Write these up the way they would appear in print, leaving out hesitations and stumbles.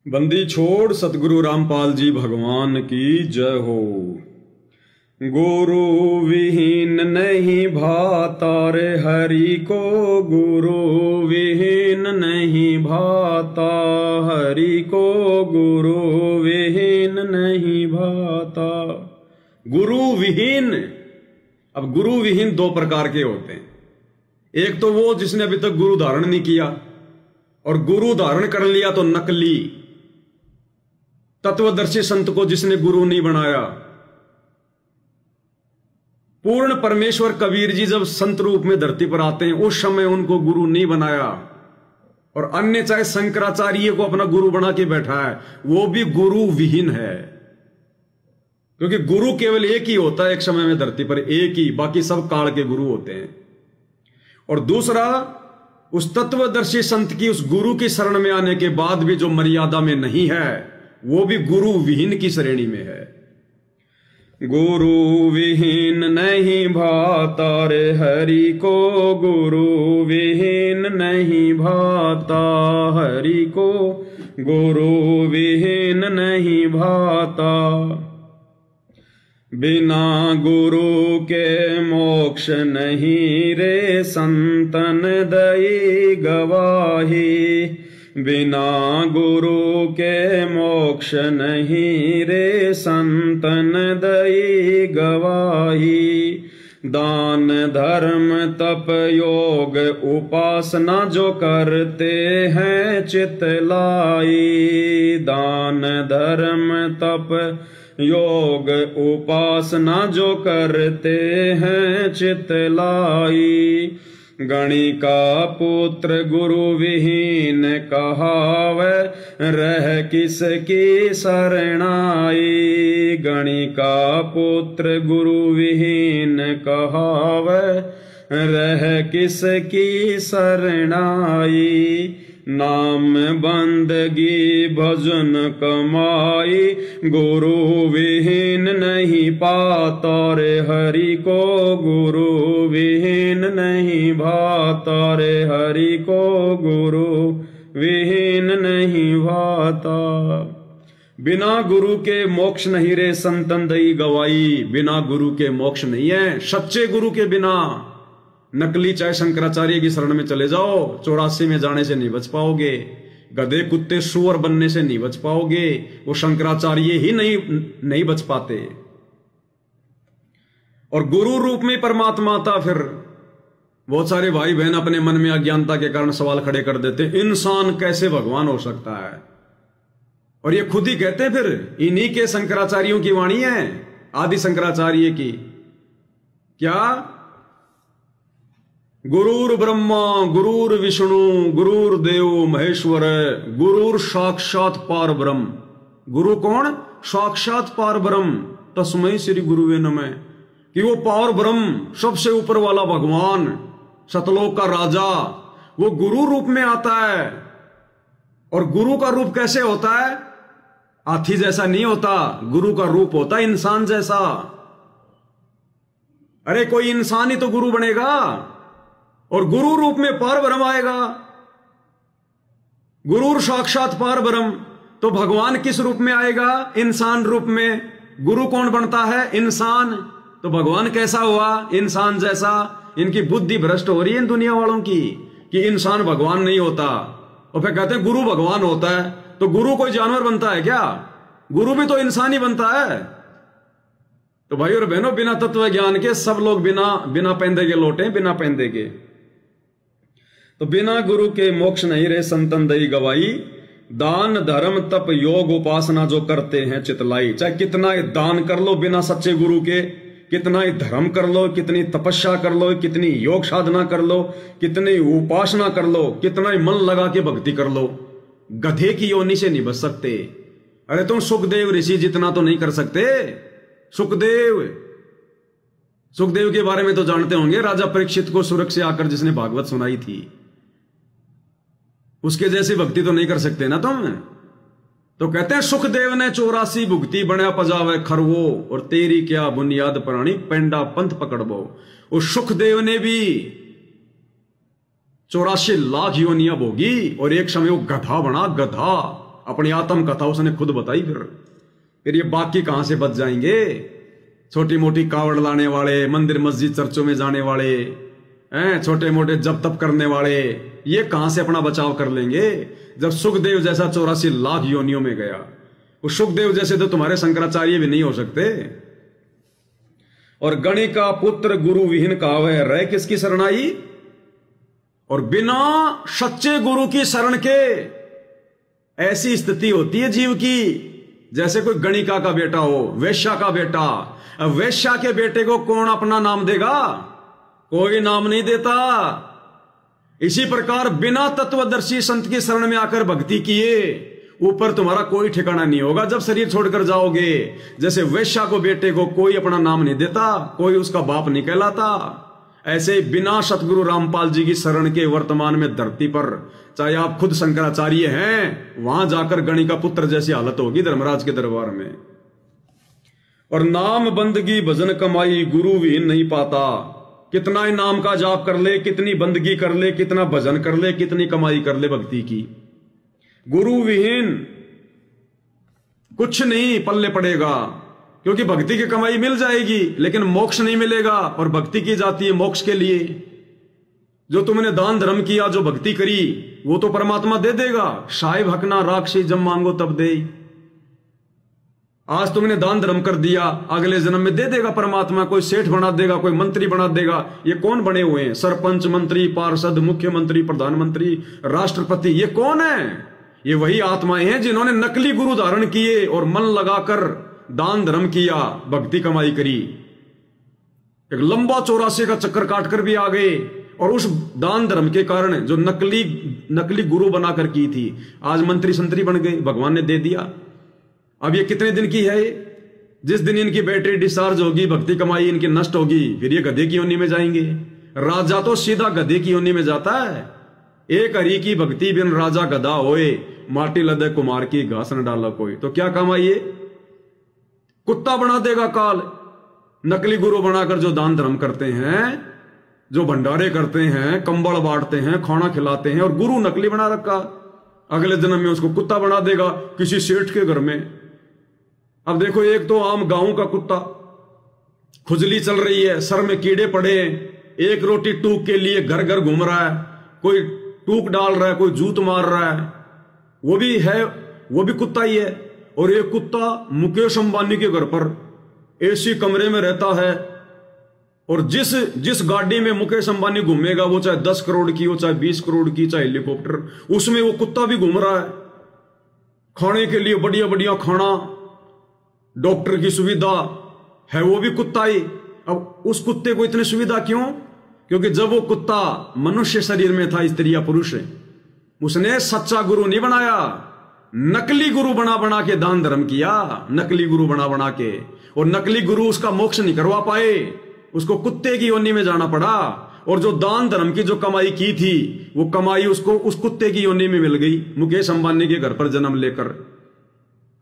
बंदी छोड़ सतगुरु रामपाल जी भगवान की जय हो। गुरु विहीन नहीं भाता रे हरि को, गुरु विहीन नहीं भाता हरि को, गुरु विहीन नहीं भाता। गुरु विहीन, अब गुरु विहीन दो प्रकार के होते हैं। एक तो वो जिसने अभी तक गुरु धारण नहीं किया, और गुरु धारण कर लिया तो नकली तत्वदर्शी संत को जिसने गुरु नहीं बनाया। पूर्ण परमेश्वर कबीर जी जब संत रूप में धरती पर आते हैं उस समय उनको गुरु नहीं बनाया, और अन्य चाहे शंकराचार्य को अपना गुरु बना के बैठा है, वो भी गुरु विहीन है। क्योंकि गुरु केवल एक ही होता है एक समय में धरती पर, एक ही, बाकी सब काल के गुरु होते हैं। और दूसरा, उस तत्वदर्शी संत की उस गुरु की शरण में आने के बाद भी जो मर्यादा में नहीं है वो भी गुरु विहीन की श्रेणी में है। गुरु विहीन नहीं भाता रे हरि को, गुरु विहीन नहीं भाता हरि को, गुरु विहीन नहीं भाता। बिना गुरु के मोक्ष नहीं रे संतन दई गवाही, बिना गुरु के मोक्ष नहीं रे संतन दई गवाही। दान धर्म तप योग उपासना जो करते हैं चितलाई, दान धर्म तप योग उपासना जो करते हैं चितलाई। गणिका पुत्र गुरु विहीन कहावे, रह किसकी शरणाई, गणिका पुत्र गुरु विहीन कहावे, रह किसकी शरणाई। नाम बंदगी भजन कमाई, गुरु विहीन नहीं पाता रे हरि को, गुरु विहीन नहीं भाता रे हरि को, गुरु विहीन नहीं भाता। बिना गुरु के मोक्ष नहीं रे संतन दई गवाई, बिना गुरु के मोक्ष नहीं है। सच्चे गुरु के बिना नकली चाहे शंकराचार्य की शरण में चले जाओ, 84 में जाने से नहीं बच पाओगे, गधे कुत्ते सुअर बनने से नहीं बच पाओगे, वो शंकराचार्य ही नहीं बच पाते। और गुरु रूप में परमात्मा था। फिर बहुत सारे भाई बहन अपने मन में अज्ञानता के कारण सवाल खड़े कर देते, इंसान कैसे भगवान हो सकता है? और ये खुद ही कहते हैं, फिर इन्हीं के शंकराचार्यों की वाणी है, आदि शंकराचार्य की। क्या? गुरुर ब्रह्मा गुरुर विष्णु गुरुर्देव महेश्वर, गुरुर साक्षात पार ब्रह्म। गुरु कौन? साक्षात पार ब्रह्म, तस्मै श्री गुरुवे नमः। कि वो पार ब्रह्म, सबसे ऊपर वाला भगवान, सतलोक का राजा, वो गुरु रूप में आता है। और गुरु का रूप कैसे होता है? हाथी जैसा नहीं होता, गुरु का रूप होता है इंसान जैसा। अरे कोई इंसान ही तो गुरु बनेगा, और गुरु रूप में पार ब्रह्म आएगा। गुरु साक्षात पार ब्रह्म, तो भगवान किस रूप में आएगा? इंसान रूप में। गुरु कौन बनता है? इंसान। तो भगवान कैसा हुआ? इंसान जैसा। इनकी बुद्धि भ्रष्ट हो रही है इन दुनिया वालों की, कि इंसान भगवान नहीं होता, और फिर कहते हैं गुरु भगवान होता है। तो गुरु कोई जानवर बनता है क्या? गुरु भी तो इंसान ही बनता है। तो भाई और बहनों, बिना तत्व ज्ञान के सब लोग बिना पैंदे के लौटे, बिना पैंदे के। तो बिना गुरु के मोक्ष नहीं रे संतन दई गवाई। दान धर्म तप योग उपासना जो करते हैं चितलाई। चाहे कितना ही दान कर लो बिना सच्चे गुरु के, कितना ही धर्म कर लो, कितनी तपस्या कर लो, कितनी योग साधना कर लो, कितनी उपासना कर लो, कितना ही मन लगा के भक्ति कर लो, गधे की योनि से नहीं बच सकते। अरे तुम सुखदेव ऋषि जितना तो नहीं कर सकते। सुखदेव के बारे में तो जानते होंगे, राजा परीक्षित को स्वर्ग से आकर जिसने भागवत सुनाई थी, उसके जैसी भक्ति तो नहीं कर सकते ना तुम। तो कहते हैं सुखदेव ने 84 भुगती बना पजावे खरवो, और तेरी क्या बुनियाद प्राणी पेंडा पंथ पकड़बो। उस सुखदेव ने भी 84 लाख योनियां भोगी और एक समय वो गधा बना, गधा। अपनी आत्म कथा उसने खुद बताई। फिर ये बाकी कहां से बच जाएंगे? छोटी मोटी कावड़ लाने वाले, मंदिर मस्जिद चर्चों में जाने वाले, छोटे मोटे जप तप करने वाले, ये कहां से अपना बचाव कर लेंगे? जब सुखदेव जैसा 84 लाख योनियों में गया, वो सुखदेव जैसे तो तुम्हारे शंकराचार्य भी नहीं हो सकते। और गणि का पुत्र गुरु विहीन कावै, रह किसकी शरण आई? और बिना सच्चे गुरु की शरण के ऐसी स्थिति होती है जीव की जैसे कोई गणिका का बेटा हो, वैश्या का बेटा। अब वैश्या के बेटे को कौन अपना नाम देगा? कोई नाम नहीं देता। इसी प्रकार बिना तत्वदर्शी संत की शरण में आकर भक्ति किए ऊपर तुम्हारा कोई ठिकाना नहीं होगा जब शरीर छोड़कर जाओगे। जैसे वैश्या को बेटे को कोई अपना नाम नहीं देता, कोई उसका बाप नहीं कहलाता, ऐसे बिना सतगुरु रामपाल जी की शरण के वर्तमान में धरती पर, चाहे आप खुद शंकराचार्य हैं, वहां जाकर गणि का पुत्र जैसी हालत होगी धर्मराज के दरबार में। और नाम बंदगी भजन कमाई गुरु विहीन नहीं पाता। कितना ही नाम का जाप कर ले, कितनी बंदगी कर ले, कितना भजन कर ले, कितनी कमाई कर ले भक्ति की, गुरु विहीन कुछ नहीं पल्ले पड़ेगा। क्योंकि भक्ति की कमाई मिल जाएगी लेकिन मोक्ष नहीं मिलेगा। और भक्ति की जाती है मोक्ष के लिए। जो तुमने दान धर्म किया, जो भक्ति करी, वो तो परमात्मा दे देगा। साहिब हकना राक्षी जब मांगो तब दे। आज तुमने दान धर्म कर दिया, अगले जन्म में दे देगा परमात्मा। कोई सेठ बना देगा, कोई मंत्री बना देगा। ये कौन बने हुए हैं? सरपंच, मंत्री, पार्षद, मुख्यमंत्री, प्रधानमंत्री, राष्ट्रपति, ये कौन है? ये वही आत्माएं हैं जिन्होंने नकली गुरु धारण किए और मन लगाकर दान धर्म किया, भक्ति कमाई करी, एक लंबा 84 का चक्कर काटकर भी आ गए। और उस दान धर्म के कारण जो नकली गुरु बनाकर की थी, आज मंत्री संतरी बन गए, भगवान ने दे दिया। अब ये कितने दिन की है? जिस दिन इनकी बैटरी डिस्चार्ज होगी, भक्ति कमाई इनकी नष्ट होगी, फिर ये गधे की योनि में जाएंगे। राजा तो सीधा गधे की योनि में जाता है। एक हरि की भक्ति बिन राजा गधा होए, माटी लदे कुमार की घास न डाला कोई। तो क्या कमाइए? कुत्ता बना देगा काल। नकली गुरु बनाकर जो दान धर्म करते हैं, जो भंडारे करते हैं, कंबल बांटते हैं, खाना खिलाते हैं, और गुरु नकली बना रखा, अगले जन्म में उसको कुत्ता बना देगा किसी सेठ के घर में। अब देखो, एक तो आम गांव का कुत्ता, खुजली चल रही है, सर में कीड़े पड़े, एक रोटी टूक के लिए घर घर घूम रहा है, कोई टूक डाल रहा है, कोई जूत मार रहा है, वो भी कुत्ता ही है। और एक कुत्ता मुकेश अंबानी के घर पर एसी कमरे में रहता है, और जिस गाड़ी में मुकेश अंबानी घूमेगा, वो चाहे 10 करोड़ की हो, चाहे 20 करोड़ की, चाहे हेलीकॉप्टर, उसमें वो कुत्ता भी घूम रहा है। खाने के लिए बढ़िया बढ़िया खाना, डॉक्टर की सुविधा है, वो भी कुत्ता ही। अब उस कुत्ते को इतनी सुविधा क्यों? क्योंकि जब वो कुत्ता मनुष्य शरीर में था, स्त्री या पुरुष, उसने सच्चा गुरु नहीं बनाया, नकली गुरु बना के दान धर्म किया, नकली गुरु बना के। और नकली गुरु उसका मोक्ष नहीं करवा पाए, उसको कुत्ते की योनि में जाना पड़ा। और जो दान धर्म की जो कमाई की थी, वो कमाई उसको उस कुत्ते की योनि में मिल गई, मुकेश अंबानी के घर पर जन्म लेकर।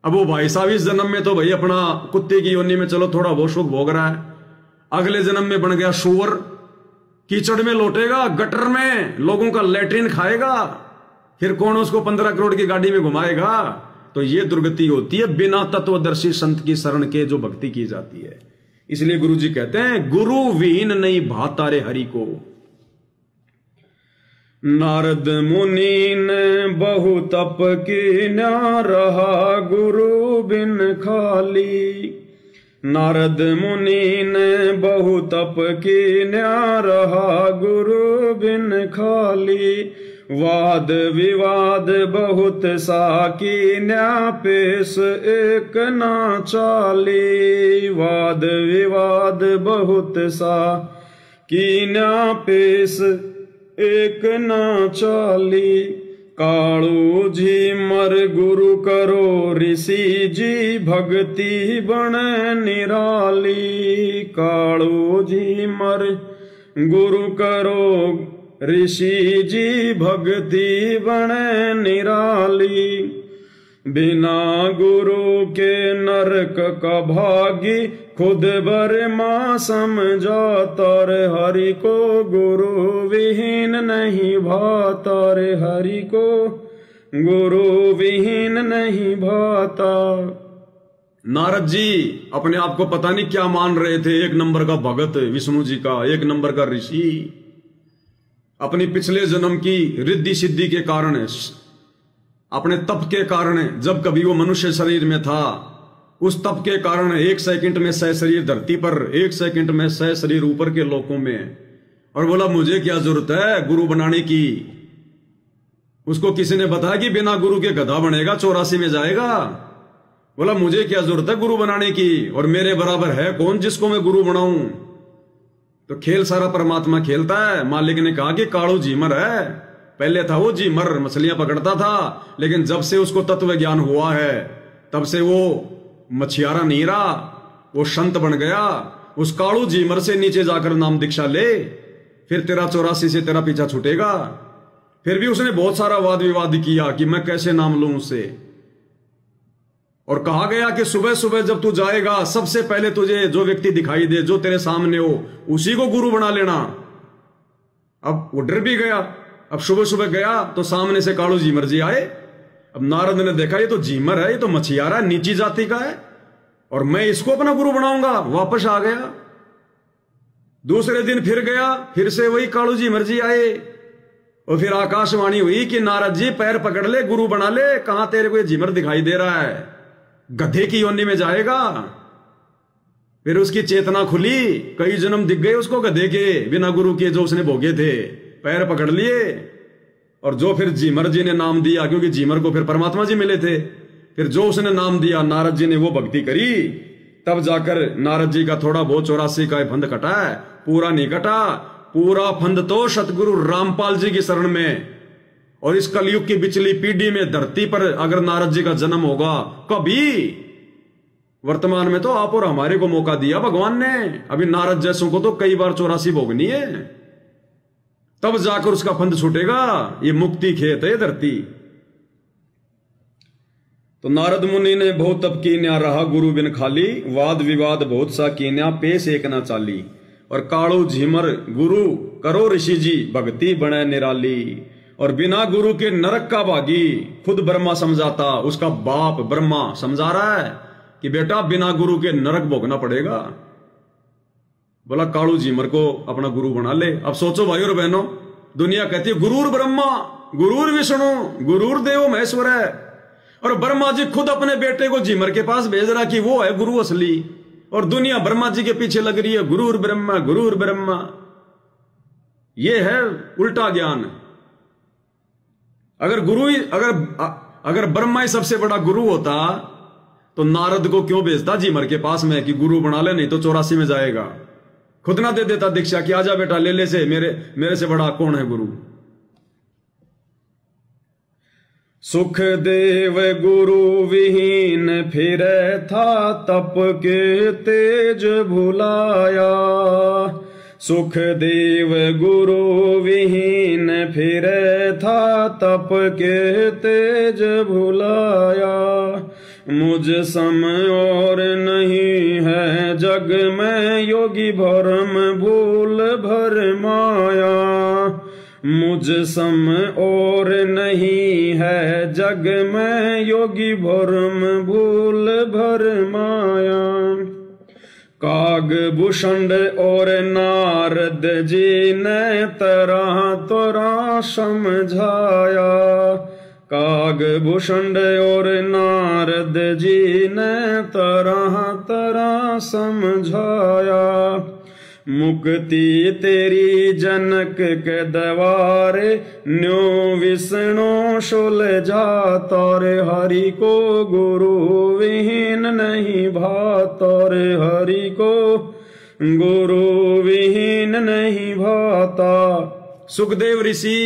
अब वो भाई साहब इस जन्म में तो भाई अपना कुत्ते की योनि में चलो थोड़ा बहुत सुख भोग रहा है, अगले जन्म में बन गया सुअर, कीचड़ में लौटेगा, गटर में लोगों का लैट्रिन खाएगा, फिर कौन उसको 15 करोड़ की गाड़ी में घुमाएगा? तो ये दुर्गति होती है बिना तत्वदर्शी संत की शरण के जो भक्ति की जाती है। इसलिए गुरु जी कहते हैं, गुरु विहीन नहीं भाता रे हरि को। नारद मुनि ने बहु तप की न्या रहा गुरु बिन खाली। नारद मुनि ने बहु तप की न्या रहा गुरु बिन खाली। वाद विवाद बहुत सा की न्या पेश एक ना चाली। वाद विवाद बहुत सा की न्या पेश एक ना चाली। कालू जी मर गुरु करो ऋषि जी भक्ति बन निराली। कालू जी मर गुरु करो ऋषि जी भक्ति बन निराली। बिना गुरु के नरक का भागी खुद बर मां समझाता रे हरि को गुरु विहीन नहीं भाता रे हरि को गुरु विहीन नहीं भाता। नारद जी अपने आप को पता नहीं क्या मान रहे थे, एक नंबर का भगत विष्णु जी का, एक नंबर का ऋषि। अपनी पिछले जन्म की रिद्धि सिद्धि के कारण, अपने तप के कारण, जब कभी वो मनुष्य शरीर में था, उस तप के कारण 1 सेकंड में 100 शरीर धरती पर, 1 सेकंड में 100 शरीर ऊपर के लोकों में। और बोला मुझे क्या जरूरत है गुरु बनाने की। उसको किसी ने बताया कि बिना गुरु के गधा बनेगा, 84 में जाएगा। बोला मुझे क्या जरूरत है गुरु बनाने की, और मेरे बराबर है कौन जिसको मैं गुरु बनाऊं। तो खेल सारा परमात्मा खेलता है। मालिक ने कहा कि कालू झीमर है। पहले था वो झीमर, मछलियां पकड़ता था, लेकिन जब से उसको तत्व ज्ञान हुआ है तब से वो मछियारा नहीं रहा, वो संत बन गया। उस कालू झीमर से नीचे जाकर नाम दीक्षा ले, फिर तेरा 84 से तेरा पीछा छूटेगा। फिर भी उसने बहुत सारा वाद विवाद किया कि मैं कैसे नाम लूं उससे। और कहा गया कि सुबह सुबह जब तू जाएगा, सबसे पहले तुझे जो व्यक्ति दिखाई दे, जो तेरे सामने हो, उसी को गुरु बना लेना। अब वो डर भी गया। अब सुबह सुबह गया तो सामने से कालू झीमर जी आए। अब नारद ने देखा ये तो झीमर है, ये तो मछियारा, नीची जाति का है, और मैं इसको अपना गुरु बनाऊंगा। वापस आ गया। दूसरे दिन फिर गया, फिर से वही कालू झीमर जी आए। और फिर आकाशवाणी हुई कि नारद जी पैर पकड़ ले, गुरु बना ले। कहां तेरे को ये झीमर दिखाई दे रहा है, गधे की योनि में जाएगा। फिर उसकी चेतना खुली, कई जन्म दिख गए उसको गधे के, बिना गुरु के जो उसने भोगे थे। पैर पकड़ लिए, और जो फिर झीमर जी ने नाम दिया, क्योंकि झीमर को फिर परमात्मा जी मिले थे, फिर जो उसने नाम दिया नारद जी ने वो भक्ति करी। तब जाकर नारद जी का थोड़ा बहुत 84 का फंद कटा है, पूरा नहीं कटा। पूरा फंद तो सतगुरु रामपाल जी की शरण में। और इस कलयुग की बिचली पीढ़ी में धरती पर अगर नारद जी का जन्म होगा कभी, वर्तमान में तो आप और हमारे को मौका दिया भगवान ने। अभी नारद जैसों को तो कई बार 84 भोगनी है, तब जाकर उसका फंद छूटेगा। ये मुक्ति खेत है धरती। तो नारद मुनि ने बहुत तप कीन्या, रहा गुरु बिन खाली। वाद विवाद बहुत सा कीन्या, पेश एक ना चाली। और कालू झीमर गुरु करो ऋषि जी, भक्ति बने निराली। और बिना गुरु के नरक का भागी, खुद ब्रह्मा समझाता, उसका बाप ब्रह्मा समझा रहा है कि बेटा बिना गुरु के नरक भोगना पड़ेगा। बोला कालू झीमर को अपना गुरु बना ले। अब सोचो भाई और बहनों, दुनिया कहती है गुरुर ब्रह्मा, गुरुर विष्णु, गुरुर देव महेश्वर है, और ब्रह्मा जी खुद अपने बेटे को झीमर के पास भेज रहा कि वो है गुरु असली, और दुनिया ब्रह्मा जी के पीछे लग रही है गुरुर ब्रह्मा, गुरुर ब्रह्मा। ये है उल्टा ज्ञान। अगर गुरु ही अगर ब्रह्मा ही सबसे बड़ा गुरु होता तो नारद को क्यों भेजता झीमर के पास में कि गुरु बना ले, नहीं तो 84 में जाएगा। खुद ना दे देता दीक्षा कि आजा बेटा ले ले से, मेरे से बड़ा कौन है गुरु। सुख देव गुरु विहीन फिरे था, तप के तेज भुलाया। सुख देव गुरु विहीन फिरे था, तप के तेज भुलाया। मुझ सम और नहीं है जग में, योगी भरम भूल भर माया। मुझ सम और नहीं है जग में, योगी भरम भूल भर माया। काग भूषण और नारद जी ने तरह तरह समझाया। काग भूषण और नारद जी ने तरह तरह समझाया। मुक्ति तेरी जनक के द्वारे, न्यो विष्णु सुलझाता रे। हरि को गुरु विहीन नहीं भाता रे, हरि को गुरु विहीन नहीं भाता। सुखदेव ऋषि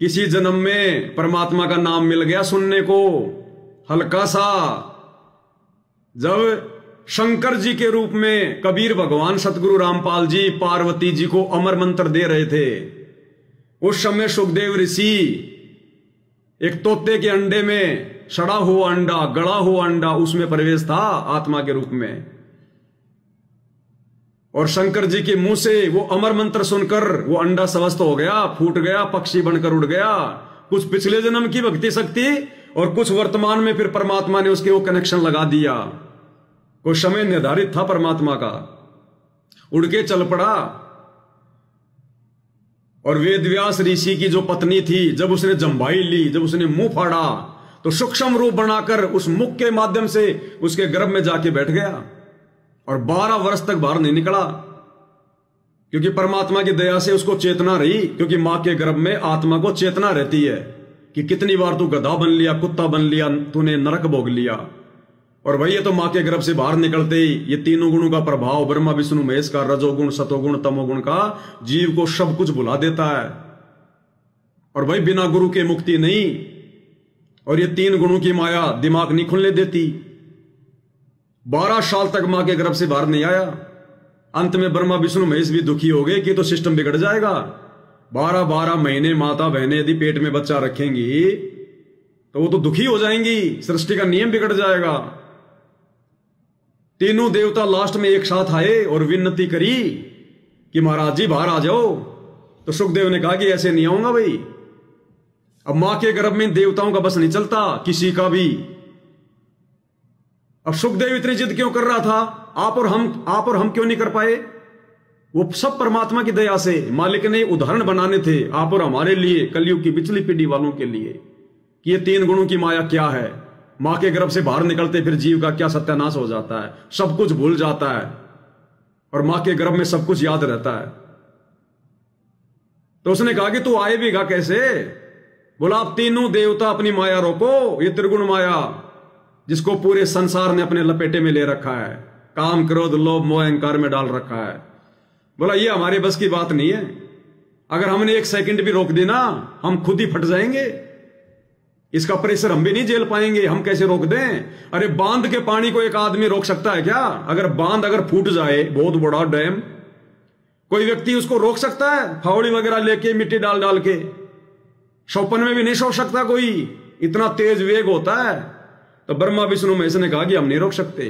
किसी जन्म में परमात्मा का नाम मिल गया सुनने को, हल्का सा। जब शंकर जी के रूप में कबीर भगवान सतगुरु रामपाल जी पार्वती जी को अमर मंत्र दे रहे थे, उस समय सुखदेव ऋषि एक तोते के अंडे में सड़ा हुआ अंडा, गड़ा हुआ अंडा, उसमें प्रवेश था आत्मा के रूप में। और शंकर जी के मुंह से वो अमर मंत्र सुनकर वो अंडा स्वस्थ हो गया, फूट गया, पक्षी बनकर उड़ गया। कुछ पिछले जन्म की भक्ति शक्ति और कुछ वर्तमान में फिर परमात्मा ने उसके वो कनेक्शन लगा दिया। कोई समय निर्धारित था परमात्मा का, उड़ के चल पड़ा। और वेदव्यास ऋषि की जो पत्नी थी, जब उसने जम्भाई ली, जब उसने मुंह फाड़ा, तो सूक्ष्म रूप बनाकर उस मुख के माध्यम से उसके गर्भ में जाके बैठ गया और 12 वर्ष तक बाहर नहीं निकला, क्योंकि परमात्मा की दया से उसको चेतना रही। क्योंकि मां के गर्भ में आत्मा को चेतना रहती है कि कितनी बार तू गधा बन लिया, कुत्ता बन लिया, तूने नरक भोग लिया। और भाई ये तो मां के गर्भ से बाहर निकलते ही ये तीनों गुणों का प्रभाव, ब्रह्मा विष्णु महेश का, रजोगुण सतोगुण तमोगुण का, जीव को सब कुछ भुला देता है। और भाई बिना गुरु के मुक्ति नहीं। और ये 3 गुणों की माया दिमाग नहीं खुलने देती। 12 साल तक मां के गर्भ से बाहर नहीं आया। अंत में ब्रह्मा विष्णु महेश भी दुखी हो गए कि तो सिस्टम बिगड़ जाएगा। 12 महीने माता बहनें यदि पेट में बच्चा रखेंगी तो वो तो दुखी हो जाएंगी, सृष्टि का नियम बिगड़ जाएगा। तीनों देवता लास्ट में एक साथ आए और विनती करी कि महाराज जी बाहर आ जाओ। तो सुखदेव ने कहा कि ऐसे नहीं आऊंगा भाई। अब मां के गर्भ में देवताओं का बस नहीं चलता, किसी का भी। अब सुखदेव इतनी जिद क्यों कर रहा था? आप और हम क्यों नहीं कर पाए? वो सब परमात्मा की दया से मालिक ने उदाहरण बनाने थे आप और हमारे लिए, कलयुग की पिछली पीढ़ी वालों के लिए, कि ये 3 गुणों की माया क्या है। मां के गर्भ से बाहर निकलते फिर जीव का क्या सत्यानाश हो जाता है, सब कुछ भूल जाता है और मां के गर्भ में सब कुछ याद रहता है। तो उसने कहा कि तू आए भी गा कैसे? बोला आप तीनों देवता अपनी माया रोको, ये त्रिगुण माया जिसको पूरे संसार ने अपने लपेटे में ले रखा है, काम क्रोध लोभ मोह अहंकार में डाल रखा है। बोला ये हमारे बस की बात नहीं है। अगर हमने 1 सेकंड भी रोक दी ना, हम खुद ही फट जाएंगे। इसका प्रेशर हम भी नहीं झेल पाएंगे, हम कैसे रोक दें? अरे बांध के पानी को एक आदमी रोक सकता है क्या? अगर बांध अगर फूट जाए, बहुत बड़ा डैम, कोई व्यक्ति उसको रोक सकता है? फावड़ी वगैरह लेके मिट्टी डाल डाल के शोपन में भी नहीं सोच सकता कोई, इतना तेज वेग होता है। तो ब्रह्मा विष्णु महेश ने कहा कि हम नहीं रोक सकते।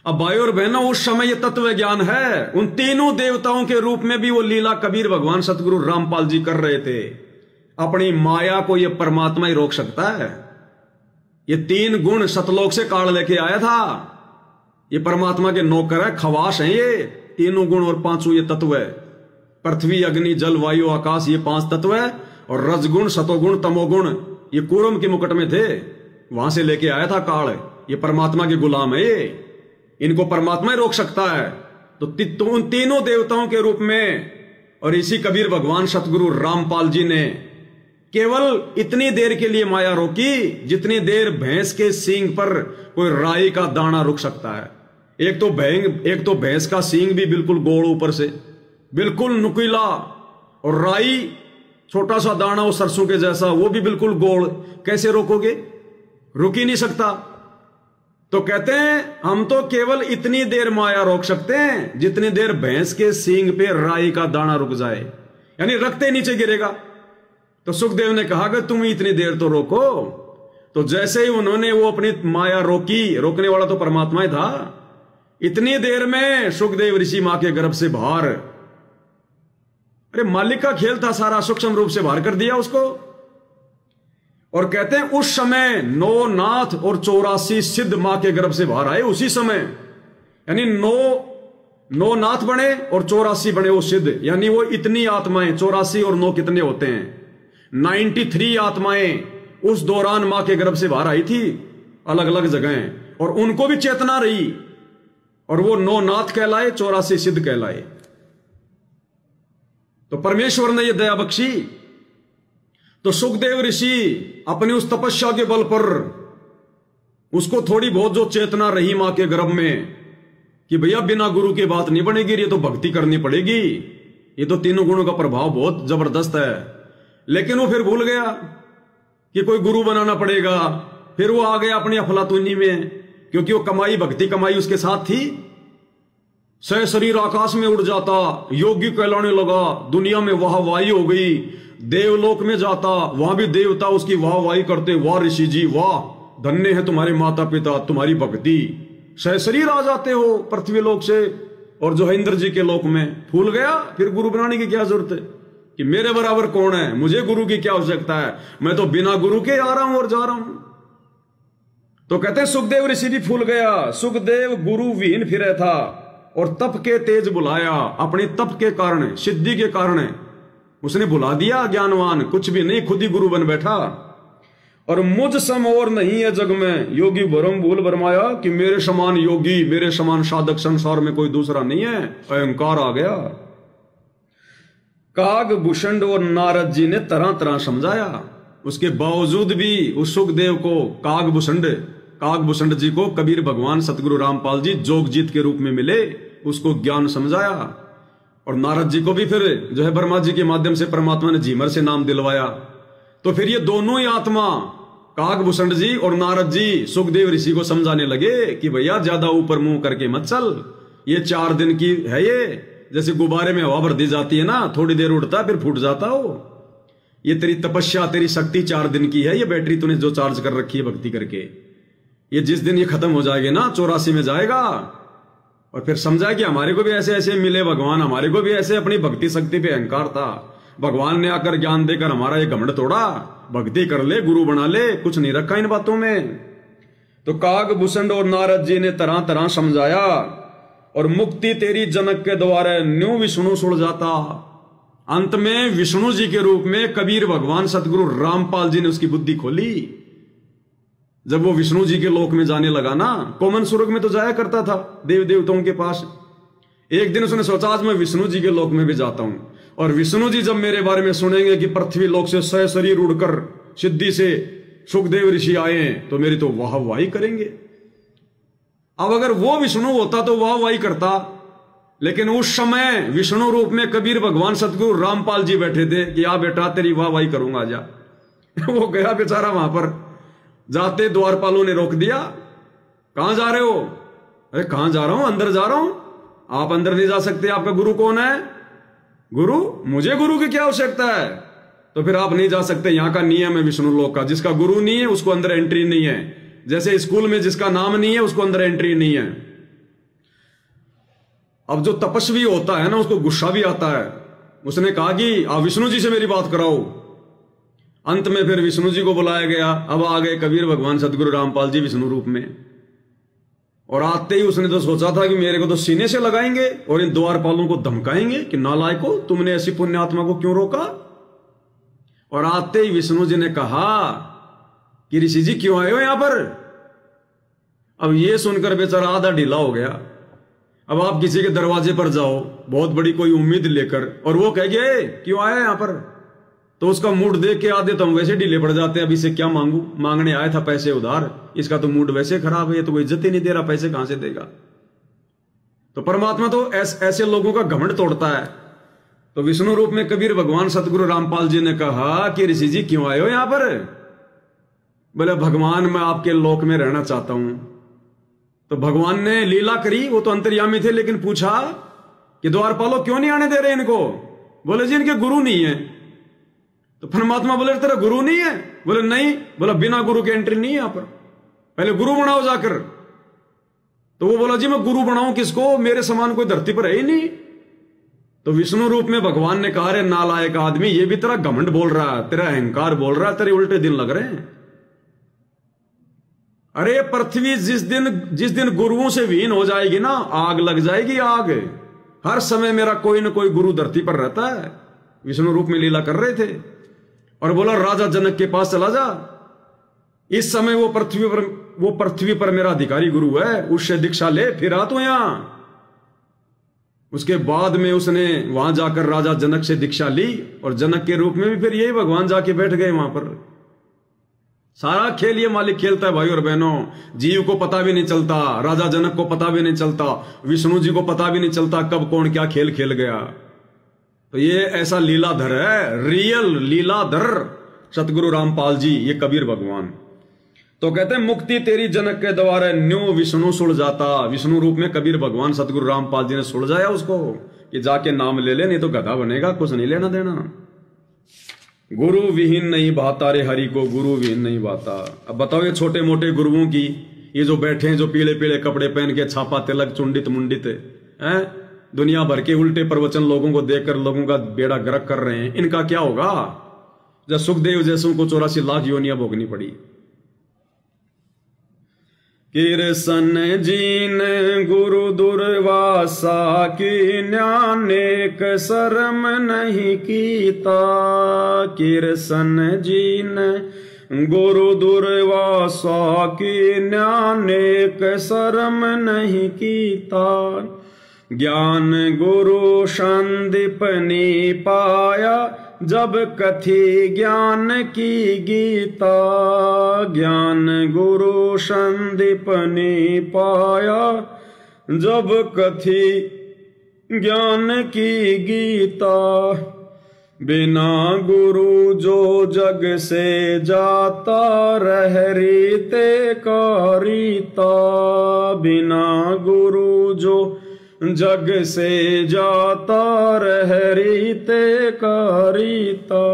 अब भाई और बहनों, उस समय ये तत्व ज्ञान है। उन तीनों देवताओं के रूप में भी वो लीला कबीर भगवान सतगुरु रामपाल जी कर रहे थे। अपनी माया को ये परमात्मा ही रोक सकता है। ये 3 गुण सतलोक से काढ़ लेके आया था। ये परमात्मा के नौकर है, खवास है। ये तीनों गुण और 5 ये तत्व है। पृथ्वी अग्नि जल वायु आकाश, ये 5 तत्व है। और रजगुण सतोगुण तमोगुण ये कूर्म के मुकुट में थे, वहां से लेके आया था काल। ये परमात्मा के गुलाम है। ये इनको परमात्मा ही रोक सकता है। तो उन तीनों देवताओं के रूप में और इसी कबीर भगवान सतगुरु रामपाल जी ने केवल इतनी देर के लिए माया रोकी जितनी देर भैंस के सींग पर कोई राई का दाना रुक सकता है। एक तो भैंस का सींग भी बिल्कुल गोल ऊपर से, बिल्कुल नुकीला, और राई छोटा सा दाना वो सरसों के जैसा, वो भी बिल्कुल गोल। कैसे रोकोगे? रुक ही नहीं सकता। तो कहते हैं हम तो केवल इतनी देर माया रोक सकते हैं जितनी देर भैंस के सींग पे राई का दाना रुक जाए, यानी रखते नीचे गिरेगा। तो सुखदेव ने कहा कि तुम इतनी देर तो रोको। तो जैसे ही उन्होंने वो अपनी माया रोकी, रोकने वाला तो परमात्मा ही था, इतनी देर में सुखदेव ऋषि मां के गर्भ से बाहर। अरे मालिक का खेल था सारा, सूक्ष्म रूप से बाहर कर दिया उसको। और कहते हैं उस समय 9 नाथ और 84 सिद्ध मां के गर्भ से बाहर आए उसी समय। यानी 9 नाथ बने और 84 बने वो सिद्ध, यानी वो इतनी आत्माएं, 84 और 9 कितने होते हैं? 93 आत्माएं उस दौरान मां के गर्भ से बाहर आई थी, अलग अलग जगह, और उनको भी चेतना रही। और वो 9 नाथ कहलाए, 84 सिद्ध कहलाए। तो परमेश्वर ने यह दया बख्शी। तो सुखदेव ऋषि अपनी उस तपस्या के बल पर उसको थोड़ी बहुत जो चेतना रही मां के गर्भ में कि भैया बिना गुरु की बात नहीं बनेगी, ये तो भक्ति करनी पड़ेगी, ये तो तीनों गुणों का प्रभाव बहुत जबरदस्त है। लेकिन वो फिर भूल गया कि कोई गुरु बनाना पड़ेगा। फिर वो आ गया अपनी अफलातूनी में, क्योंकि वो कमाई, भक्ति कमाई उसके साथ थी। सह शरीर आकाश में उड़ जाता, योगी कहलाने लगा, दुनिया में वाहवाही हो गई। देवलोक में जाता, वहां भी देवता उसकी वाहवाही करते, वाह ऋषि जी वाह, धन्य है तुम्हारे माता पिता, तुम्हारी भक्ति। सह शरीर आ जाते हो पृथ्वी लोक से, और जो है इंद्र जी के लोक में। भूल गया, फिर गुरु बनाने की क्या जरूरत है? कि मेरे बराबर कौन है, मुझे गुरु की क्या आवश्यकता है, मैं तो बिना गुरु के आ रहा हूं और जा रहा हूं। तो कहते हैं सुखदेव ऋषि भी फूल गया। सुखदेव गुरु विहीन फिरे था और तप के तेज बुलाया। अपने तप के कारण, सिद्धि के कारण उसने बुला दिया ज्ञानवान, कुछ भी नहीं, खुद ही गुरु बन बैठा। और मुझ सम और नहीं है जग में योगी भरम भूल भरमाया, कि मेरे समान योगी, मेरे समान साधक संसार में कोई दूसरा नहीं है। अहंकार आ गया। काग भूषण और नारद जी ने तरह तरह समझाया, उसके बावजूद भी उस सुखदेव को कागभूषण जी को कबीर भगवान सतगुरु रामपाल जी जोगजीत के रूप में मिले, उसको ज्ञान समझाया। और नारद जी को भी फिर जो है ब्रह्मा जी के माध्यम से परमात्मा ने झीमर से नाम दिलवाया। तो फिर ये दोनों ही आत्मा कागभूषण जी और नारद जी सुखदेव ऋषि को समझाने लगे कि भैया ज्यादा ऊपर मुंह करके मत चल, ये 4 दिन की है, ये जैसे गुब्बारे में हवा भर दी जाती है ना, थोड़ी देर उड़ता है फिर फूट जाता हो। ये तेरी तपस्या, तेरी शक्ति 4 दिन की है, ये बैटरी तूने जो चार्ज कर रखी है भक्ति करके, ये जिस दिन ये खत्म हो जाएगी ना 84 में जाएगा। और फिर समझा कि हमारे को भी ऐसे ऐसे मिले भगवान, हमारे को भी ऐसे अपनी भक्ति शक्ति पे अहंकार था, भगवान ने आकर ज्ञान देकर हमारा ये घमंड तोड़ा, भक्ति कर ले, गुरु बना ले, कुछ नहीं रखा इन बातों में। तो कागभूषण और नारद जी ने तरह तरह समझाया। और मुक्ति तेरी जनक के द्वारा न्यू विष्णु सुल जाता। अंत में विष्णु जी के रूप में कबीर भगवान सतगुरु रामपाल जी ने उसकी बुद्धि खोली। जब वो विष्णु जी के लोक में जाने लगा ना, कोमन स्वर्ग में तो जाया करता था देव देवताओं के पास, एक दिन उसने सोचा आज मैं विष्णु जी के लोक में भी जाता हूं, और विष्णु जी जब मेरे बारे में सुनेंगे कि पृथ्वी लोक से सहशरीर उड़कर सिद्धि से सुखदेव ऋषि आए हैं, तो मेरी तो वाहवाही करेंगे। अब अगर वो विष्णु होता तो वाहवाही करता, लेकिन उस समय विष्णु रूप में कबीर भगवान सतगुरु रामपाल जी बैठे थे कि आ बेटा तेरी वाहवाही करूंगा जा। वो गया बेचारा, वहां पर जाते द्वारपालों ने रोक दिया, कहां जा रहे हो? अरे कहां जा रहा हूं? अंदर जा रहा हूं। आप अंदर नहीं जा सकते, आपका गुरु कौन है? गुरु? मुझे गुरु की क्या आवश्यकता है? तो फिर आप नहीं जा सकते, यहां का नियम है विष्णु लोक का, जिसका गुरु नहीं है उसको अंदर एंट्री नहीं है। जैसे स्कूल में जिसका नाम नहीं है उसको अंदर एंट्री नहीं है। अब जो तपस्वी होता है ना, उसको गुस्सा भी आता है। उसने कहा कि आप विष्णु जी से मेरी बात कराओ। अंत में फिर विष्णु जी को बुलाया गया। अब आ गए कबीर भगवान सतगुरु रामपाल जी विष्णु रूप में, और आते ही उसने तो सोचा था कि मेरे को तो सीने से लगाएंगे और इन द्वारपालों को धमकाएंगे कि नालायको, तुमने ऐसी पुण्य आत्मा को क्यों रोका। और आते ही विष्णु जी ने कहा कि ऋषि जी क्यों आए हो यहां पर। अब ये सुनकर बेचारा आधा ढीला हो गया। अब आप किसी के दरवाजे पर जाओ बहुत बड़ी कोई उम्मीद लेकर, और वो कह गए क्यों आया यहां पर, तो उसका मूड देख के आधे तो हम वैसे ढीले पड़ जाते हैं। अब इसे क्या मांगू, मांगने आया था पैसे उधार, इसका तो मूड वैसे खराब है, ये तो कोई इज्जत ही नहीं दे रहा, पैसे कहां से देगा। तो परमात्मा तो ऐसे लोगों का घमंड तोड़ता है। तो विष्णु रूप में कबीर भगवान सतगुरु रामपाल जी ने कहा कि ऋषि जी क्यों आए हो यहां पर। बोले भगवान मैं आपके लोक में रहना चाहता हूं। तो भगवान ने लीला करी, वो तो अंतर्यामी थे, लेकिन पूछा कि द्वारपालों क्यों नहीं आने दे रहे इनको। बोले जी इनके गुरु नहीं है। तो परमात्मा बोले तेरा गुरु नहीं है। बोले नहीं। बोला बिना गुरु के एंट्री नहीं है यहां पर, पहले गुरु बनाओ जाकर। तो वो बोला जी मैं गुरु बनाऊं किसको, मेरे समान कोई धरती पर है ही नहीं। तो विष्णु रूप में भगवान ने कहा रे नालायक आदमी, ये भी तेरा घमंड बोल रहा है, तेरा अहंकार बोल रहा है, तेरे उल्टे दिन लग रहे हैं। अरे पृथ्वी जिस दिन गुरुओं से विहीन हो जाएगी ना, आग लग जाएगी आग। हर समय मेरा कोई ना कोई गुरु धरती पर रहता है। विष्णु रूप में लीला कर रहे थे और बोला राजा जनक के पास चला जा, इस समय वो पृथ्वी पर मेरा अधिकारी गुरु है, उससे दीक्षा ले, फिर आ तो यहां। उसके बाद में उसने वहां जाकर राजा जनक से दीक्षा ली, और जनक के रूप में भी फिर यही भगवान जाके बैठ गए वहां पर। सारा खेल ये मालिक खेलता है भाई और बहनों। जीव को पता भी नहीं चलता, राजा जनक को पता भी नहीं चलता, विष्णु जी को पता भी नहीं चलता कब कौन क्या खेल खेल गया। तो ये ऐसा लीलाधर है, रियल लीलाधर सतगुरु रामपाल जी, ये कबीर भगवान। तो कहते हैं मुक्ति तेरी जनक के द्वारा न्यू विष्णु सुल जाता। विष्णु रूप में कबीर भगवान सतगुरु रामपाल जी ने सुलझाया उसको कि जाके नाम ले ले, नहीं तो गधा बनेगा, कुछ नहीं लेना देना। गुरु विहीन नहीं भाता रे हरि को, गुरु विहीन नहीं भाता। अब बताओ ये छोटे मोटे गुरुओं की, ये जो बैठे हैं, जो पीले पीले कपड़े पहन के छापा तिलक चुंडित मुंडित हैं, दुनिया भर के उल्टे प्रवचन लोगों को देकर लोगों का बेड़ा गर्क कर रहे हैं, इनका क्या होगा जब सुखदेव जैसों को 84 लाख योनियां भोगनी पड़ी। किरसन जीन गुरु दुर्वासा की न्यानेक शर्म नहीं कीता। किरसन जीन गुरु दुर्वासा की न्यानेक शर्म नहीं कीता। ज्ञान गुरु संदीपनी पाया जब कथी ज्ञान की गीता। ज्ञान गुरु संदीपनी पाया जब कथी ज्ञान की गीता। बिना गुरु जो जग से जाता रह रीते का रीता। बिना गुरु जो जग से जाता रह रीते का रीता।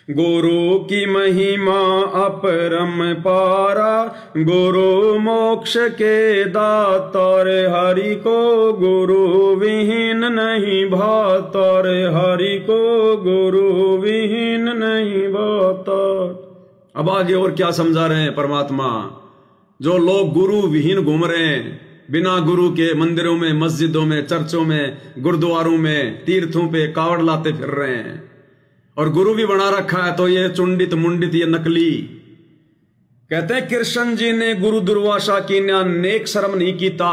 गुरु की महिमा अपरम पारा गुरु मोक्ष के दाता। हरि को गुरु विहीन नहीं भाता। हरि को गुरु विहीन नहीं भाता। अब आगे और क्या समझा रहे हैं परमात्मा। जो लोग गुरु विहीन घूम रहे हैं, बिना गुरु के मंदिरों में, मस्जिदों में, चर्चों में, गुरुद्वारों में, तीर्थों पे कावड़ लाते फिर रहे हैं और गुरु भी बना रखा है, तो ये चुंडित मुंडित, ये नकली। कहते हैं कृष्ण जी ने गुरु दुर्वासा की नेक शर्म नहीं कीता।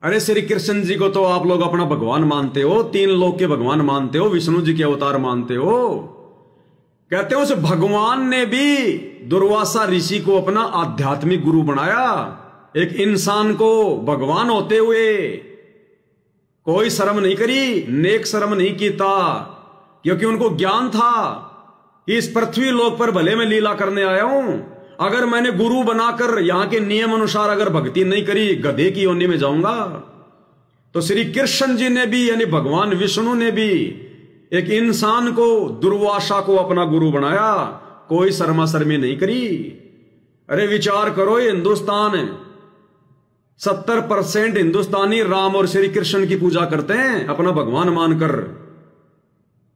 अरे श्री कृष्ण जी को तो आप लोग अपना भगवान मानते हो, 3 लोक के भगवान मानते हो, विष्णु जी के अवतार मानते हो। कहते हैं उस भगवान ने भी दुर्वासा ऋषि को अपना आध्यात्मिक गुरु बनाया। एक इंसान को भगवान होते हुए कोई शर्म नहीं करी, नेक शर्म नहीं कीता, क्योंकि उनको ज्ञान था कि इस पृथ्वी लोक पर भले मैं लीला करने आया हूं। अगर मैंने गुरु बनाकर यहां के नियम अनुसार अगर भक्ति नहीं करी, गधे की योनि में जाऊंगा। तो श्री कृष्ण जी ने भी, यानी भगवान विष्णु ने भी एक इंसान को, दुर्वासा को अपना गुरु बनाया, कोई शर्मा शर्मी नहीं करी। अरे विचार करो, ये हिंदुस्तान 70% हिंदुस्तानी राम और श्री कृष्ण की पूजा करते हैं अपना भगवान मानकर।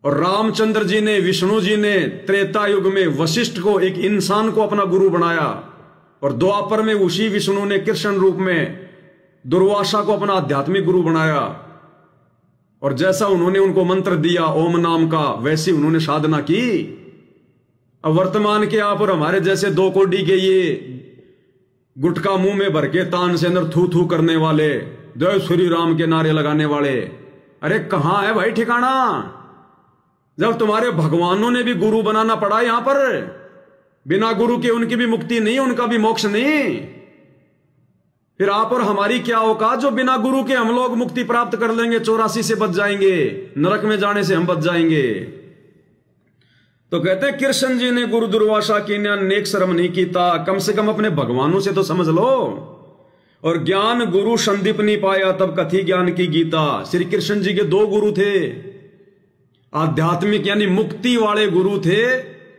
और रामचंद्र जी ने, विष्णु जी ने त्रेता युग में वशिष्ठ को, एक इंसान को अपना गुरु बनाया, और द्वापर में उसी विष्णु ने कृष्ण रूप में दुर्वासा को अपना आध्यात्मिक गुरु बनाया। और जैसा उन्होंने उनको मंत्र दिया ओम नाम का, वैसी उन्होंने साधना की। अब वर्तमान के आप और हमारे जैसे 2 कोडी के ये गुटका मुंह में भर के तान से अंदर थू थू करने वाले, जय श्री राम के नारे लगाने वाले, अरे कहां है भाई ठिकाना? जब तुम्हारे भगवानों ने भी गुरु बनाना पड़ा यहां पर, बिना गुरु के उनकी भी मुक्ति नहीं, उनका भी मोक्ष नहीं। फिर आप और हमारी क्या औकात जो बिना गुरु के हम लोग मुक्ति प्राप्त कर लेंगे, 84 से बच जाएंगे, नरक में जाने से हम बच जाएंगे। तो कहते हैं कृष्ण जी ने गुरु दुर्वासा की नेक शर्म नहीं कीता। कम से कम अपने भगवानों से तो समझ लो। और ज्ञान गुरु संदीप नहीं पाया तब कथी ज्ञान की गीता। श्री कृष्ण जी के 2 गुरु थे, आध्यात्मिक यानी मुक्ति वाले गुरु थे,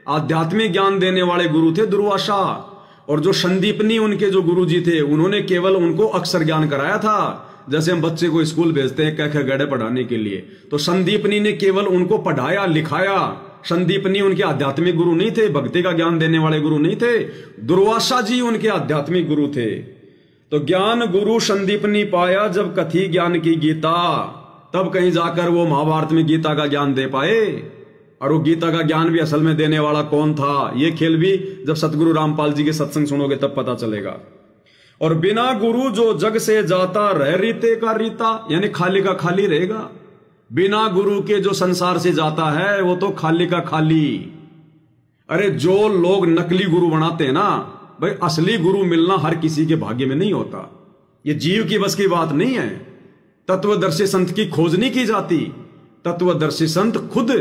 आध्यात्मिक ज्ञान देने वाले गुरु थे दुर्वासा। और जो संदीपनी उनके जो गुरु जी थे, उन्होंने केवल उनको अक्षर ज्ञान कराया था। जैसे हम बच्चे को स्कूल भेजते हैं क ख ग पढ़ाने के लिए, तो संदीपनी ने केवल उनको पढ़ाया लिखाया। संदीपनी उनके आध्यात्मिक गुरु नहीं थे, भक्ति का ज्ञान देने वाले गुरु नहीं थे। दुर्वासा जी उनके आध्यात्मिक गुरु थे। तो ज्ञान गुरु संदीपनी पाया जब कथी ज्ञान की गीता, तब कहीं जाकर वो महाभारत में गीता का ज्ञान दे पाए। और वो गीता का ज्ञान भी असल में देने वाला कौन था, ये खेल भी जब सतगुरु रामपाल जी के सत्संग सुनोगे तब पता चलेगा। और बिना गुरु जो जग से जाता रह रीते का रीता, यानी खाली का खाली रहेगा। बिना गुरु के जो संसार से जाता है वो तो खाली का खाली। अरे जो लोग नकली गुरु बनाते हैं ना भाई, असली गुरु मिलना हर किसी के भाग्य में नहीं होता। ये जीव की बस की बात नहीं है। तत्वदर्शी संत की खोज नहीं की जाती। तत्वदर्शी संत खुद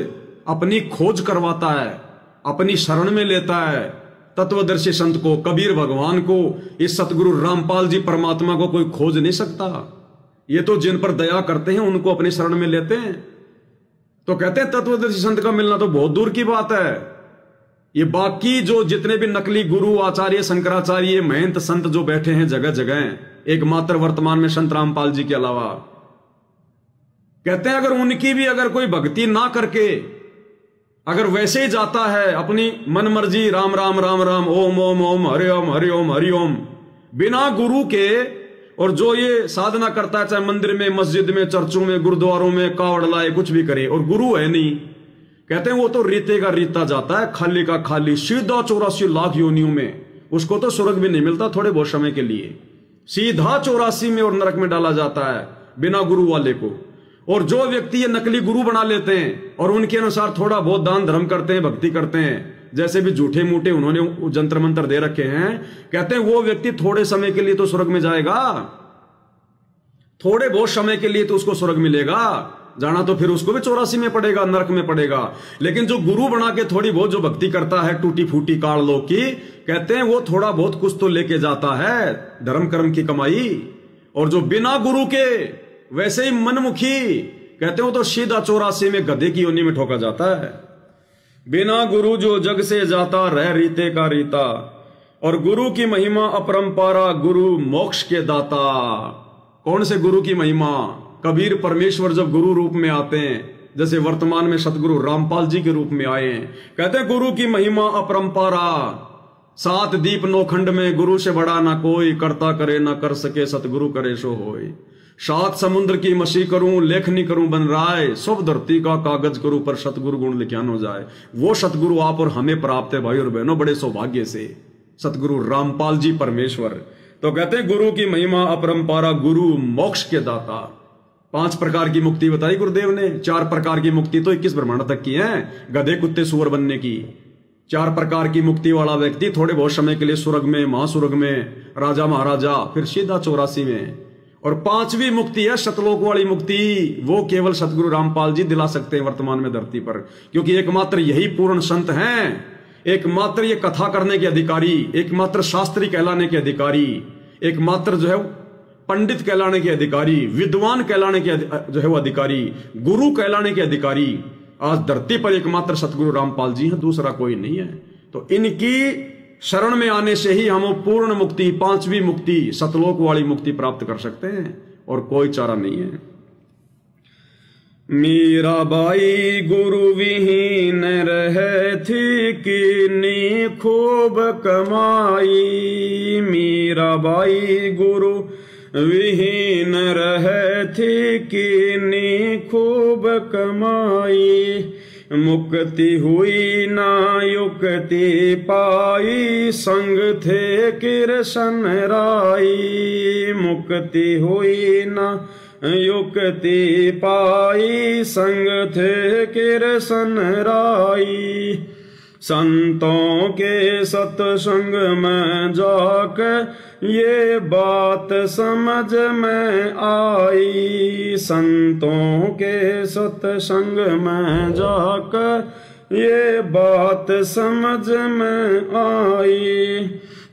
अपनी खोज करवाता है, अपनी शरण में लेता है। तत्वदर्शी संत को, कबीर भगवान को, इस सतगुरु रामपाल जी परमात्मा को कोई खोज नहीं सकता। ये तो जिन पर दया करते हैं उनको अपनी शरण में लेते हैं। तो कहते हैं तत्वदर्शी संत का मिलना तो बहुत दूर की बात है। ये बाकी जो जितने भी नकली गुरु, आचार्य, शंकराचार्य, महंत संत जो बैठे हैं जगह जगह, एकमात्र वर्तमान में संत रामपाल जी के अलावा। कहते हैं अगर उनकी भी अगर कोई भक्ति ना करके अगर वैसे ही जाता है अपनी मन मर्जी राम राम राम राम ओम ओम ओम हरि ओम हरि ओम हरि ओम, बिना गुरु के, और जो ये साधना करता है चाहे मंदिर में, मस्जिद में, चर्चों में, गुरुद्वारों में कावड़ लाए, कुछ भी करे और गुरु है नहीं, कहते हैं वो तो रीते का रीता जाता है, खाली का खाली, सीधा 84 लाख योनियों में। उसको तो स्वर्ग भी नहीं मिलता थोड़े बहुत समय के लिए, सीधा 84 में और नरक में डाला जाता है बिना गुरु वाले को। और जो व्यक्ति ये नकली गुरु बना लेते हैं और उनके अनुसार थोड़ा बहुत दान धर्म करते हैं, भक्ति करते हैं, जैसे भी झूठे मूठे उन्होंने जंतर मंत्र दे रखे हैं, कहते हैं वो व्यक्ति थोड़े समय के लिए तो स्वर्ग में जाएगा, थोड़े बहुत समय के लिए तो उसको स्वर्ग मिलेगा, जाना तो फिर उसको भी 84 में पड़ेगा, नरक में पड़ेगा। लेकिन जो गुरु बना के थोड़ी बहुत जो भक्ति करता है टूटी फूटी काल लो की, कहते हैं वो थोड़ा बहुत कुछ तो लेके जाता है धर्म कर्म की कमाई। और जो बिना गुरु के वैसे ही मनमुखी, कहते हो तो सीधा 84 में गधे की योनि में ठोका जाता है। बिना गुरु जो जग से जाता रह रीते का रीता, और गुरु की महिमा अपरंपारा, गुरु मोक्ष के दाता। कौन से गुरु की महिमा? कबीर परमेश्वर जब गुरु रूप में आते हैं, जैसे वर्तमान में सतगुरु रामपाल जी के रूप में आए हैं, कहते हैं गुरु की महिमा अपरंपारा, 7 दीप 9 खंड में गुरु से बड़ा ना कोई, करता करे ना कर सके सतगुरु करे सो होय। 7 समुद्र की मसी करूं लेखनी करूं बन राय, सब धरती का कागज करूं पर सतगुरु गुण लिख्यान हो जाए। वो सतगुरु आप और हमें प्राप्त है भाई और बहनों, बड़े सौभाग्य से, सतगुरु रामपाल जी परमेश्वर। तो कहते हैं गुरु की महिमा अपरंपारा, गुरु मोक्ष के दाता। 5 प्रकार की मुक्ति बताई गुरुदेव ने, 4 प्रकार की मुक्ति तो 21 ब्रह्मांड तक की है, गधे कुत्ते सुअर बनने की। 4 प्रकार की मुक्ति वाला व्यक्ति थोड़े बहुत समय के लिए स्वर्ग में, महास्वर्ग में, राजा महाराजा, फिर सीधा 84 में। और 5वीं मुक्ति है सतलोक वाली मुक्ति, वो केवल सतगुरु रामपाल जी दिला सकते हैं वर्तमान में धरती पर, क्योंकि एकमात्र यही पूर्ण संत हैं, एकमात्र ये कथा करने के अधिकारी, एकमात्र शास्त्री कहलाने के अधिकारी, एकमात्र जो है पंडित कहलाने के अधिकारी, विद्वान कहलाने के जो है वो अधिकारी, गुरु कहलाने के अधिकारी आज धरती पर एकमात्र सतगुरु रामपाल जी हैं, दूसरा कोई नहीं है। तो इनकी शरण में आने से ही हम पूर्ण मुक्ति, 5वीं मुक्ति, सतलोक वाली मुक्ति प्राप्त कर सकते हैं, और कोई चारा नहीं है। मीराबाई गुरु विहीन रहे थी कितनी खूब कमाई, मीराबाई गुरु विहीन रहे थी कितनी खूब कमाई, मुक्ति हुई ना युक्ति पाई, संग थे कृष्ण राई, मुक्ति हुई ना युक्ति पाई, संग थे कृष्ण राई। संतों के सत्संग में जाकर ये बात समझ में आई, संतों के सत्संग में जाकर ये बात समझ में आई।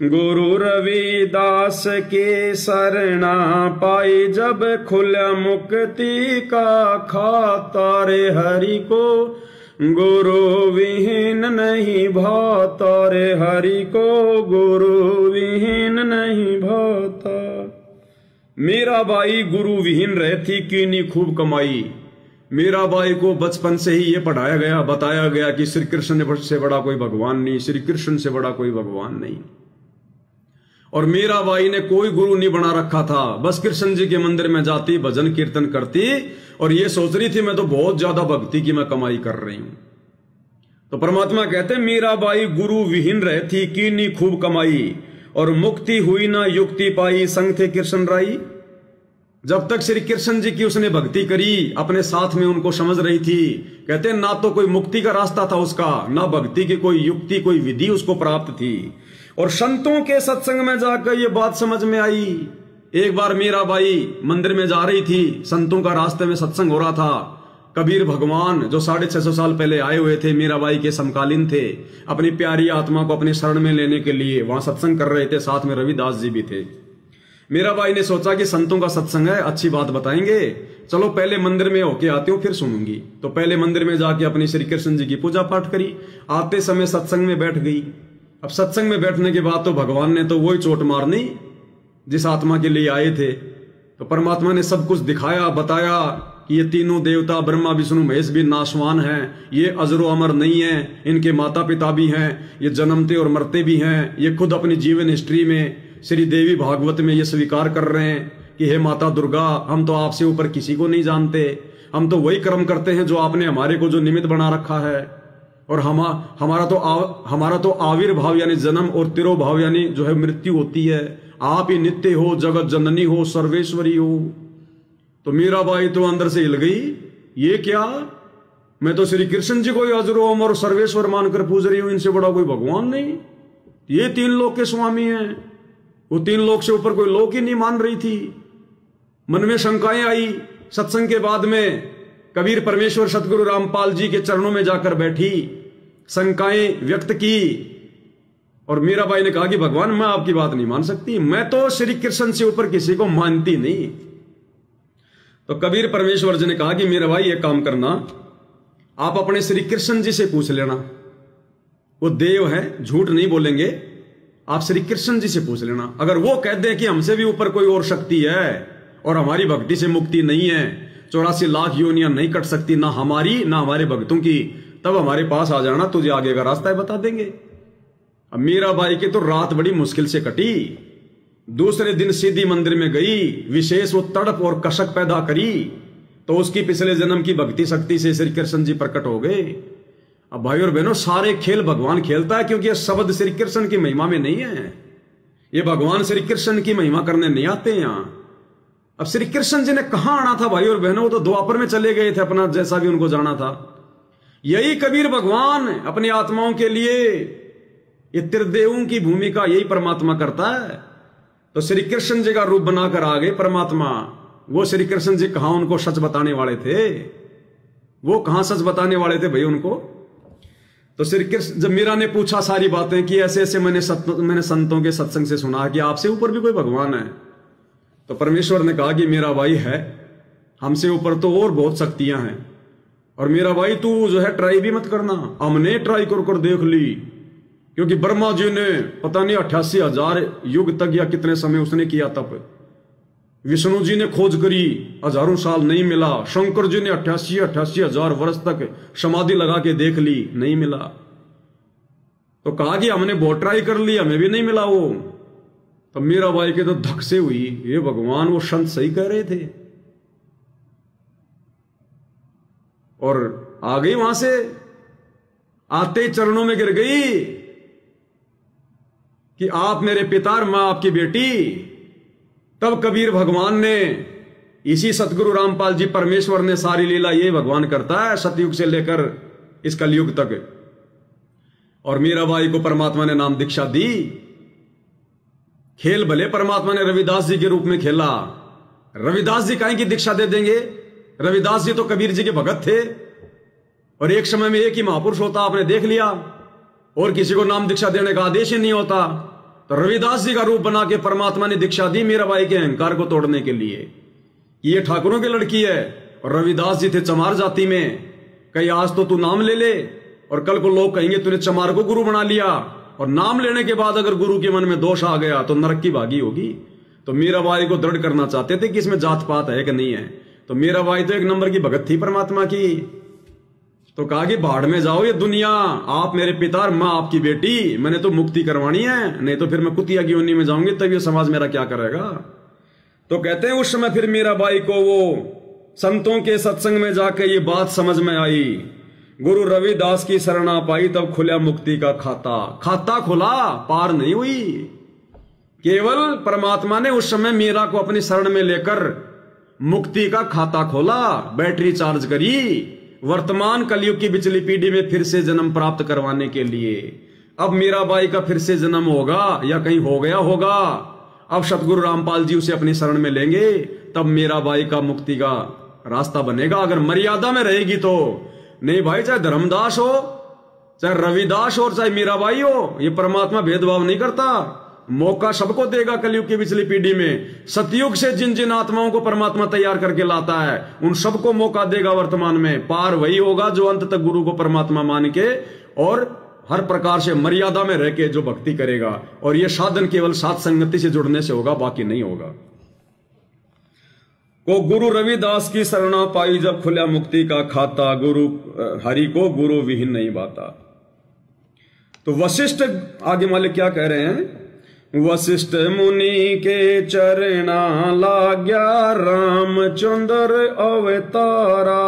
गुरु रविदास की शरणा पाई, जब खुला मुक्ति का खाता, रे हरि को गुरु विहीन नहीं भाता, रे हरि को गुरु विहीन नहीं भाता। मीराबाई गुरु विहीन रहती कीनी खूब कमाई। मीराबाई को बचपन से ही ये पढ़ाया गया, बताया गया कि श्री कृष्ण से बड़ा कोई भगवान नहीं, श्री कृष्ण से बड़ा कोई भगवान नहीं। और मीराबाई ने कोई गुरु नहीं बना रखा था, बस कृष्ण जी के मंदिर में जाती, भजन कीर्तन करती, और ये सोच रही थी मैं तो बहुत ज्यादा भक्ति की मैं कमाई कर रही हूं। तो परमात्मा कहते मीराबाई गुरु विहीन रहती कीनी खूब कमाई, और मुक्ति हुई ना युक्ति पाई, संग थे कृष्ण राई। जब तक श्री कृष्ण जी की उसने भक्ति करी, अपने साथ में उनको समझ रही थी, कहते ना तो कोई मुक्ति का रास्ता था उसका, ना भक्ति की कोई युक्ति कोई विधि उसको प्राप्त थी। और संतों के सत्संग में जाकर ये बात समझ में आई। एक बार मीराबाई मंदिर में जा रही थी, संतों का रास्ते में सत्संग हो रहा था। कबीर भगवान जो 650 साल पहले आए हुए थे, मीराबाई के समकालीन थे, अपनी प्यारी आत्मा को अपनी शरण में लेने के लिए वहां सत्संग कर रहे थे, साथ में रविदास जी भी थे। मीराबाई ने सोचा कि संतों का सत्संग है, अच्छी बात बताएंगे, चलो पहले मंदिर में होके आती हूँ फिर सुनूंगी। तो पहले मंदिर में जाके अपनी श्री कृष्ण जी की पूजा पाठ करी, आते समय सत्संग में बैठ गई। अब सत्संग में बैठने के बाद तो भगवान ने तो वही चोट मारनी जिस आत्मा के लिए आए थे। तो परमात्मा ने सब कुछ दिखाया, बताया कि ये तीनों देवता ब्रह्मा विष्णु महेश भी नाशवान हैं, ये अजरो अमर नहीं हैं, इनके माता पिता भी हैं, ये जन्मते और मरते भी हैं। ये खुद अपनी जीवन हिस्ट्री में श्री देवी भागवत में ये स्वीकार कर रहे हैं कि हे माता दुर्गा, हम तो आपसे ऊपर किसी को नहीं जानते, हम तो वही कर्म करते हैं जो आपने हमारे को जो निमित्त बना रखा है। और हमारा तो आविर्भाव यानी जन्म और तिरोभाव यानी जो है मृत्यु होती है। आप ही नित्य हो, जगत जननी हो, सर्वेश्वरी हो। तो मीराबाई तो अंदर से हिल गई, ये क्या, मैं तो श्री कृष्ण जी को ही अजरो अमर और सर्वेश्वर मानकर पूज रही हूं, इनसे बड़ा कोई भगवान नहीं। ये तीन लोक के स्वामी हैं, वो तीन लोक से ऊपर कोई लोक ही नहीं मान रही थी। मन में शंकाएं आई। सत्संग के बाद में कबीर परमेश्वर सतगुरु रामपाल जी के चरणों में जाकर बैठी, शंकाएं व्यक्त की और मीराबाई ने कहा कि भगवान मैं आपकी बात नहीं मान सकती, मैं तो श्री कृष्ण से ऊपर किसी को मानती नहीं। तो कबीर परमेश्वर जी ने कहा कि मीराबाई एक काम करना, आप अपने श्री कृष्ण जी से पूछ लेना, वो देव है, झूठ नहीं बोलेंगे, आप श्री कृष्ण जी से पूछ लेना। अगर वो कह दें कि हमसे भी ऊपर कोई और शक्ति है और हमारी भक्ति से मुक्ति नहीं है, 84 लाख योनियां नहीं कट सकती, ना हमारी ना हमारे भक्तों की, तब हमारे पास आ जाना, तुझे आगे का रास्ता बता देंगे। अब मीराबाई की तो रात बड़ी मुश्किल से कटी। दूसरे दिन सीधी मंदिर में गई, विशेष वो तड़प और कसक पैदा करी, तो उसकी पिछले जन्म की भक्ति शक्ति से श्री कृष्ण जी प्रकट हो गए। अब भाई और बहनों, सारे खेल भगवान खेलता है, क्योंकि ये शब्द श्री कृष्ण की महिमा में नहीं है, ये भगवान श्री कृष्ण की महिमा करने नहीं आते यहां। अब श्री कृष्ण जी ने कहां आना था भाई और बहनों, वो तो द्वापर में चले गए थे, अपना जैसा भी उनको जाना था। यही कबीर भगवान अपनी आत्माओं के लिए ये त्रिदेवों की भूमिका यही परमात्मा करता है। तो श्री कृष्ण जी का रूप बनाकर आ गए परमात्मा। वो श्री कृष्ण जी कहां उनको सच बताने वाले थे, वो कहां सच बताने वाले थे भाई उनको। तो श्री कृष्ण, जब मीरा ने पूछा सारी बातें कि ऐसे ऐसे मैंने संतों के सत्संग से सुना कि आपसे ऊपर भी कोई भगवान है, तो परमेश्वर ने कहा कि मीराबाई है, हमसे ऊपर तो और बहुत शक्तियां हैं, और मीराबाई तू जो है ट्राई भी मत करना, हमने ट्राई कर देख ली, क्योंकि ब्रह्मा जी ने पता नहीं 88,000 युग तक या कितने समय उसने किया तप, विष्णु जी ने खोज करी, हजारों साल नहीं मिला, शंकर जी ने 88,000 वर्ष तक समाधि लगा के देख ली, नहीं मिला। तो कहा कि हमने बहुत ट्राई कर लिया, हमें भी नहीं मिला वो। तो मीराबाई के तो धक से हुई, ये भगवान वो संत सही कह रहे थे, और आ गई वहां से, आते ही चरणों में गिर गई कि आप मेरे पिता और मैं आपकी बेटी। तब कबीर भगवान ने, इसी सतगुरु रामपाल जी परमेश्वर ने सारी लीला ये भगवान करता है सतयुग से लेकर इस कलयुग तक। और मीराबाई को परमात्मा ने नाम दीक्षा दी। खेल भले परमात्मा ने रविदास जी के रूप में खेला, रविदास जी काहे की दीक्षा दे देंगे, रविदास जी तो कबीर जी के भगत थे, और एक समय में एक ही महापुरुष होता, आपने देख लिया, और किसी को नाम दीक्षा देने का आदेश ही नहीं होता। तो रविदास जी का रूप बना के परमात्मा ने दीक्षा दी मीराबाई के अहंकार को तोड़ने के लिए, कि ये ठाकुरों की लड़की है। और रविदास जी थे चमार जाति में, कहीं आज तो तू नाम ले ले, और कल को लोग कहेंगे तूने चमार को गुरु बना लिया, और नाम लेने के बाद अगर गुरु के मन में दोष आ गया तो नरक की भागी होगी। तो मीराबाई को दृढ़ करना चाहते थे कि इसमें जात पात है कि नहीं है। तो मीराबाई तो एक नंबर की भगत थी परमात्मा की। तो कहा कि भाड़ में जाओ ये दुनिया, आप मेरे पिता और मां आपकी बेटी, मैंने तो मुक्ति करवानी है, नहीं तो फिर मैं कुतिया की योनि में जाऊंगी, तब ये समाज मेरा क्या करेगा। तो कहते हैं उस समय फिर मीराबाई को वो संतों के सत्संग में जाके ये बात समझ में आई, गुरु रविदास की शरणा पाई, तब खुला मुक्ति का खाता। खाता खुला, पार नहीं हुई। केवल परमात्मा ने उस समय मीरा को अपनी शरण में लेकर मुक्ति का खाता खोला, बैटरी चार्ज करी, वर्तमान कलयुग की बिचली पीढ़ी में फिर से जन्म प्राप्त करवाने के लिए। अब मीराबाई का फिर से जन्म होगा या कहीं हो गया होगा, अब सतगुरु रामपाल जी उसे अपनी शरण में लेंगे, तब मीराबाई का मुक्ति का रास्ता बनेगा, अगर मर्यादा में रहेगी तो। नहीं भाई, चाहे धर्मदास हो, चाहे रविदास हो, चाहे मीराबाई हो, ये परमात्मा भेदभाव नहीं करता, मौका सबको देगा। कलयुग की पिछली पीढ़ी में सतयुग से जिन जिन आत्माओं को परमात्मा तैयार करके लाता है, उन सबको मौका देगा वर्तमान में। पार वही होगा जो अंत तक गुरु को परमात्मा मान के और हर प्रकार से मर्यादा में रह के जो भक्ति करेगा, और यह साधन केवल सात संगति से जुड़ने से होगा, बाकी नहीं होगा। को गुरु रविदास की शरणा पाई, जब खुला मुक्ति का खाता, गुरु हरि को गुरु विहीन नहीं बाता। तो वशिष्ठ आगे मालिक क्या कह रहे हैं, वशिष्ठ मुनि के चरणा लाग्या रामचंद्र अवतारा।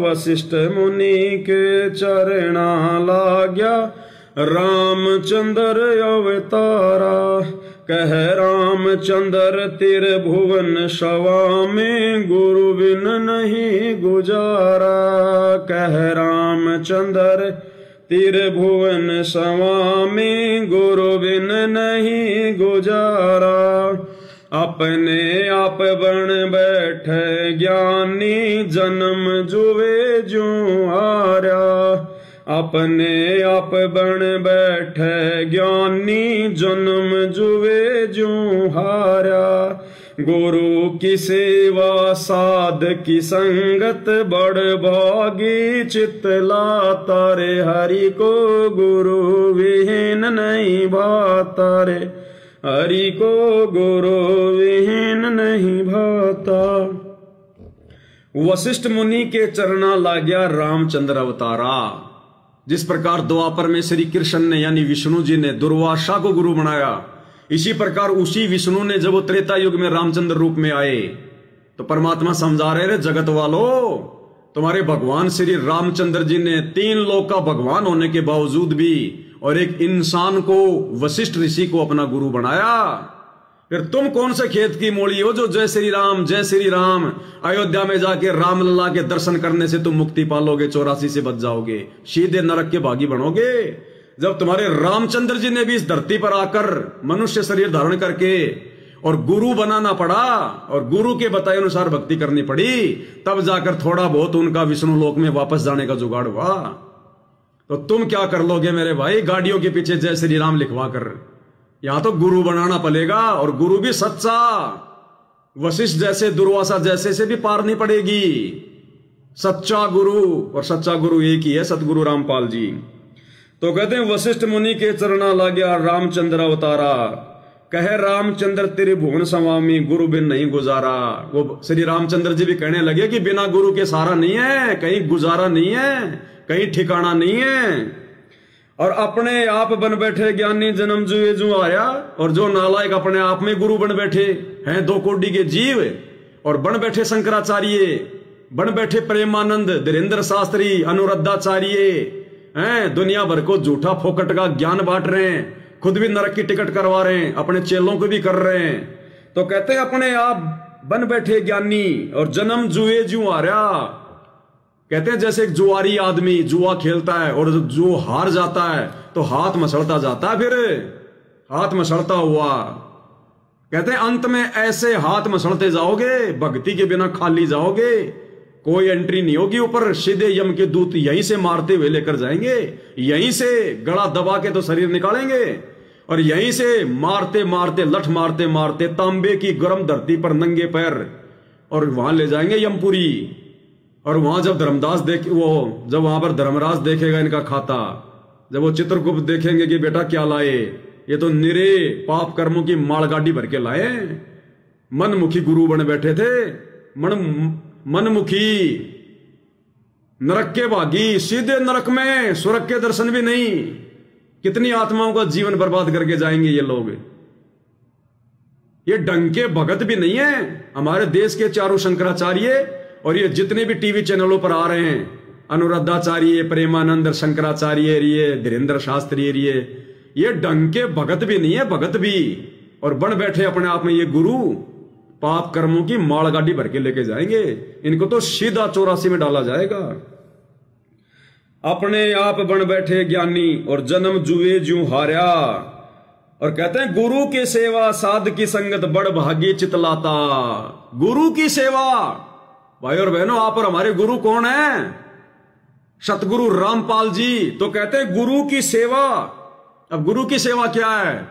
वशिष्ठ मुनि के चरणा लाग्या रामचंद्र अवतारा। कह रामचंद्र त्रिभुवन स्वामी, गुरु बिन नहीं गुजारा। कह रामचंद्र त्रिभुवन स्वामी, गुरु बिन नहीं गुजारा। अपने आप बन बैठे ज्ञानी, जन्म जुए जू आर्या। अपने आप बन बैठे ज्ञानी, जन्म जुए जू हारा। गुरु की सेवा साध की संगत, बड़ भागी चित लाता रे। हरि को गुरु विहीन नहीं भाता रे। हरि को गुरु विहीन नहीं भाता। वशिष्ठ मुनि के चरणा लाग्या रामचंद्र अवतारा। जिस प्रकार द्वापर में श्री कृष्ण ने यानी विष्णु जी ने दुर्वासा को गुरु बनाया, इसी प्रकार उसी विष्णु ने जब वो त्रेता युग में रामचंद्र रूप में आए तो परमात्मा समझा रहे जगत वालों, तुम्हारे भगवान श्री रामचंद्र जी ने 3 लोक का भगवान होने के बावजूद भी और एक इंसान को वशिष्ठ ऋषि को अपना गुरु बनाया। फिर तुम कौन से खेत की मूली हो जो जय श्री राम अयोध्या में जाके रामलला के दर्शन करने से तुम मुक्ति पालोगे, 84 से बच जाओगे, सीधे नरक के भागी बनोगे। जब तुम्हारे रामचंद्र जी ने भी इस धरती पर आकर मनुष्य शरीर धारण करके और गुरु बनाना पड़ा और गुरु के बताए अनुसार भक्ति करनी पड़ी, तब जाकर थोड़ा बहुत उनका विष्णु लोक में वापस जाने का जुगाड़ हुआ। तो तुम क्या कर लोगे मेरे भाई, गाड़ियों के पीछे जय श्री राम लिखवा कर? यहां तो गुरु बनाना पड़ेगा, और गुरु भी सच्चा, वशिष्ठ जैसे दुर्वासा जैसे से भी पार नहीं पड़ेगी। सच्चा गुरु, और सच्चा गुरु एक ही है, सतगुरु रामपाल जी। तो कहते हैं वशिष्ठ मुनि के चरणा लाग्या रामचंद्र अवतारा। कहे रामचंद्र त्रिभुवन स्वामी, गुरु बिन नहीं गुजारा। वो श्री रामचंद्र जी भी कहने लगे कि बिना गुरु के सहारा नहीं है, कहीं गुजारा नहीं है, कहीं ठिकाना नहीं है। और अपने आप बन बैठे ज्ञानी, जन्म जुए जू आया। और जो नालायक अपने आप में गुरु बन बैठे हैं, 2 कोटि के जीव, और बन बैठे शंकराचार्य, बन बैठे प्रेमानंद, धीरेन्द्र शास्त्री, अनुरुद्धाचार्य हैं, दुनिया भर को झूठा फोकट का ज्ञान बांट रहे हैं, खुद भी नरक की टिकट करवा रहे हैं, अपने चेलों को भी कर रहे हैं। तो कहते हैं अपने आप बन बैठे ज्ञानी और जन्म जुए जू आ रहा। कहते हैं जैसे एक जुआरी आदमी जुआ खेलता है और जो हार जाता है तो हाथ मसलता जाता है, फिर हाथ मसलता हुआ। कहते हैं अंत में ऐसे हाथ मसलते जाओगे, भक्ति के बिना खाली जाओगे, कोई एंट्री नहीं होगी ऊपर, सीधे यम के दूत यहीं से मारते हुए लेकर जाएंगे, यहीं से गला दबा के तो शरीर निकालेंगे, और यहीं से मारते मारते लठ मारते मारते तांबे की गर्म धरती पर नंगे पैर और वहां ले जाएंगे यमपुरी। और वहां जब धर्मदास जब वहां पर धर्मराज देखेगा इनका खाता, जब वो चित्रगुप्त देखेंगे कि बेटा क्या लाए, ये तो निरे पाप कर्मों की मालगाड़ी भर के लाए। मनमुखी गुरु बन बैठे थे, मनमुखी नरक के भागी, सीधे नरक में, स्वर्ग के दर्शन भी नहीं। कितनी आत्माओं का जीवन बर्बाद करके जाएंगे ये लोग। ये ढंग के भगत भी नहीं है। हमारे देश के चारों शंकराचार्य और ये जितने भी टीवी चैनलों पर आ रहे हैं, अनुरुद्धाचार्य, प्रेमानंद, शंकराचार्य, धीरेन्द्र शास्त्री, ये ढंग के भगत भी नहीं है, भगत भी, और बन बैठे अपने आप में ये गुरु, पाप कर्मों की मालगाड़ी भर के लेके जाएंगे। इनको तो सीधा 84 में डाला जाएगा। अपने आप बन बैठे ज्ञानी और जन्म जुए जू हार्या। और कहते हैं गुरु की सेवा साध की संगत, बड़ भागी चितलाता। गुरु की सेवा, भाई और बहनों, आप और हमारे गुरु कौन है? सतगुरु रामपाल जी। तो कहते हैं गुरु की सेवा। अब गुरु की सेवा क्या है?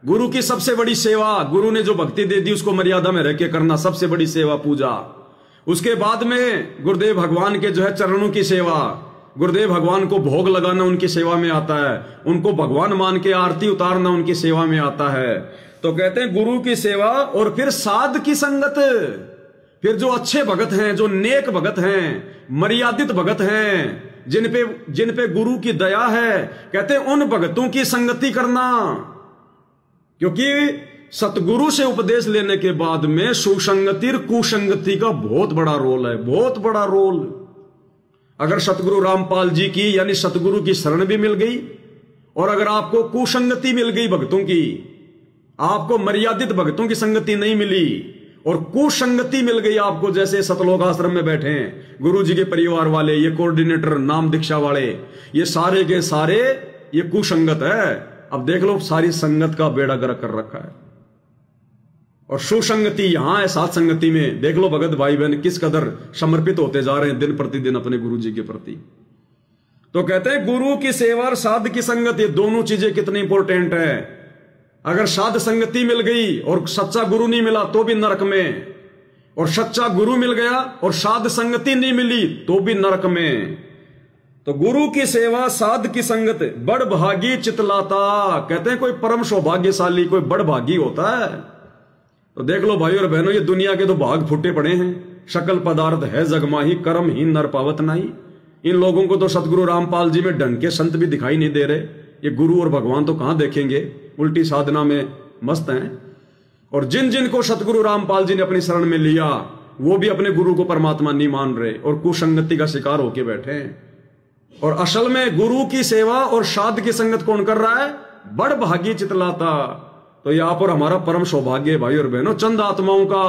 गुरु की सबसे बड़ी सेवा, गुरु ने जो भक्ति दे दी उसको मर्यादा में रह के करना, सबसे बड़ी सेवा पूजा। उसके बाद में गुरुदेव भगवान के जो है चरणों की सेवा, गुरुदेव भगवान को भोग लगाना उनकी सेवा में आता है, उनको भगवान मान के आरती उतारना उनकी सेवा में आता है। तो कहते हैं गुरु की सेवा और फिर साध की संगत, फिर जो अच्छे भगत हैं, जो नेक भगत हैं, मर्यादित भगत हैं, जिन पे गुरु की दया है, कहते हैं उन भगतों की संगति करना। क्योंकि सतगुरु से उपदेश लेने के बाद में सुसंगति और कुसंगति का बहुत बड़ा रोल है, बहुत बड़ा रोल। अगर सतगुरु रामपाल जी की यानी सतगुरु की शरण भी मिल गई और अगर आपको कुसंगति मिल गई भक्तों की, आपको मर्यादित भक्तों की संगति नहीं मिली और कुसंगति मिल गई आपको, जैसे सतलोक आश्रम में बैठे हैं गुरु जी के परिवार वाले, ये कोऑर्डिनेटर नाम दीक्षा वाले, ये सारे के सारे ये कुसंगत है। अब देख लो सारी संगत का बेड़ा गर्क कर रखा है। और सुसंगति यहां है साथ संगति में। देख लो भगत भाई बहन किस कदर समर्पित होते जा रहे हैं दिन प्रतिदिन अपने गुरु जी के प्रति। तो कहते हैं गुरु की सेवा और साध की संगत, ये दोनों चीजें कितनी इंपॉर्टेंट है। अगर साध संगति मिल गई और सच्चा गुरु नहीं मिला तो भी नरक में, और सच्चा गुरु मिल गया और साध संगति नहीं मिली तो भी नरक में। तो गुरु की सेवा साध की संगत बड़ भागी चितलाता। कहते हैं कोई परम सौभाग्यशाली, कोई बड़ भागी होता है। तो देख लो भाई और बहनों, ये दुनिया के तो भाग फूटे पड़े हैं। शकल पदार्थ है जगमाही, कर्म ही नर पावत नहीं। इन लोगों को तो सतगुरु रामपाल जी में ढंग के संत भी दिखाई नहीं दे रहे। ये गुरु और भगवान तो कहां देखेंगे, उल्टी साधना में मस्त हैं। और जिन जिन को सतगुरु रामपाल जी ने अपनी शरण में लिया वो भी अपने गुरु को परमात्मा नहीं मान रहे और कुसंगति का शिकार होके बैठे हैं। और असल में गुरु की सेवा और साध की संगत कौन कर रहा है? बड़ भागी चितलाता। तो यहां पर हमारा परम सौभाग्य है भाई और बहनों, चंद आत्माओं का।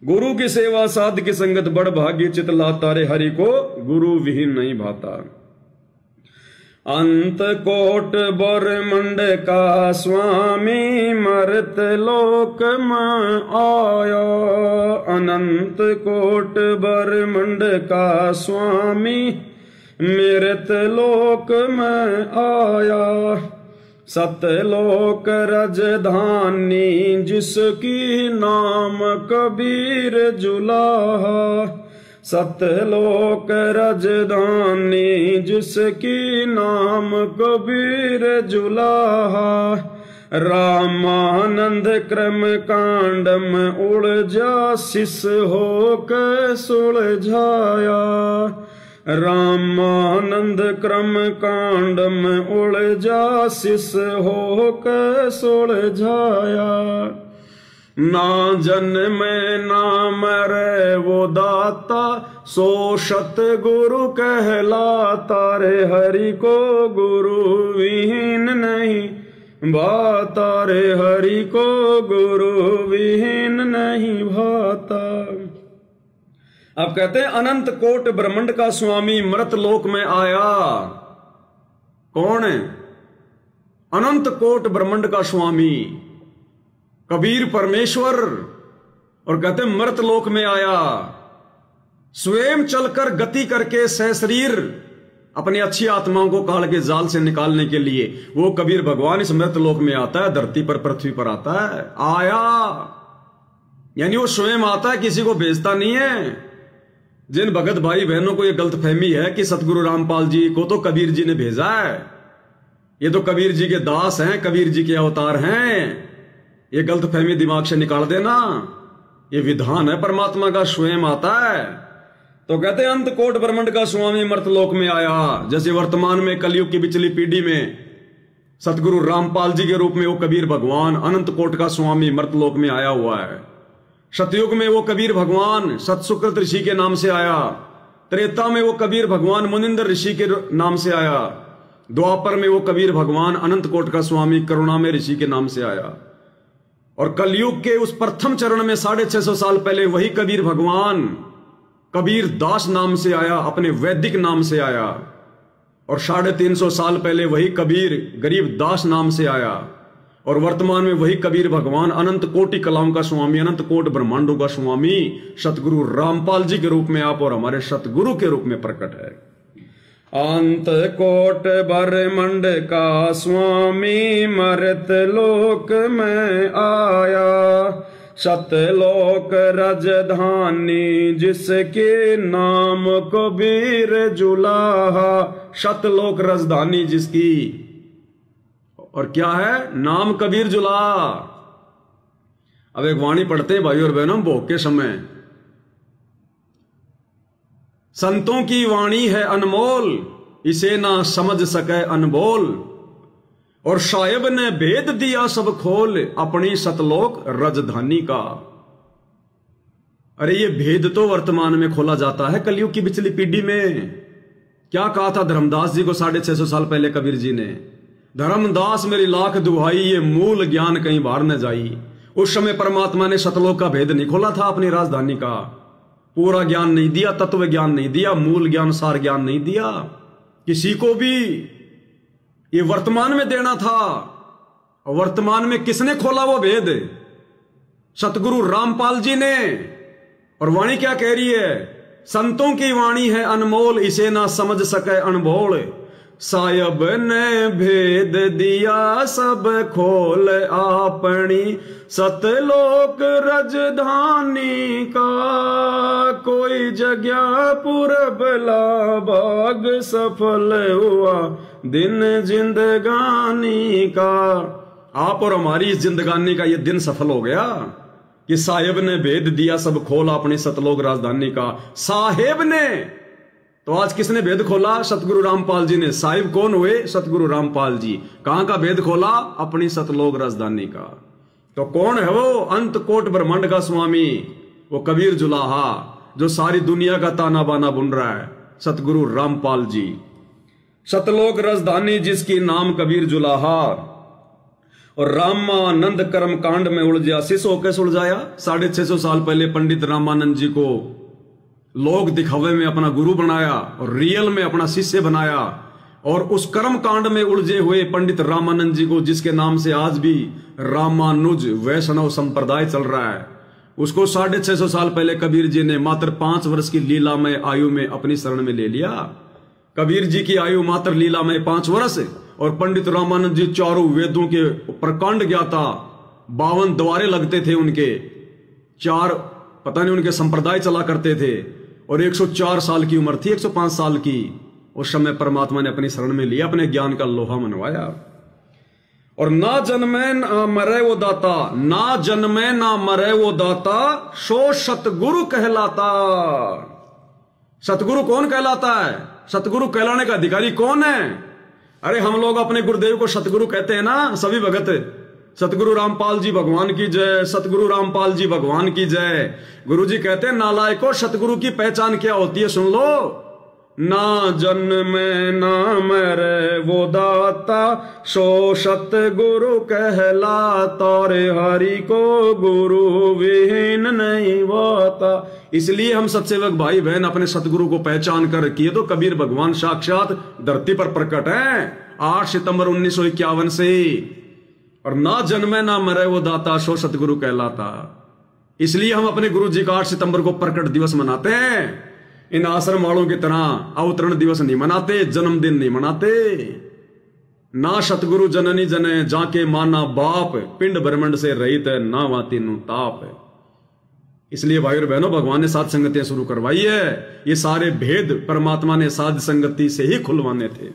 गुरु की सेवा साध की संगत बड़ भागी चितलाता, रे हरि को गुरु विहीन नहीं भाता। अंत कोट ब्रह्मंड का स्वामी मर्त लोक में आया। अनंत कोट ब्रह्मंड का स्वामी मृत लोक में आया। सतलोक राजधानी जिसकी नाम कबीर जुलाहा। सतलोक राजधानी जिसकी नाम कबीर जुलाहा। रामानंद क्रम कांड में उलझा शिष होकर सुलझाया। रामानंद क्रम कांड में उलझा शिष होकर सुलझाया। ना जन्म ना मरे वो दाता, सो सतगुरु कहलाता। रे हरि को गुरु विहीन नहीं भाता। रे हरि को गुरु विहीन नहीं भाता। अब कहते हैं अनंत कोट ब्रह्मांड का स्वामी मृत लोक में आया। कौन है? अनंत कोट ब्रह्मांड का स्वामी कबीर परमेश्वर। और कहते हैं मृत लोक में आया, स्वयं चलकर गति करके सहशरीर अपनी अच्छी आत्माओं को काल के जाल से निकालने के लिए वो कबीर भगवान इस मृत लोक में आता है, धरती पर पृथ्वी पर आता है। आया यानी वो स्वयं आता है, किसी को भेजता नहीं है। जिन भगत भाई बहनों को यह गलतफहमी है कि सतगुरु रामपाल जी को तो कबीर जी ने भेजा है, ये तो कबीर जी के दास हैं, कबीर जी के अवतार हैं, ये गलतफहमी दिमाग से निकाल देना। ये विधान है परमात्मा का, स्वयं आता है। तो कहते हैं अंत कोट ब्रह्मांड का स्वामी मर्तलोक में आया। जैसे वर्तमान में कलयुग की पिछली पीढ़ी में सतगुरु रामपाल जी के रूप में वो कबीर भगवान अनंत कोट का स्वामी मर्तलोक में आया हुआ है। सतयुग में वो कबीर भगवान सतसुकृत ऋषि के नाम से आया। त्रेता में वो कबीर भगवान मुनिंदर ऋषि के नाम से आया। द्वापर में वो कबीर भगवान अनंत कोट का स्वामी करुणामय ऋषि के नाम से आया। और कलयुग के उस प्रथम चरण में 650 साल पहले वही कबीर भगवान कबीर दास नाम से आया, अपने वैदिक नाम से आया। और 350 साल पहले वही कबीर गरीब दास नाम से आया। और वर्तमान में वही कबीर भगवान अनंत कोटि कलाओं का स्वामी, अनंत कोट ब्रह्मांडों का स्वामी सतगुरु रामपाल जी के रूप में आप और हमारे सतगुरु के रूप में प्रकट है। अंत कोट ब्रह्मांड का स्वामी मर्त लोक में आया। सतलोक राजधानी जिसके नाम कबीर जुलाहा। शतलोक राजधानी जिसकी, और क्या है? नाम कबीर जुला। अब एक वाणी पढ़ते हैं भाई और बहनों भोग के समय। संतों की वाणी है अनमोल, इसे ना समझ सके अनबोल, और शायब ने भेद दिया सब खोल, अपनी सतलोक राजधानी का। अरे ये भेद तो वर्तमान में खोला जाता है कलयुग की पिछली पीढ़ी में। क्या कहा था धर्मदास जी को 650 साल पहले कबीर जी ने? धर्मदास मेरी लाख दुहाई, ये मूल ज्ञान कहीं बाहर न जाई। उस समय परमात्मा ने सतलोक का भेद नहीं खोला था अपनी राजधानी का। पूरा ज्ञान नहीं दिया, तत्व ज्ञान नहीं दिया, मूल ज्ञान सार ज्ञान नहीं दिया किसी को भी। ये वर्तमान में देना था। और वर्तमान में किसने खोला वो भेद? सतगुरु रामपाल जी ने। और वाणी क्या कह रही है? संतों की वाणी है अनमोल, इसे ना समझ सके अनबोल, सायब ने भेद दिया सब खोल, अपनी सतलोक राजधानी का। कोई जगह पूरब लाभाग, सफल हुआ दिन जिंदगानी का। आप और हमारी इस जिंदगानी का ये दिन सफल हो गया कि साहेब ने भेद दिया सब खोल, अपनी सतलोक राजधानी का। साहेब ने, तो आज किसने भेद खोला? सतगुरु रामपाल जी ने। साहिब कौन हुए? सतगुरु रामपाल जी। कहां का भेद खोला? अपनी सतलोक राजधानी का। तो कौन है वो? अंत कोट ब्रह्मांड का स्वामी, वो कबीर जुलाहा, जो सारी दुनिया का ताना बाना बुन रहा है, सतगुरु रामपाल जी। सतलोक राजधानी जिसकी नाम कबीर जुलाहा। और रामानंद कर्म कांड में उलझा, शिष्य होकर सुलझाया। 650 साल पहले पंडित रामानंद जी को लोग दिखावे में अपना गुरु बनाया और रियल में अपना शिष्य बनाया। और उस कर्म कांड में उलझे हुए पंडित रामानंद जी को, जिसके नाम से आज भी रामानुज वैष्णव संप्रदाय चल रहा है, उसको 650 साल पहले कबीर जी ने मात्र 5 वर्ष की लीलामय आयु में अपनी शरण में ले लिया। कबीर जी की आयु मात्र लीलामय 5 वर्ष, और पंडित रामानंद जी चारों वेदों के प्रकांड ज्ञाता, 52 द्वारे लगते थे उनके, 4 पता नहीं उनके संप्रदाय चला करते थे, और 104 साल की उम्र थी, 105 साल की। उस समय परमात्मा ने अपनी शरण में लिया, अपने ज्ञान का लोहा मनवाया। और ना जन्मे ना मरे वो दाता, ना जन्मे ना मरे वो दाता, सो सतगुरु कहलाता। सतगुरु कौन कहलाता है? सतगुरु कहलाने का अधिकारी कौन है? अरे हम लोग अपने गुरुदेव को सतगुरु कहते हैं ना, सभी भगत। सतगुरु रामपाल जी भगवान की जय, सतगुरु रामपाल जी भगवान की जय। गुरु जी कहते हैं, नालायको सतगुरु की पहचान क्या होती है? सुन लो। ना जन्मे ना मरे वो दाता, सो सतगुरु कहलाता। रे हरि को गुरु विहीन नहीं होता। इसलिए हम सत्सेवक भाई बहन अपने सतगुरु को पहचान कर किए तो कबीर भगवान साक्षात धरती पर प्रकट है 8 सितंबर 1951 से। और ना जन्मे ना मरे वो दाता, सो सतगुरु कहलाता। इसलिए हम अपने गुरु जी का 8 सितंबर को प्रकट दिवस मनाते हैं। इन आश्रम वालों की तरह अवतरण दिवस नहीं मनाते, जन्मदिन नहीं मनाते। ना सतगुरु जननी जने, जाके माना बाप, पिंड ब्रह्मंड से रहित है, ना वाती नु ताप। इसलिए भाई और बहनों, भगवान ने साध संगतियां शुरू करवाई है। ये सारे भेद परमात्मा ने साध संगति से ही खुलवाने थे।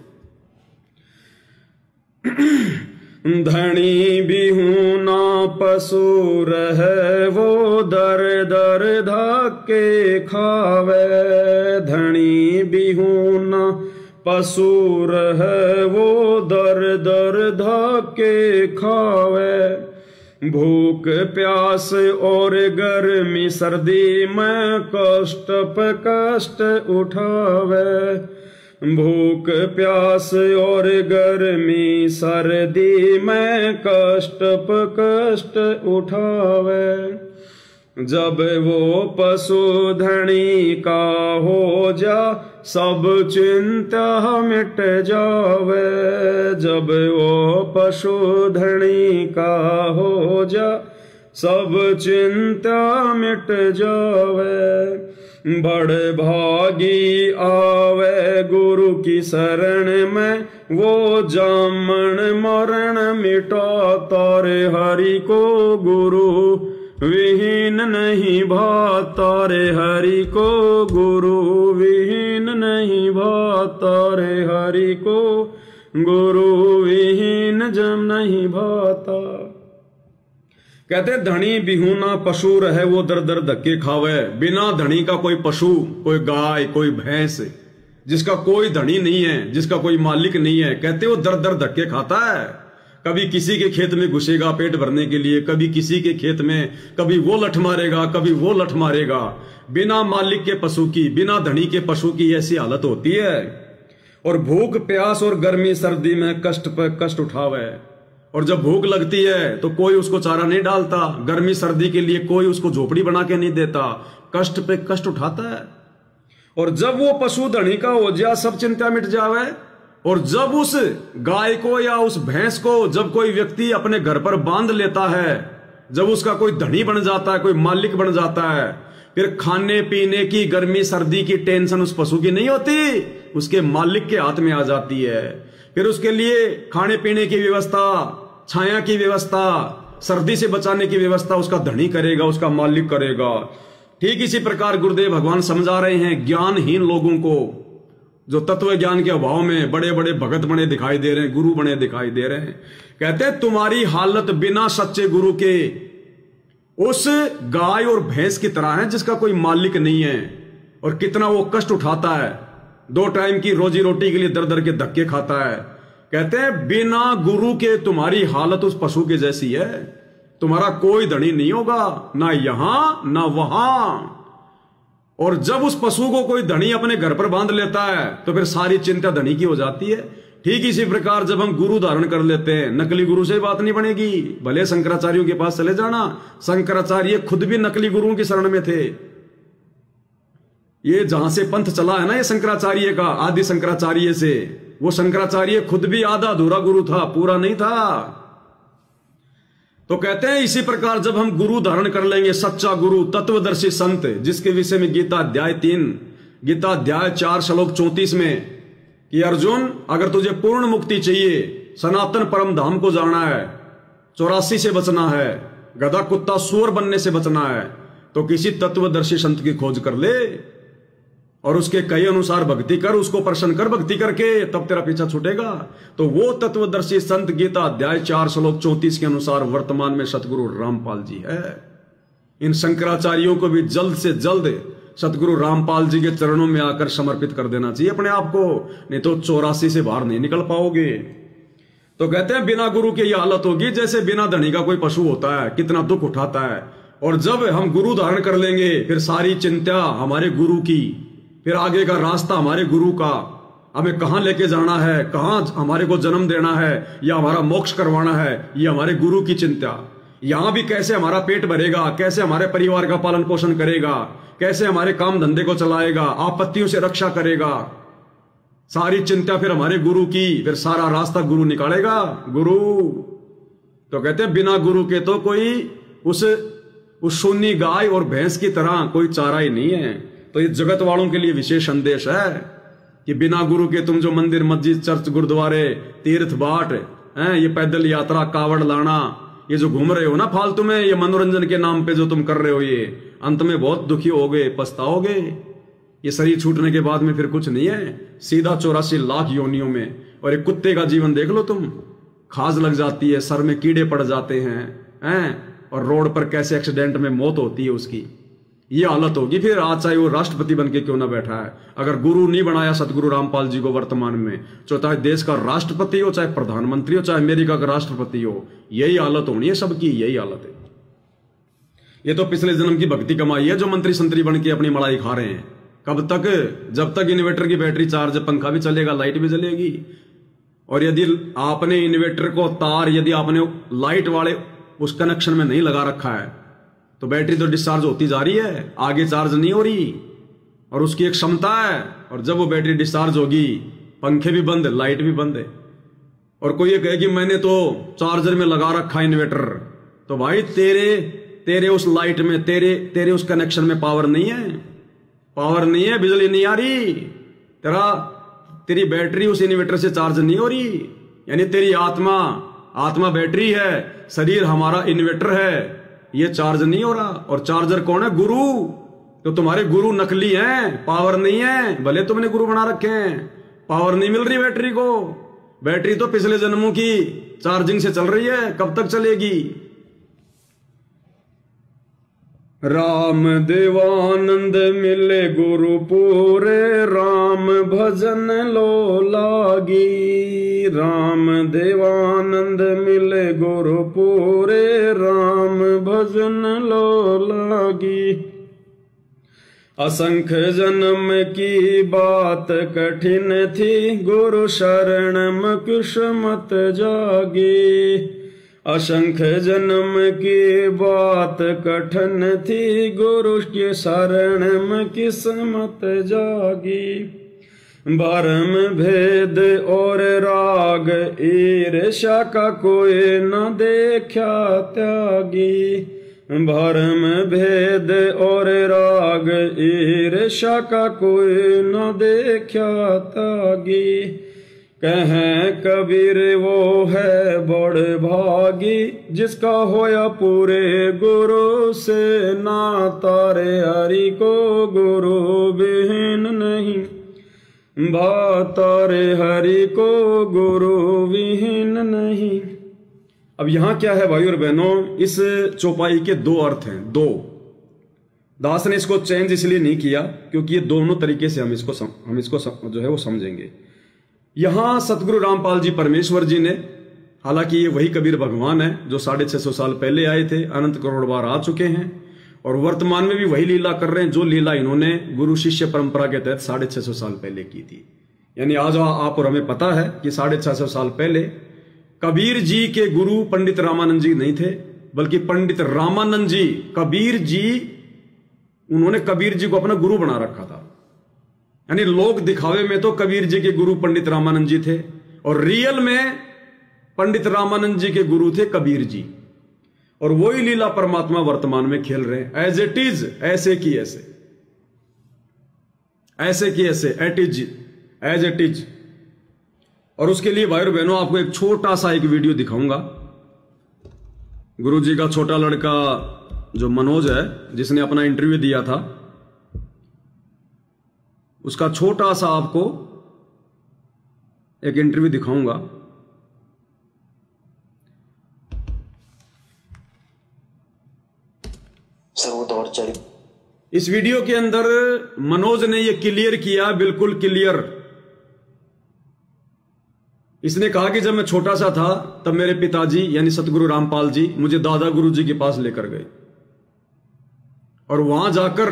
धनी बिहू ना पशु रहे, वो दर दर धक्के खावे। धनी बिहू ना पशु रहे, वो दर दर धक्के खावे। भूख प्यास और गर्मी सर्दी में कष्ट पे कष्ट उठावे। भूख प्यास और गर्मी सर्दी में कष्ट पे कष्ट उठावे। जब वो पशु धनी का हो जा, सब चिंता मिट जावे। जब वो पशु धनी का हो जा, सब चिंता मिट जावे। बड़े भागी आवे गुरु की शरण में, वो जामन मरण मिटाता। रे हरि को गुरु विहीन नहीं भाता रे हरि को, गुरु विहीन नहीं भाता रे हरि को, गुरु विहीन जम नहीं भाता। कहते धनी बिहूना पशु रहे वो दर दर धक्के खावे। बिना धनी का कोई पशु, कोई गाय, कोई भैंस, जिसका कोई धनी नहीं है, जिसका कोई मालिक नहीं है, कहते वो दर दर धक्के खाता है। कभी किसी के खेत में घुसेगा पेट भरने के लिए, कभी किसी के खेत में, कभी वो लठ मारेगा, कभी वो लठ मारेगा। बिना मालिक के पशु की, बिना धनी के पशु की ऐसी हालत होती है। और भूख प्यास और गर्मी सर्दी में कष्ट पर कष्ट उठावे। और जब भूख लगती है तो कोई उसको चारा नहीं डालता, गर्मी सर्दी के लिए कोई उसको झोपड़ी बना के नहीं देता, कष्ट पे कष्ट उठाता है। और जब वो पशु धनी का हो जाए, सब चिंता मिट जावे। और जब उस गाय को या उस भैंस को जब कोई व्यक्ति अपने घर पर बांध लेता है, जब उसका कोई धनी बन जाता है, कोई मालिक बन जाता है, फिर खाने पीने की, गर्मी सर्दी की टेंशन उस पशु की नहीं होती, उसके मालिक के हाथ में आ जाती है। फिर उसके लिए खाने पीने की व्यवस्था, छाया की व्यवस्था, सर्दी से बचाने की व्यवस्था उसका धनी करेगा, उसका मालिक करेगा। ठीक इसी प्रकार गुरुदेव भगवान समझा रहे हैं ज्ञानहीन लोगों को, जो तत्व ज्ञान के अभाव में बड़े बड़े भगत बने दिखाई दे रहे हैं, गुरु बने दिखाई दे रहे हैं। कहते हैं तुम्हारी हालत बिना सच्चे गुरु के उस गाय और भैंस की तरह है जिसका कोई मालिक नहीं है। और कितना वो कष्ट उठाता है, 2 टाइम की रोजी रोटी के लिए दर दर के धक्के खाता है। कहते हैं बिना गुरु के तुम्हारी हालत उस पशु के जैसी है। तुम्हारा कोई धनी नहीं होगा, ना यहां ना वहां। और जब उस पशु को कोई धनी अपने घर पर बांध लेता है तो फिर सारी चिंता धनी की हो जाती है। ठीक इसी प्रकार जब हम गुरु धारण कर लेते हैं, नकली गुरु से बात नहीं बनेगी। भले शंकराचार्यों के पास चले जाना, शंकराचार्य खुद भी नकली गुरुओं की शरण में थे। ये जहां से पंथ चला है ना, ये शंकराचार्य का, आदि शंकराचार्य से, वो शंकराचार्य खुद भी आधा अधूरा गुरु था, पूरा नहीं था। तो कहते हैं इसी प्रकार जब हम गुरु धारण कर लेंगे, सच्चा गुरु, तत्वदर्शी संत, जिसके विषय में गीता अध्याय 3, गीता अध्याय 4 श्लोक 34 में कि अर्जुन अगर तुझे पूर्ण मुक्ति चाहिए, सनातन परम धाम को जाना है, 84 से बचना है, गधा कुत्ता सुअर बनने से बचना है, तो किसी तत्वदर्शी संत की खोज कर ले और उसके कई अनुसार भक्ति कर, उसको प्रसन्न कर, भक्ति करके तब तेरा पीछा छूटेगा। तो वो तत्वदर्शी संत गीता अध्याय 4 श्लोक 34 के अनुसार वर्तमान में सतगुरु रामपाल जी है। इन शंकराचार्यों को भी जल्द से जल्द सतगुरु रामपाल जी के चरणों में आकर समर्पित कर देना चाहिए अपने आप को, नहीं तो 84 से बाहर नहीं निकल पाओगे। तो कहते हैं बिना गुरु की यह हालत होगी जैसे बिना धनी का कोई पशु होता है, कितना दुख उठाता है। और जब हम गुरु धारण कर लेंगे, फिर सारी चिंता हमारे गुरु की, फिर आगे का रास्ता हमारे गुरु का, हमें कहां लेके जाना है, कहां हमारे को जन्म देना है या हमारा मोक्ष करवाना है, ये हमारे गुरु की चिंता। यहां भी कैसे हमारा पेट भरेगा, कैसे हमारे परिवार का पालन पोषण करेगा, कैसे हमारे काम धंधे को चलाएगा, आपत्तियों से रक्षा करेगा, सारी चिंता फिर हमारे गुरु की, फिर सारा रास्ता गुरु निकालेगा। गुरु तो कहते हैं बिना गुरु के तो कोई उस शून्य गाय और भैंस की तरह कोई चारा ही नहीं है। तो ये जगत वालों के लिए विशेष संदेश है कि बिना गुरु के तुम जो मंदिर, मस्जिद, चर्च, गुरुद्वारे, तीर्थ बाट हैं, ये पैदल यात्रा, कावड़ लाना, ये जो घूम रहे हो ना फालतू में, ये मनोरंजन के नाम पे जो तुम कर रहे हो, ये अंत में बहुत दुखी होगे, पछताओगे। ये शरीर छूटने के बाद में फिर कुछ नहीं है, सीधा 84 लाख योनियों में। और एक कुत्ते का जीवन देख लो तुम, खाज लग जाती है, सर में कीड़े पड़ जाते हैं, और रोड पर कैसे एक्सीडेंट में मौत होती है उसकी। ये हालत होगी फिर, आज चाहे वो राष्ट्रपति बन के क्यों ना बैठा है, अगर गुरु नहीं बनाया सतगुरु रामपाल जी को वर्तमान में, चाहे देश का राष्ट्रपति हो, चाहे प्रधानमंत्री हो, चाहे अमेरिका का राष्ट्रपति हो, यही हालत होनी है सबकी, यही हालत है। ये तो पिछले जन्म की भक्ति कमाई है जो मंत्री संतरी बन के अपनी मलाई खा रहे हैं। कब तक? जब तक इन्वर्टर की बैटरी चार्ज, पंखा भी चलेगा, लाइट भी जलेगी। और यदि आपने इन्वर्टर को तार, यदि आपने लाइट वाले उस कनेक्शन में नहीं लगा रखा है, तो बैटरी तो डिस्चार्ज होती जा रही है, आगे चार्ज नहीं हो रही, और उसकी एक क्षमता है। और जब वो बैटरी डिस्चार्ज होगी, पंखे भी बंद, लाइट भी बंद है। और कोई ये कहे कि मैंने तो चार्जर में लगा रखा इन्वर्टर, तो भाई तेरे उस लाइट में, तेरे उस कनेक्शन में पावर नहीं है, पावर नहीं है, बिजली नहीं आ रही, तेरी बैटरी उस इन्वर्टर से चार्ज नहीं हो रही। यानी तेरी आत्मा बैटरी है, शरीर हमारा इन्वर्टर है, ये चार्ज नहीं हो रहा। और चार्जर कौन है? गुरु। तो तुम्हारे गुरु नकली हैं, पावर नहीं है। भले तुमने गुरु बना रखे हैं, पावर नहीं मिल रही बैटरी को। बैटरी तो पिछले जन्मों की चार्जिंग से चल रही है, कब तक चलेगी? राम देवानंद मिले गुरु पूरे, राम भजन लो लागी। राम देवानंद मिले गुरु पूरे, राम भजन लो लागी। असंख्य जन्म की बात कठिन थी, गुरु शरण किस्मत जागी। असंख्य जन्म की बात कठिन थी, गुरु के शरण में किस्मत जागी। भरम भेद और राग ईर्ष्या का कोई न देखा त्यागी। भरम भेद और राग ईर्ष्या का कोई न देखा त्यागी। कहें कबीर वो है बड़ भागी, जिसका होया पूरे गुरु से नाता रे। हरि को गुरु विहीन नहीं भाता रे, हरि को गुरु विहीन नहीं। अब यहां क्या है भाई और बहनों, इस चौपाई के दो अर्थ हैं, दो। दास ने इसको चेंज इसलिए नहीं किया क्योंकि ये दोनों तरीके से हम इसको जो है वो समझेंगे। यहां सतगुरु रामपाल जी परमेश्वर जी ने, हालांकि ये वही कबीर भगवान है जो 650 साल पहले आए थे, अनंत करोड़ बार आ चुके हैं और वर्तमान में भी वही लीला कर रहे हैं जो लीला इन्होंने गुरु शिष्य परंपरा के तहत 650 साल पहले की थी। यानी आज आप और हमें पता है कि 650 साल पहले कबीर जी के गुरु पंडित रामानंद जी नहीं थे, बल्कि पंडित रामानंद जी, कबीर जी, उन्होंने कबीर जी को अपना गुरु बना रखा था। यानी लोग दिखावे में तो कबीर जी के गुरु पंडित रामानंद जी थे और रियल में पंडित रामानंद जी के गुरु थे कबीर जी। और वही लीला परमात्मा वर्तमान में खेल रहे हैं, एज इट इज, ऐसे की ऐसे, ऐसे की ऐसे, at is, as it is. और उसके लिए भाई और बहनों आपको एक छोटा सा एक वीडियो दिखाऊंगा। गुरु जी का छोटा लड़का जो मनोज है, जिसने अपना इंटरव्यू दिया था, उसका छोटा सा आपको एक इंटरव्यू दिखाऊंगा। सर वो दौर चली। इस वीडियो के अंदर मनोज ने यह क्लियर किया, बिल्कुल क्लियर। इसने कहा कि जब मैं छोटा सा था तब मेरे पिताजी यानी सतगुरु रामपाल जी मुझे दादा गुरु जी के पास लेकर गए और वहां जाकर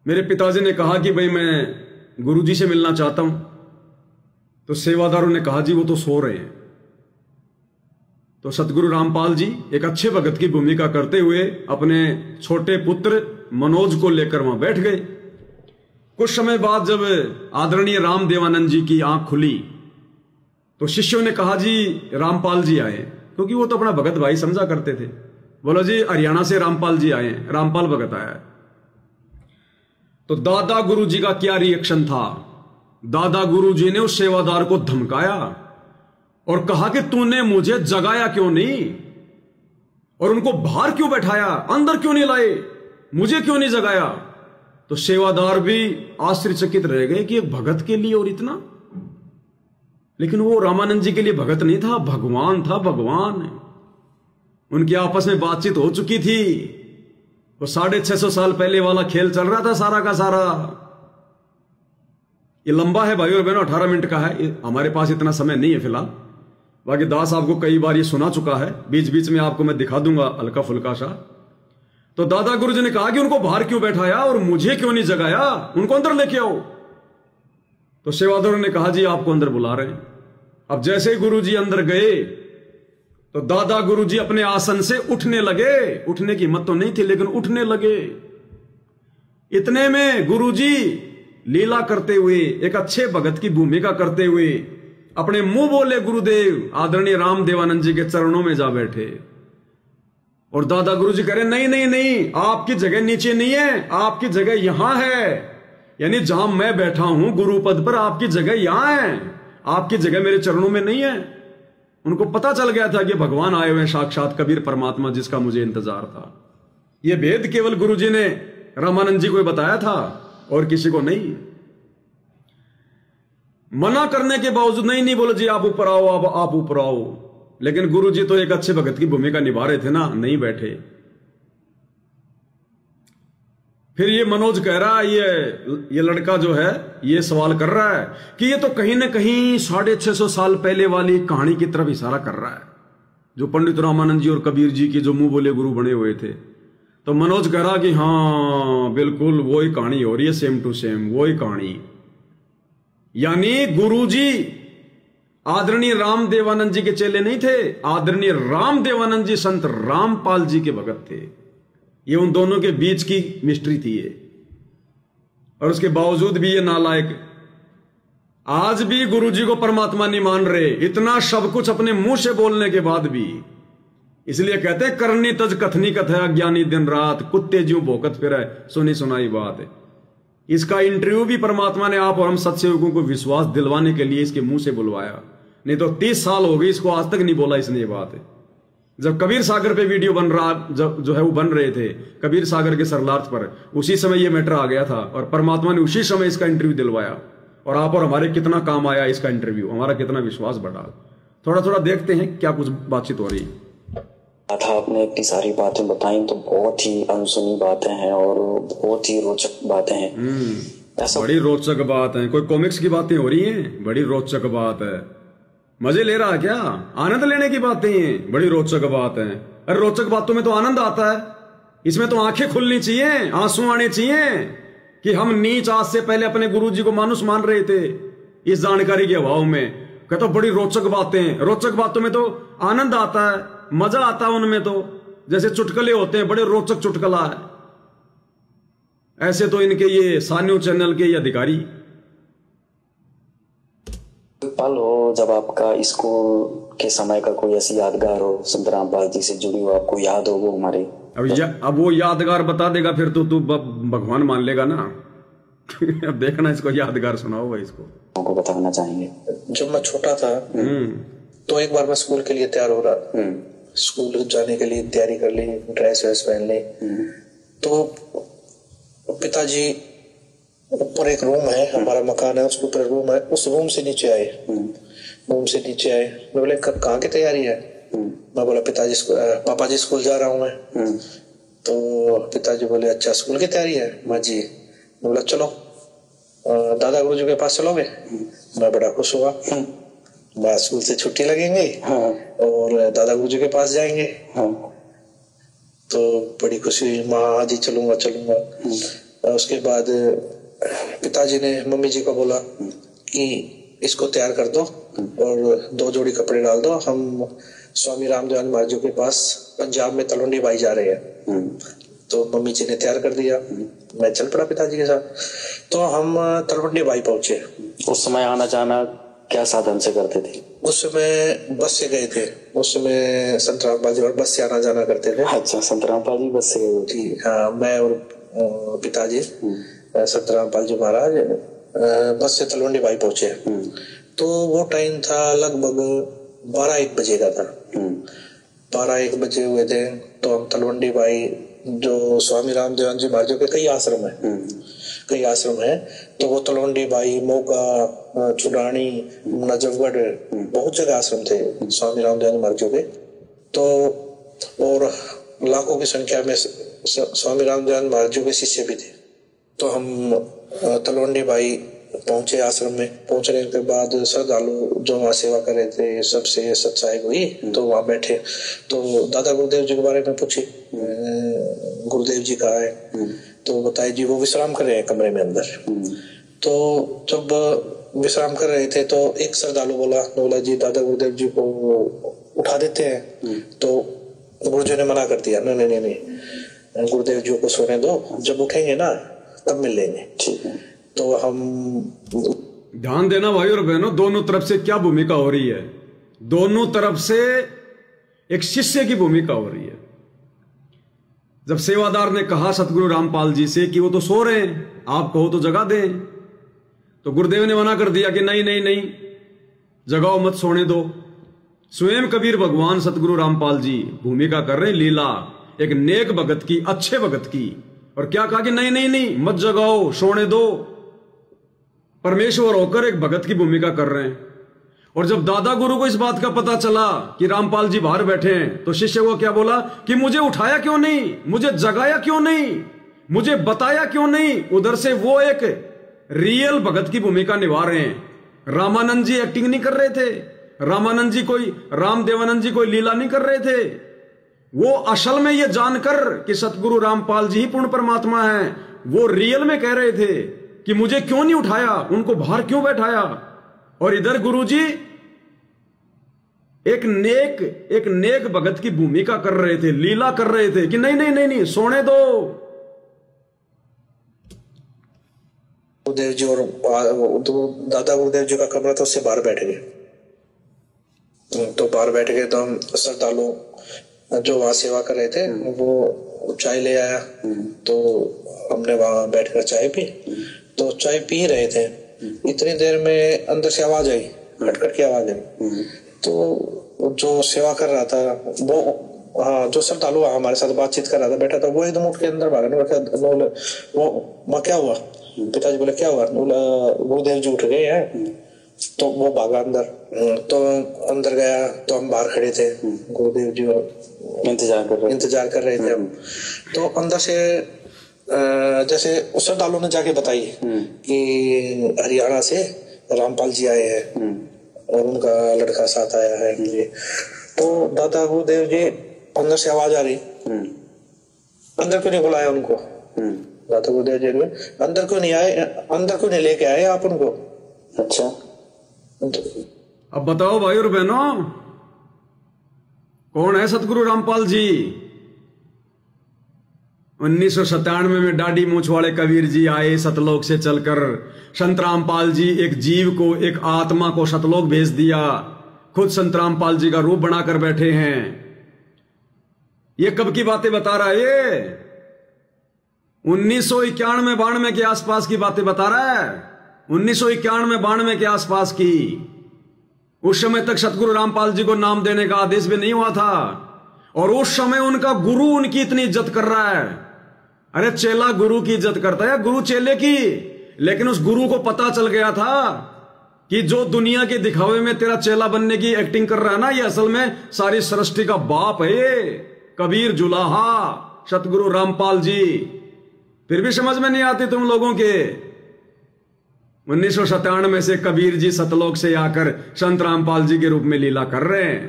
मेरे पिताजी ने कहा कि भाई मैं गुरुजी से मिलना चाहता हूं। तो सेवादारों ने कहा जी वो तो सो रहे हैं। तो सतगुरु रामपाल जी एक अच्छे भगत की भूमिका करते हुए अपने छोटे पुत्र मनोज को लेकर वहां बैठ गए। कुछ समय बाद जब आदरणीय राम देवानंद जी की आंख खुली तो शिष्यों ने कहा जी रामपाल जी आए, क्योंकि वो तो अपना भगत भाई समझा करते थे। बोलो जी हरियाणा से रामपाल जी आए, रामपाल भगत आया है। तो दादा गुरु जी का क्या रिएक्शन था? दादा गुरु जी ने उस सेवादार को धमकाया और कहा कि तूने मुझे जगाया क्यों नहीं और उनको बाहर क्यों बैठाया, अंदर क्यों नहीं लाए, मुझे क्यों नहीं जगाया? तो सेवादार भी आश्चर्यचकित रह गए कि एक भगत के लिए और इतना। लेकिन वो रामानंद जी के लिए भगत नहीं था, भगवान था, भगवान। उनकी आपस में बातचीत हो चुकी थी। वो 650 साल पहले वाला खेल चल रहा था सारा का सारा। ये लंबा है भाई और बहनों, 18 मिनट का है, हमारे पास इतना समय नहीं है फिलहाल। बाकी दास आपको कई बार ये सुना चुका है, बीच बीच में आपको मैं दिखा दूंगा हल्का फुल्का सा। तो दादा गुरु जी ने कहा कि उनको बाहर क्यों बैठाया और मुझे क्यों नहीं जगाया, उनको अंदर लेके आओ। तो सेवादारों ने कहा जी आपको अंदर बुला रहे हैं। अब जैसे ही गुरु जी अंदर गए तो दादा गुरु जी अपने आसन से उठने लगे। उठने की हिम्मत तो नहीं थी लेकिन उठने लगे। इतने में गुरु जी लीला करते हुए, एक अच्छे भगत की भूमिका करते हुए अपने मुंह बोले गुरुदेव आदरणीय राम देवानंद जी के चरणों में जा बैठे। और दादा गुरु जी कह रहे नहीं नहीं नहीं, आपकी जगह नीचे नहीं है, आपकी जगह यहां है। यानी जहां मैं बैठा हूं गुरु पद पर, आपकी जगह यहां है, आपकी जगह मेरे चरणों में नहीं है। उनको पता चल गया था कि भगवान आए हुए साक्षात कबीर परमात्मा जिसका मुझे इंतजार था। यह भेद केवल गुरुजी ने रामानंद जी को बताया था और किसी को नहीं। मना करने के बावजूद नहीं बोले जी आप ऊपर आओ, अब आप ऊपर आओ, लेकिन गुरुजी तो एक अच्छे भगत की भूमिका निभा रहे थे ना, नहीं बैठे। फिर ये मनोज कह रहा है, ये लड़का जो है ये सवाल कर रहा है कि ये तो कहीं ना कहीं 650 साल पहले वाली कहानी की तरफ इशारा कर रहा है, जो पंडित रामानंद जी और कबीर जी के जो मुंह बोले गुरु बने हुए थे। तो मनोज कह रहा कि हाँ बिल्कुल वही कहानी हो रही है, सेम टू सेम वही कहानी। यानी गुरुजी आदरणीय रामदेवानंद जी के चेले नहीं थे, आदरणीय रामदेवानंद जी संत रामपाल जी के भगत थे। ये उन दोनों के बीच की मिस्ट्री थी ये। और उसके बावजूद भी ये नालायक आज भी गुरुजी को परमात्मा नहीं मान रहे, इतना सब कुछ अपने मुंह से बोलने के बाद भी। इसलिए कहते हैं करनी तज कथनी कथा ज्ञानी दिन रात, कुत्ते ज्यों भोकत फिरे सुनी सुनाई बात है। इसका इंटरव्यू भी परमात्मा ने आप और हम सत्सेवकों को विश्वास दिलवाने के लिए इसके मुंह से बुलवाया, नहीं तो 30 साल हो गए इसको आज तक नहीं बोला इसने ये बात है। जब कबीर सागर पे वीडियो बन रहा जो है वो बन रहे थे कबीर सागर के सरलार्थ पर, उसी समय ये मैटर आ गया था और परमात्मा ने उसी समय इसका इंटरव्यू दिलवाया। और आप और हमारे कितना काम आया इसका इंटरव्यू, हमारा कितना विश्वास बढ़ा। थोड़ा थोड़ा देखते हैं क्या कुछ बातचीत हो रही है। था आपने इतनी सारी बातें बताई तो बहुत ही अनसुनी बातें हैं और बहुत ही रोचक बातें हैं। ऐसा बड़ी रोचक बात है, कोई कॉमिक्स की बातें हो रही हैं, बड़ी रोचक बात है। मजे ले रहा है क्या? आनंद लेने की बातें हैं, बड़ी रोचक बात है। अरे रोचक बातों में तो आनंद आता है, इसमें तो आंखें खुलनी चाहिए, आंसू आने चाहिए कि हम नीच आज से पहले अपने गुरुजी को मानुष मान रहे थे इस जानकारी के अभाव में। कहता बड़ी रोचक बातें, रोचक बातों में तो आनंद आता है, मजा आता है उनमें तो, जैसे चुटकुले होते हैं, बड़े रोचक चुटकुला है। ऐसे तो इनके ये सान्यू चैनल के ये अधिकारी। पल हो जब आपका स्कूल के समय का कोई ऐसी यादगार हो संत रामपाल जी से जुड़ी हो, आपको याद हो वो हमारे। अब वो यादगार बता देगा फिर तो तू भगवान मान लेगा ना। अब देखना इसको यादगार सुनाओ भाई, इसको को बताना चाहेंगे। जब मैं छोटा था तो एक बार मैं स्कूल के लिए तैयार हो रहा, स्कूल जाने के लिए तैयारी कर ली, ड्रेस वैस पहन ली। तो पिताजी ऊपर एक रूम है, हमारा मकान है, उसके ऊपर रूम है, उस रूम से नीचे आए, रूम से नीचे आए। मैं बोले कहाँ की तैयारी है? मैं बोला पिताजी पापा जी स्कूल जा रहा हूँ मैं। तो पिताजी बोले अच्छा स्कूल की तैयारी है? मैं जी। मैं बोला चलो दादा गुरुजी के पास चलोगे? मैं बड़ा खुश हुआ, बस स्कूल से छुट्टी लगेंगे और दादा गुरुजी के पास जाएंगे। तो बड़ी खुशी हुई, माँ जी चलूंगा चलूंगा। उसके बाद पिताजी ने मम्मी जी को बोला कि इसको तैयार कर दो और 2 जोड़ी कपड़े डाल दो, हम स्वामी रामदेव महाराज के पास पंजाब में तलवंडी बाई जा रहे हैं। तो मम्मी जी ने तैयार कर दिया, मैं चल पड़ा पिताजी के साथ। तो हम तलवंडी बाई पहुंचे। उस समय आना जाना क्या साधन से करते थे? उस समय बस से गए थे, उस समय संत रामपाल जी और बस से आना जाना करते थे। अच्छा, संत रामपाल जी बस से गए थे? हाँ, मैं और पिताजी संत रामपाल जी महाराज बस से तलवंडी बाई पहुंचे। तो वो टाइम था लगभग 12-1 बजे का था। 12-1 बजे हुए थे। तो हम तलवंडी बाई, जो स्वामी रामदेव जी महाराज के कई आश्रम है, तो वो तलवंडी बाई, मोगा, चुडानी, नजफगढ़, बहुत जगह आश्रम थे स्वामी रामदेव महाराज के। तो और लाखों की संख्या में स्वामी रामदेव महाराज के शिष्य भी थे। तो हम तलवंडी बाई पहुंचे आश्रम में। पहुंचने के बाद श्रद्धालु जो वहाँ सेवा कर रहे थे सबसे सत्साई हुई, तो वहाँ बैठे। तो दादा गुरुदेव जी के बारे में पूछे, गुरुदेव जी कहाँ है? तो बताए जी वो विश्राम कर रहे हैं कमरे में अंदर। तो जब विश्राम कर रहे थे तो एक श्रद्धालु बोला जी दादा गुरुदेव जी को उठा देते हैं। तो गुरुजी ने मना कर दिया, नहीं, गुरुदेव जी को सोने दो, जब उठेंगे ना तब मिल लेंगे। ठीक है। तो हम ध्यान देना भाई और बहनों, दोनों तरफ से क्या भूमिका हो रही है। दोनों तरफ से एक शिष्य की भूमिका हो रही है। जब सेवादार ने कहा सतगुरु रामपाल जी से कि वो तो सो रहे हैं, आप कहो तो जगा दें, तो गुरुदेव ने मना कर दिया कि नहीं, जगाओ मत, सोने दो, स्वयं कबीर भगवान सतगुरु रामपाल जी भूमिका कर रहे हैं लीला एक नेक भगत की, अच्छे भगत की। और क्या कहा कि नहीं नहीं नहीं मत जगाओ, सोने दो। परमेश्वर होकर एक भगत की भूमिका कर रहे हैं। और जब दादा गुरु को इस बात का पता चला कि रामपाल जी बाहर बैठे हैं, तो शिष्य को क्या बोला कि मुझे उठाया क्यों नहीं, मुझे जगाया क्यों नहीं, मुझे बताया क्यों नहीं। उधर से वो एक रियल भगत की भूमिका निभा रहे हैं। रामानंद जी एक्टिंग नहीं कर रहे थे, रामानंद जी कोई, रामदेवानंद जी कोई लीला नहीं कर रहे थे। वो असल में ये जानकर कि सतगुरु रामपाल जी ही पूर्ण परमात्मा हैं, वो रियल में कह रहे थे कि मुझे क्यों नहीं उठाया, उनको बाहर क्यों बैठाया। और इधर गुरुजी एक नेक भगत की भूमिका कर रहे थे, लीला कर रहे थे कि नहीं नहीं नहीं नहीं सोने दो। गुरुदेव जी और दादा गुरुदेव जी का कमरा था, उससे बाहर बैठ गए। तो बाहर बैठ गए तो हम श्रद्धालु जो वहां सेवा कर रहे थे वो चाय ले आया, तो हमने वहां बैठकर चाय पी। तो चाय पी रहे थे, इतनी देर में अंदर से आवाज आई, खटखट की आवाज आई। तो जो सेवा कर रहा था वो, हाँ, जो श्रद्धालु हमारे साथ बातचीत कर रहा था बैठा था, वो एकदम उठ के अंदर भागा। वो क्या हुआ, पिताजी बोले क्या हुआ, गुरुदेव जी उठ गए हैं। तो वो भागा अंदर, तो अंदर गया तो हम बाहर खड़े थे, गुरुदेव जी इंतजार कर रहे थे हम। तो अंदर से जैसे उस श्रद्धालु ने जाके बताई कि हरियाणा से रामपाल जी आए हैं और उनका लड़का साथ आया है। तो दादा गुरुदेव जी अंदर से आवाज आ रही, अंदर क्यों नहीं बुलाया उनको। दादा गुरुदेव जी अंदर क्यों नहीं आए, अंदर क्यों नहीं लेके आए आप उनको। अच्छा, अब बताओ भाई और बहनों, कौन है सतगुरु रामपाल जी। 1997 में दाढ़ी मूछ वाले कबीर जी आए सतलोक से चलकर। संत रामपाल जी एक जीव को, एक आत्मा को सतलोक भेज दिया। खुद संत रामपाल जी का रूप बनाकर बैठे हैं। ये कब की बातें बता रहा है, ये 1991-92 के आसपास की बातें बता रहा है। 1991-92 के आसपास की। उस समय तक सतगुरु रामपाल जी को नाम देने का आदेश भी नहीं हुआ था। और उस समय उनका गुरु उनकी इतनी इज्जत कर रहा है। अरे चेला गुरु की इज्जत करता है, गुरु चेले की। लेकिन उस गुरु को पता चल गया था कि जो दुनिया के दिखावे में तेरा चेला बनने की एक्टिंग कर रहा है ना, ये असल में सारी सृष्टि का बाप है। ये कबीर जुलाहा सतगुरु रामपाल जी। फिर भी समझ में नहीं आती तुम लोगों के। 1997 से कबीर जी सतलोक से आकर संत रामपाल जी के रूप में लीला कर रहे हैं।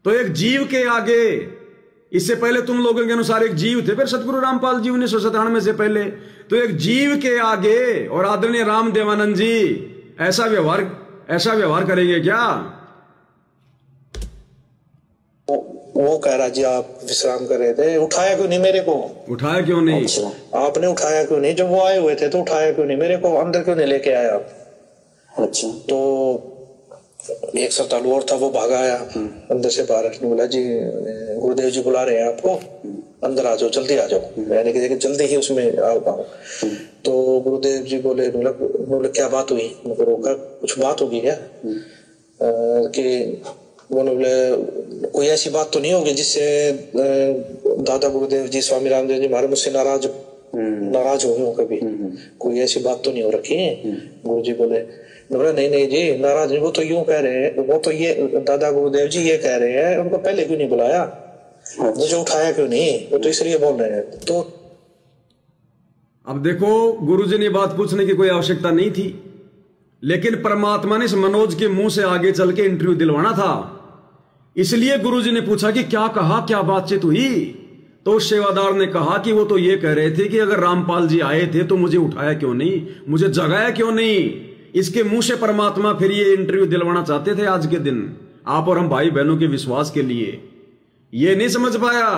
तो एक जीव के आगे, इससे पहले तुम लोगों के अनुसार एक जीव थे, फिर सतगुरु रामपाल जी 1997 से पहले। तो एक जीव के आगे और आदरणीय रामदेवानंद जी ऐसा व्यवहार करेंगे क्या। वो कह रहा जी आप विश्राम कर रहे थे, उठाया क्यों नहीं मेरे को। उठाया क्यों नहीं। अच्छा, आपने उठाया क्यों नहीं, जब वो आए हुए थे तो उठाया क्यों नहीं मेरे को, अंदर क्यों नहीं लेके आए आप। अच्छा, तो एक श्रद्धालु और था, वो भागा आया अंदर से बाहर, बोला जी गुरुदेव जी बुला रहे हैं आपको, अंदर आ जाओ, जल्दी आ जाओ। मैंने कहा जल्दी ही उसमें आओ। तो गुरुदेव जी बोले क्या बात हुई। मुझे रोका, कुछ बात होगी क्या। कि बोले कोई ऐसी बात तो नहीं होगी जिससे दादा गुरुदेव जी, स्वामी रामदेव जी हमारे मुझसे नाराज हो गए हो कभी, कोई ऐसी बात तो नहीं हो रखी है। गुरु जी बोले नहीं जी नाराज नहीं, वो तो यूं कह रहे हैं, वो तो ये दादा गुरुदेव जी ये कह रहे हैं उनको पहले क्यों नहीं बुलाया, मुझे उठाया क्यों नहीं, वो तो इसलिए बोल रहे हैं। तो अब देखो, गुरु जी ने बात पूछने की कोई आवश्यकता नहीं थी, लेकिन परमात्मा ने इस मनोज के मुंह से आगे चल के इंटरव्यू दिलवाना था। इसलिए गुरुजी ने पूछा कि क्या कहा, क्या बातचीत हुई। तो उस सेवादार ने कहा कि वो तो ये कह रहे थे कि अगर रामपाल जी आए थे तो मुझे उठाया क्यों नहीं, मुझे जगाया क्यों नहीं। इसके मुंह से परमात्मा फिर ये इंटरव्यू दिलवाना चाहते थे आज के दिन, आप और हम भाई बहनों के विश्वास के लिए। ये नहीं समझ पाया,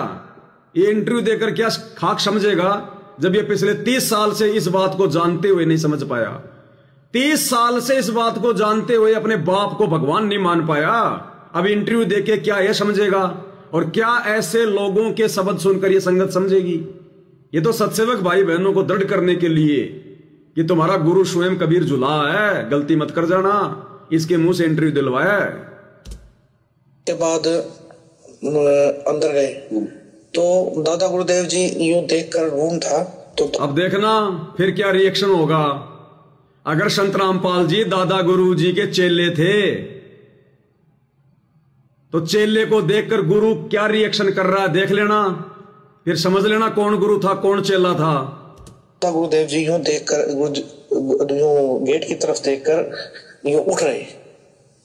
ये इंटरव्यू देकर क्या खाक समझेगा, जब ये पिछले 30 साल से इस बात को जानते हुए नहीं समझ पाया। 30 साल से इस बात को जानते हुए अपने बाप को भगवान नहीं मान पाया। अब इंटरव्यू देके क्या यह समझेगा, और क्या ऐसे लोगों के शब्द सुनकर यह संगत समझेगी। ये तो सत्सेवक भाई बहनों को दृढ़ करने के लिए कि तुम्हारा गुरु स्वयं कबीर जुला है, गलती मत कर जाना, इसके मुंह से इंटरव्यू दिलवाया है। के बाद अंदर गए तो दादा गुरुदेव जी यूं देखकर रूम था तो अब देखना फिर क्या रिएक्शन होगा। अगर संत रामपाल जी दादा गुरु जी के चेले थे तो चेले को देखकर गुरु क्या रिएक्शन कर रहा है देख लेना, फिर समझ लेना कौन गुरु था कौन चेला था। दादा गुरुदेव जी यूं देखकर यूं गेट की तरफ देखकर यूं उठ रहे।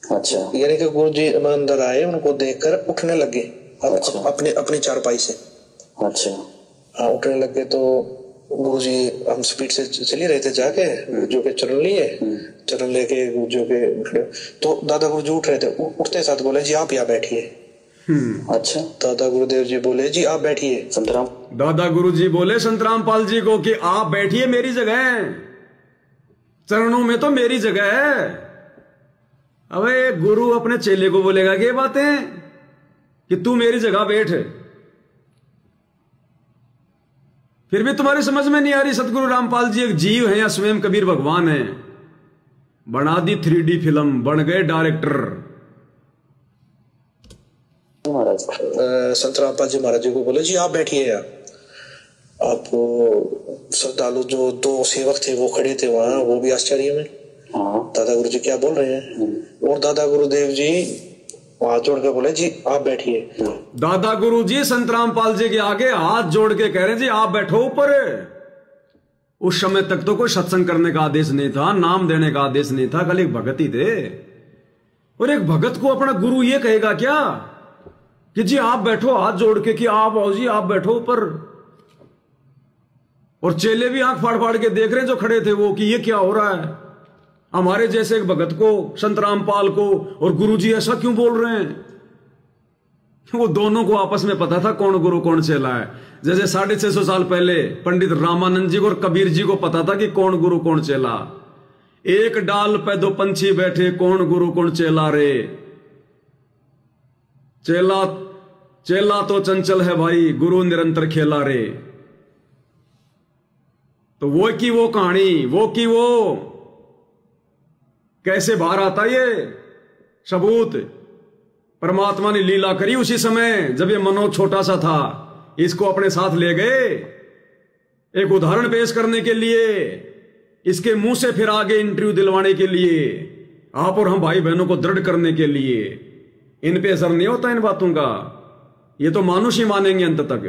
अच्छा, यानी कि गुरु जी अंदर आए, उनको देखकर उठने लगे। अच्छा। अपनी चारपाई से। अच्छा, हाँ, उठने लगे तो गुरुजी हम स्पीड से चली रहे थे जाके गुरुजी के चरण लिए, चरण लेके गुरुजी के खड़े तो दादा गुरुजी उठ रहे थे। उठते साथ बोले जी आप यहाँ बैठिए। अच्छा, दादा गुरुदेव जी बोले जी आप बैठिए। संतराम दादा गुरु जी बोले संत रामपाल जी को कि आप बैठिए, मेरी जगह है, चरणों में तो मेरी जगह है। अबे गुरु अपने चेले को बोलेगा कि ये बातें कि तू मेरी जगह बैठ, फिर भी तुम्हारी समझ में नहीं आ रही। सतगुरु रामपाल जी एक जीव है या स्वयं कबीर भगवान है? बना दी 3D फिल्म, बन गए डायरेक्टर। महाराज संत रामपाल जी महाराज जी को बोले जी आप बैठिए यहाँ। आप श्रद्धालु जो 2 सेवक थे वो खड़े थे वहां, वो भी आश्चर्य में दादा गुरु जी क्या बोल रहे हैं। और दादा गुरुदेव जी हाथ जोड़ के बोले जी आप बैठिए। दादा गुरु जी संत रामपाल जी के आगे हाथ जोड़ के कह रहे जी आप बैठो ऊपर। उस समय तक तो कोई सत्संग करने का आदेश नहीं था, नाम देने का आदेश नहीं था, कल एक भगत ही थे। और एक भगत को अपना गुरु ये कहेगा क्या कि जी आप बैठो हाथ जोड़ के, कि आप आओ जी आप बैठो ऊपर। और चेले भी आंख फाड़ फाड़ के देख रहे हैं जो खड़े थे वो, कि ये क्या हो रहा है। हमारे जैसे एक भगत को, संत रामपाल को, और गुरुजी ऐसा क्यों बोल रहे हैं। वो दोनों को आपस में पता था कौन गुरु कौन चेला है। जैसे 650 साल पहले पंडित रामानंद जी को और कबीर जी को पता था कि कौन गुरु कौन चेला। एक डाल पे 2 पंछी बैठे, कौन गुरु कौन चेला रे। चेला तो चंचल है भाई, गुरु निरंतर खेला रे। तो वो की वो कहानी, वो की वो कैसे बाहर आता ये सबूत। परमात्मा ने लीला करी उसी समय जब ये मनोज छोटा सा था, इसको अपने साथ ले गए एक उदाहरण पेश करने के लिए, इसके मुंह से फिर आगे इंटरव्यू दिलवाने के लिए, आप और हम भाई बहनों को दृढ़ करने के लिए। इन पे असर नहीं होता इन बातों का, ये तो मानुष ही मानेंगे अंत तक।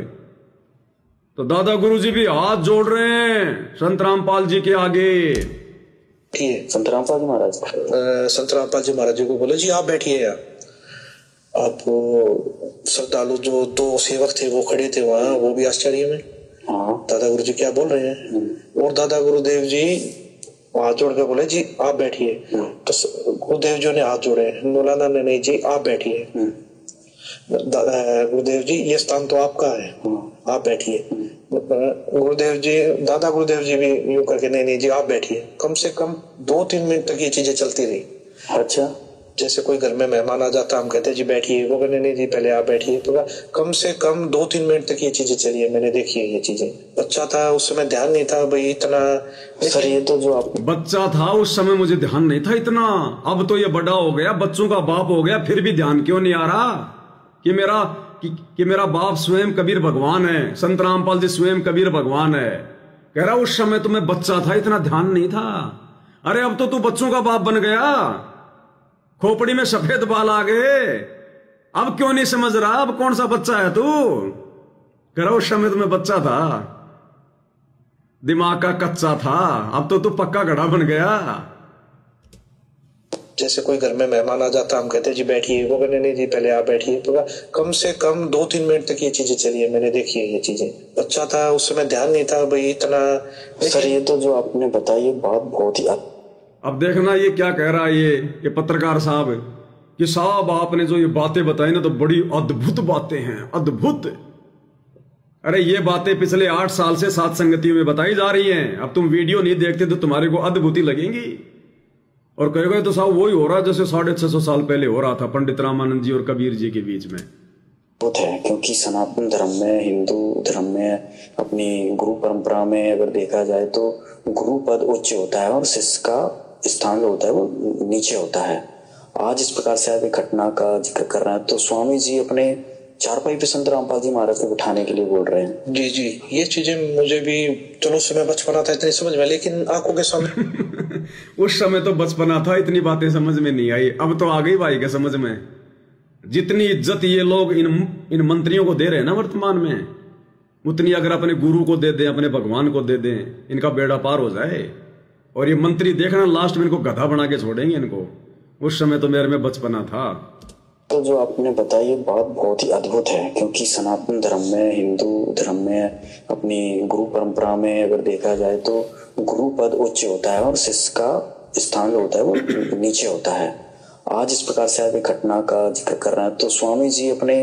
तो दादा गुरु जी भी हाथ जोड़ रहे हैं संत रामपाल जी के आगे। संत रामपाल जी महाराज संत रामपाल जी महाराज जी को बोले जी आप बैठिए यहाँ। आप श्रद्धालु जो 2 सेवक थे वो खड़े थे वहां, वो भी आश्चर्य में दादा गुरु जी क्या बोल रहे हैं। और दादा गुरुदेव जी हाथ जोड़ के बोले जी आप बैठिए। तो गुरुदेव जी ने हाथ जोड़े, बोला ना नहीं जी आप बैठिए। गुरुदेव जी ये स्थान तो आपका है, आप बैठिए। गुरुदेव जी, दादा गुरुदेव जी भी यूं करके नहीं जी आप बैठिए। कम से कम 2-3 मिनट तक ये चीजें चलती रही। अच्छा, जैसे कोई घर में मेहमान आ जाता, हम कहते जी बैठिए, वो कहते नहीं जी पहले आप बैठिए। तो कम से कम 2-3 मिनट तक ये चीजें चली है, मैंने देखी है ये चीजें। बच्चा था उस समय, ध्यान नहीं था भाई इतना। सर ये तो जो आप बच्चा था उस समय, मुझे ध्यान नहीं था इतना। अब तो ये बड़ा हो गया, बच्चों का बाप हो गया, फिर भी ध्यान क्यों नहीं आ रहा कि मेरा बाप स्वयं कबीर भगवान है, संत रामपाल जी स्वयं कबीर भगवान है। कह रहा उस समय तो मैं बच्चा था, इतना ध्यान नहीं था। अरे अब तो तू बच्चों का बाप बन गया, खोपड़ी में सफेद बाल आ गए, अब क्यों नहीं समझ रहा, अब कौन सा बच्चा है तू। कह रहा उस समय तो मैं बच्चा था, दिमाग का कच्चा था, अब तो तू पक्का घड़ा बन गया। जैसे कोई घर में मेहमान आ जाता, हम कहते जी बैठिए, वो कहते नहीं जी पहले आप बैठिए। तो कम से कम 2-3 मिनट तक ये चीजें चली है, मैंने देखी है ये चीजें। बच्चा था उस समय, ध्यान नहीं था भाई इतना। सर ये तो जो आपने बताई ये बात बहुत ही अब देखना ये क्या कह रहा है ये पत्रकार साहब, कि साहब आपने जो ये बातें बताई ना तो बड़ी अद्भुत बातें हैं, अद्भुत। अरे ये बातें पिछले 8 साल से सात संगतियों में बताई जा रही हैं। अब तुम वीडियो नहीं देखते तो तुम्हारे को अद्भुत ही लगेंगी। और कहेगा तो साहब वही हो रहा है जैसे 650 साल पहले हो रहा था पंडित रामानंद जी और कबीर जी के बीच में। बहुत है, क्योंकि सनातन धर्म में, हिंदू धर्म में, अपनी गुरु परंपरा में अगर देखा जाए तो गुरु पद उच्च होता है और शिष्य का स्थान जो होता है वो नीचे होता है। आज इस प्रकार से आप एक घटना का जिक्र कर रहे हैं, तो स्वामी जी अपने चारपाई पे संत रामपाल जी महाराज को बिठाने के लिए बोल रहे हैं। जी जी, ये चीजें मुझे भी चलो उस समय बचपना था इतनी समझ में, लेकिन आंखों के सामने उस समय तो बचपना था, इतनी बातें समझ में नहीं आई। अब तो आ गई भाई के समझ में। जितनी इज्जत ये लोग इन मंत्रियों को दे रहे हैं ना वर्तमान में, उतनी अगर अपने गुरु को दे दें, अपने भगवान को दे दें, इनका बेड़ा पार हो जाए। और ये मंत्री देखना लास्ट में इनको गधा बना के छोड़ेंगे इनको। उस समय तो मेरे में बचपना था। तो जो आपने बताया ये बात बहुत ही अद्भुत है, क्योंकि सनातन धर्म में, हिंदू धर्म में, अपनी गुरु परंपरा में अगर देखा जाए तो गुरु पद उच्च होता है और शिष्य का स्थान जो होता है वो नीचे होता है। आज इस प्रकार से आप एक घटना का जिक्र कर रहे हैं, तो स्वामी जी अपने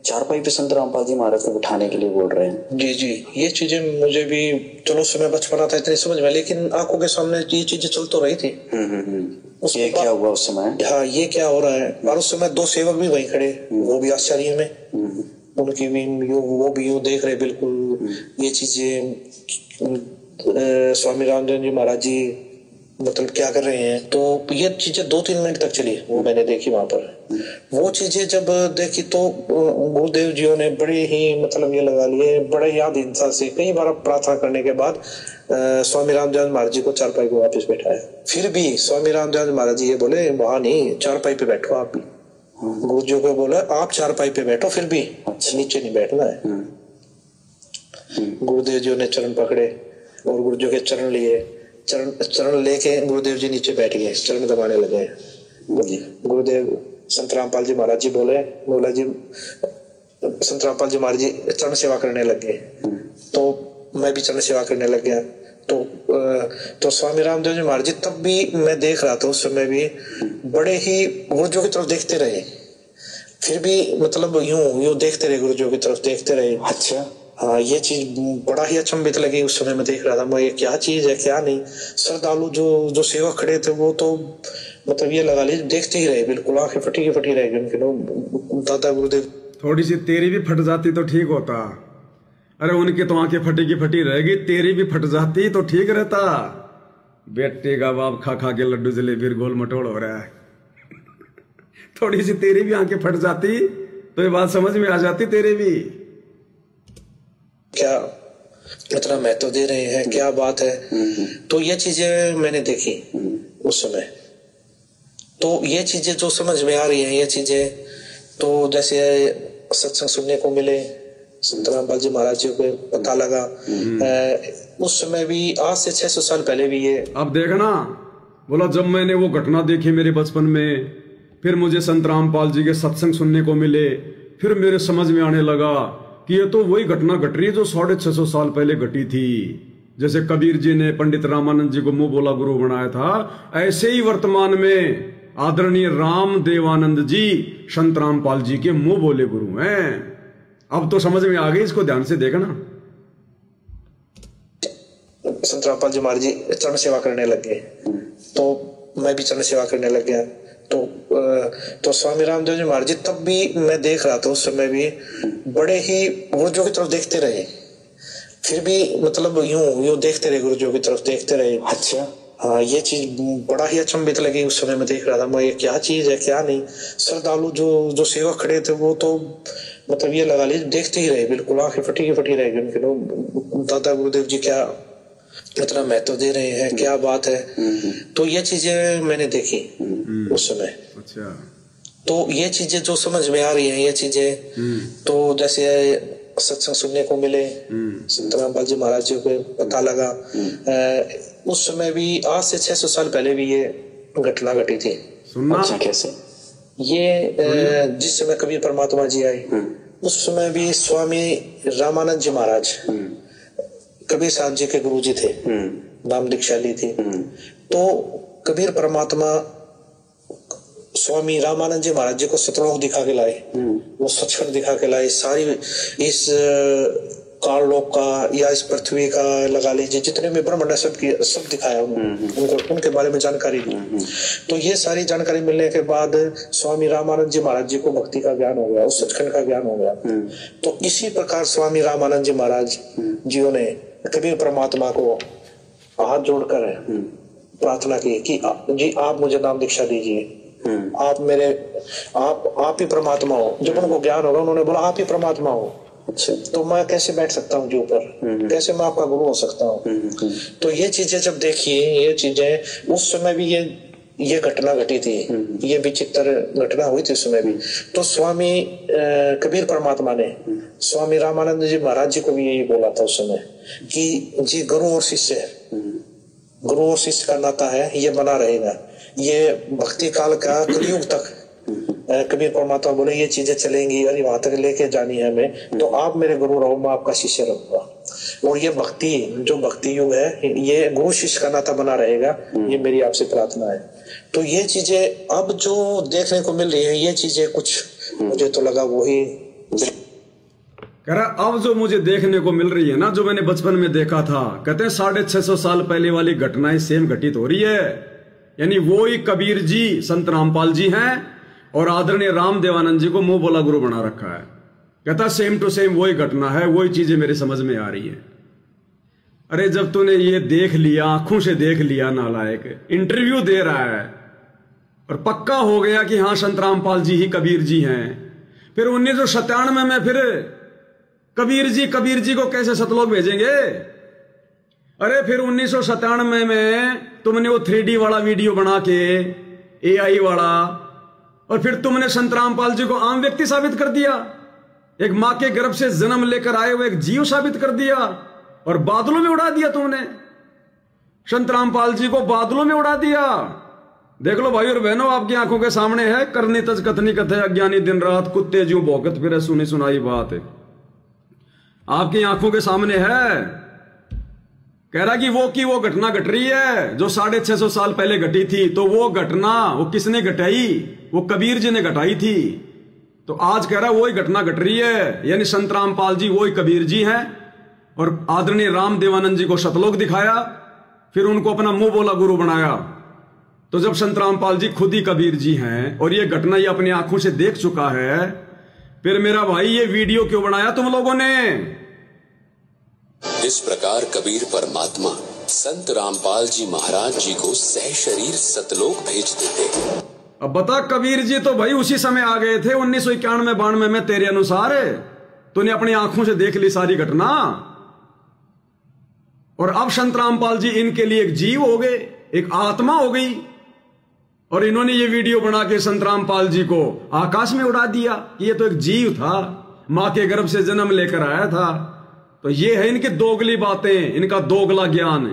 चारपाई पे संत रामपाल जी महाराज को बिठाने के लिए बोल रहे हैं। जी जी, ये चीजें मुझे भी चलो उस समय बचपना था इतनी समझ में, लेकिन आंखों के सामने ये चीजें चल तो रही थी। ये क्या हुआ उस समय? हाँ, ये क्या हो रहा है। और उस समय 2 सेवक भी वहीं खड़े, वो भी आश्चर्य में, उनकी भी वो भी यूं देख रहे बिल्कुल ये चीजें स्वामी रामचंद्र जी महाराज जी मतलब क्या कर रहे हैं। तो ये चीजें 2-3 मिनट तक चली, वो मैंने देखी वहां पर। वो चीजें जब देखी तो गुरुदेव जी ने बड़े ही मतलब ये लगा लिए, बड़े यादहीनता से कई बार प्रार्थना करने के बाद स्वामी रामचंद्र महाराज जी को चारपाई को वापस बैठाया। फिर भी स्वामी रामचंद्र महाराज जी ये बोले वहां नहीं, चारपाई पे बैठो आप भी। गुरु जी को बोला आप चारपाई पे बैठो, फिर भी नीचे नहीं बैठना है। गुरुदेव जी ने चरण पकड़े और गुरु जी के चरण लिए, चरण लेके गुरुदेव जी नीचे बैठ गए, चरण दबाने लगे। गुरुदेव संत रामपाल जी महाराज जी बोला जी, संत रामपाल जी महाराज जी चरण सेवा करने लगे, तो मैं भी चरण सेवा करने लग गया। तो स्वामी रामदेव जी महाराज जी तब भी मैं देख रहा था, उस समय भी बड़े ही गुरु जी की तरफ देखते रहे। फिर भी मतलब यूं देखते रहे, गुरु जी की तरफ देखते रहे। अच्छा, हाँ, ये चीज बड़ा ही अचंभित लगी उस समय। मैं देख रहा था, मैं ये क्या चीज है क्या नहीं। श्रद्धालु जो सेवक खड़े थे वो तो मतलब ये लगा लीजिए देखते ही रहे, बिल्कुल आंखें फटी रह गई उनकी। लोग दादा गुरुदेव, थोड़ी सी तेरी भी फट जाती तो ठीक होता। अरे उनकी तो आंखें फटी रहेगी, तेरी भी फट जाती तो ठीक रहता। बेटे का बाप खा खा के लड्डू जले फिर गोल मटोल हो रहा है। थोड़ी सी तेरी भी आंखें फट जाती तो ये बात समझ में आ जाती तेरे भी। क्या इतना महत्व दे रहे हैं, क्या बात है। तो ये चीजें मैंने देखी उस समय। तो ये चीजें जो समझ में आ रही है, ये चीजें तो जैसे सत्संग सुनने को मिले, संत रामपाल जी महाराज जी को पता लगा। उस समय भी आज से 600 साल पहले भी ये। अब देखना, बोला जब मैंने वो घटना देखी मेरे बचपन में, फिर मुझे संत रामपाल जी के सत्संग सुनने को मिले, फिर मेरे समझ में आने लगा कि ये तो वही घटना घट रही है जो 650 साल पहले घटी थी। जैसे कबीर जी ने पंडित रामानंद जी को मुंह बोला गुरु बनाया था, ऐसे ही वर्तमान में आदरणीय राम देवानंद जी संत रामपाल जी के मुंह बोले गुरु हैं। अब तो समझ में आ गई, इसको ध्यान से देखना। संत रामपाल जी महाराज जी चरण सेवा करने लग गए, तो मैं भी चरण सेवा करने लग गया। तो स्वामी रामदेव जी महाराज जी तब भी मैं देख रहा था, उस समय भी बड़े ही गुरु जी की तरफ देखते रहे। फिर भी मतलब यूं देखते रहे, गुरु जी की तरफ देखते रहे। अच्छा, हाँ, ये चीज बड़ा ही अचंभित लगी उस समय। मैं देख रहा था, मैं ये क्या चीज है क्या नहीं। श्रद्धालु जो सेवक खड़े थे वो तो मतलब ये लगा लीजिए देखते ही रहे, बिल्कुल आंखें फटी रह गई उनके। लोग दादा गुरुदेव जी क्या इतना महत्व दे रहे हैं, क्या बात है। तो ये चीजें मैंने देखी उस समय। अच्छा, तो ये चीजें जो समझ में आ रही है, ये चीजें तो जैसे सत्संग सुनने को मिले, संत रामपाल जी महाराज जी को पता लगा। उस समय भी आज से 600 साल पहले भी ये घटना घटी थी। सुनना। अच्छा, कैसे? ये जिस समय कबीर परमात्मा जी आए, उस समय भी स्वामी रामानंद जी महाराज कबीर साहब जी के गुरु जी थे, नाम दीक्षा ली थी। तो कबीर परमात्मा स्वामी रामानंद जी महाराज जी को सतलोक दिखा के लाए, वो सचखंड दिखा के लाए। सारी इस काल लोक का या इस पृथ्वी का लगा लीजिए जितने भी ब्रह्मांड है सब दिखाया उनको, उनके बारे में जानकारी दी। तो ये सारी जानकारी मिलने के बाद स्वामी रामानंद जी महाराज जी को भक्ति का ज्ञान हो गया, उस सचखंड का ज्ञान हो गया। तो इसी प्रकार स्वामी रामानंद जी महाराज जियों ने कबीर परमात्मा को हाथ जोड़कर प्रार्थना की कि जी आप मुझे नाम दीक्षा दीजिए। आप मेरे आप ही परमात्मा हो। जब उनको ज्ञान होगा उन्होंने बोला आप ही परमात्मा हो। अच्छा, तो मैं कैसे बैठ सकता हूँ जी ऊपर, कैसे मैं आपका गुरु हो सकता हूँ। तो ये चीजें जब देखिए, ये चीजें उस समय भी ये घटना घटी थी, ये विचित्र घटना हुई थी उस समय भी। तो स्वामी कबीर परमात्मा ने स्वामी रामानंद जी महाराज जी को भी यही बोला था उस समय कि जी गुरु और शिष्य, गुरु और शिष्य का नाता है, ये बना रहेगा, ये भक्ति काल का कलयुग तक। कबीर परमात्मा बोले ये चीजें चलेंगी, अरे वहां तक लेके जानी है हमें, तो आप मेरे गुरु रहो, मैं आपका शिष्य रहूंगा। और ये भक्ति, जो भक्ति युग है, ये गुरु शिष्य का नाता बना रहेगा, ये मेरी आपसे प्रार्थना है। तो ये चीजें अब जो देखने को मिल रही है, ये चीजें कुछ मुझे तो लगा वही कह रहा अब जो मुझे देखने को मिल रही है ना, जो मैंने बचपन में देखा था, कहते हैं 650 साल पहले वाली घटनाएं सेम घटित हो रही है। यानी वो ही कबीर जी, संत रामपाल जी हैं और आदरणीय राम देवानंद जी को मुंह बोला गुरु बना रखा है। कहता सेम टू सेम वही घटना है, वही चीजें मेरे समझ में आ रही है। अरे जब तूने ये देख लिया, आंखों से देख लिया, नालायक इंटरव्यू दे रहा है और पक्का हो गया कि हाँ संत रामपाल जी ही कबीर जी हैं, फिर 1997 में फिर कबीर जी को कैसे सतलोक भेजेंगे? अरे फिर 1997 में तुमने वो 3D वाला वीडियो बना के, AI वाला, और फिर तुमने संत रामपाल जी को आम व्यक्ति साबित कर दिया, एक मां के गर्भ से जन्म लेकर आए हुए एक जीव साबित कर दिया और बादलों में उड़ा दिया तुमने। संत रामपाल जी को बादलों में उड़ा दिया। देख लो भाई और बहनों, आपकी आंखों के सामने है। करनी तज कथनी कथे अज्ञानी दिन रात, कुत्ते ज्यों भौंकत फिरे सुनी सुनाई बात है। आपकी आंखों के सामने है। कह रहा कि वो घटना घट रही है जो 650 साल पहले घटी थी। तो वो घटना वो किसने घटाई? वो कबीर जी ने घटाई थी। तो आज कह रहा वही घटना घट रही है, यानी संत रामपाल जी वही कबीर जी हैं और आदरणीय राम देवानंद जी को सतलोक दिखाया, फिर उनको अपना मुंह बोला गुरु बनाया। तो जब संत रामपाल जी खुद ही कबीर जी हैं और ये घटना ये अपनी आंखों से देख चुका है, फिर मेरा भाई ये वीडियो क्यों बनाया तुम लोगों ने? इस प्रकार कबीर परमात्मा संत रामपाल जी महाराज जी को सह शरीर सतलोक भेज देते। अब बता, कबीर जी तो भाई उसी समय आ गए थे 1991-92 में तेरे अनुसार। तूने अपनी आंखों से देख ली सारी घटना, और अब संत रामपाल जी इनके लिए एक जीव हो गए, एक आत्मा हो गई, और इन्होंने ये वीडियो बना के संत रामपाल जी को आकाश में उड़ा दिया कि ये तो एक जीव था, मां के गर्भ से जन्म लेकर आया था। तो ये है इनकी दोगली बातें, इनका दोगला ज्ञान।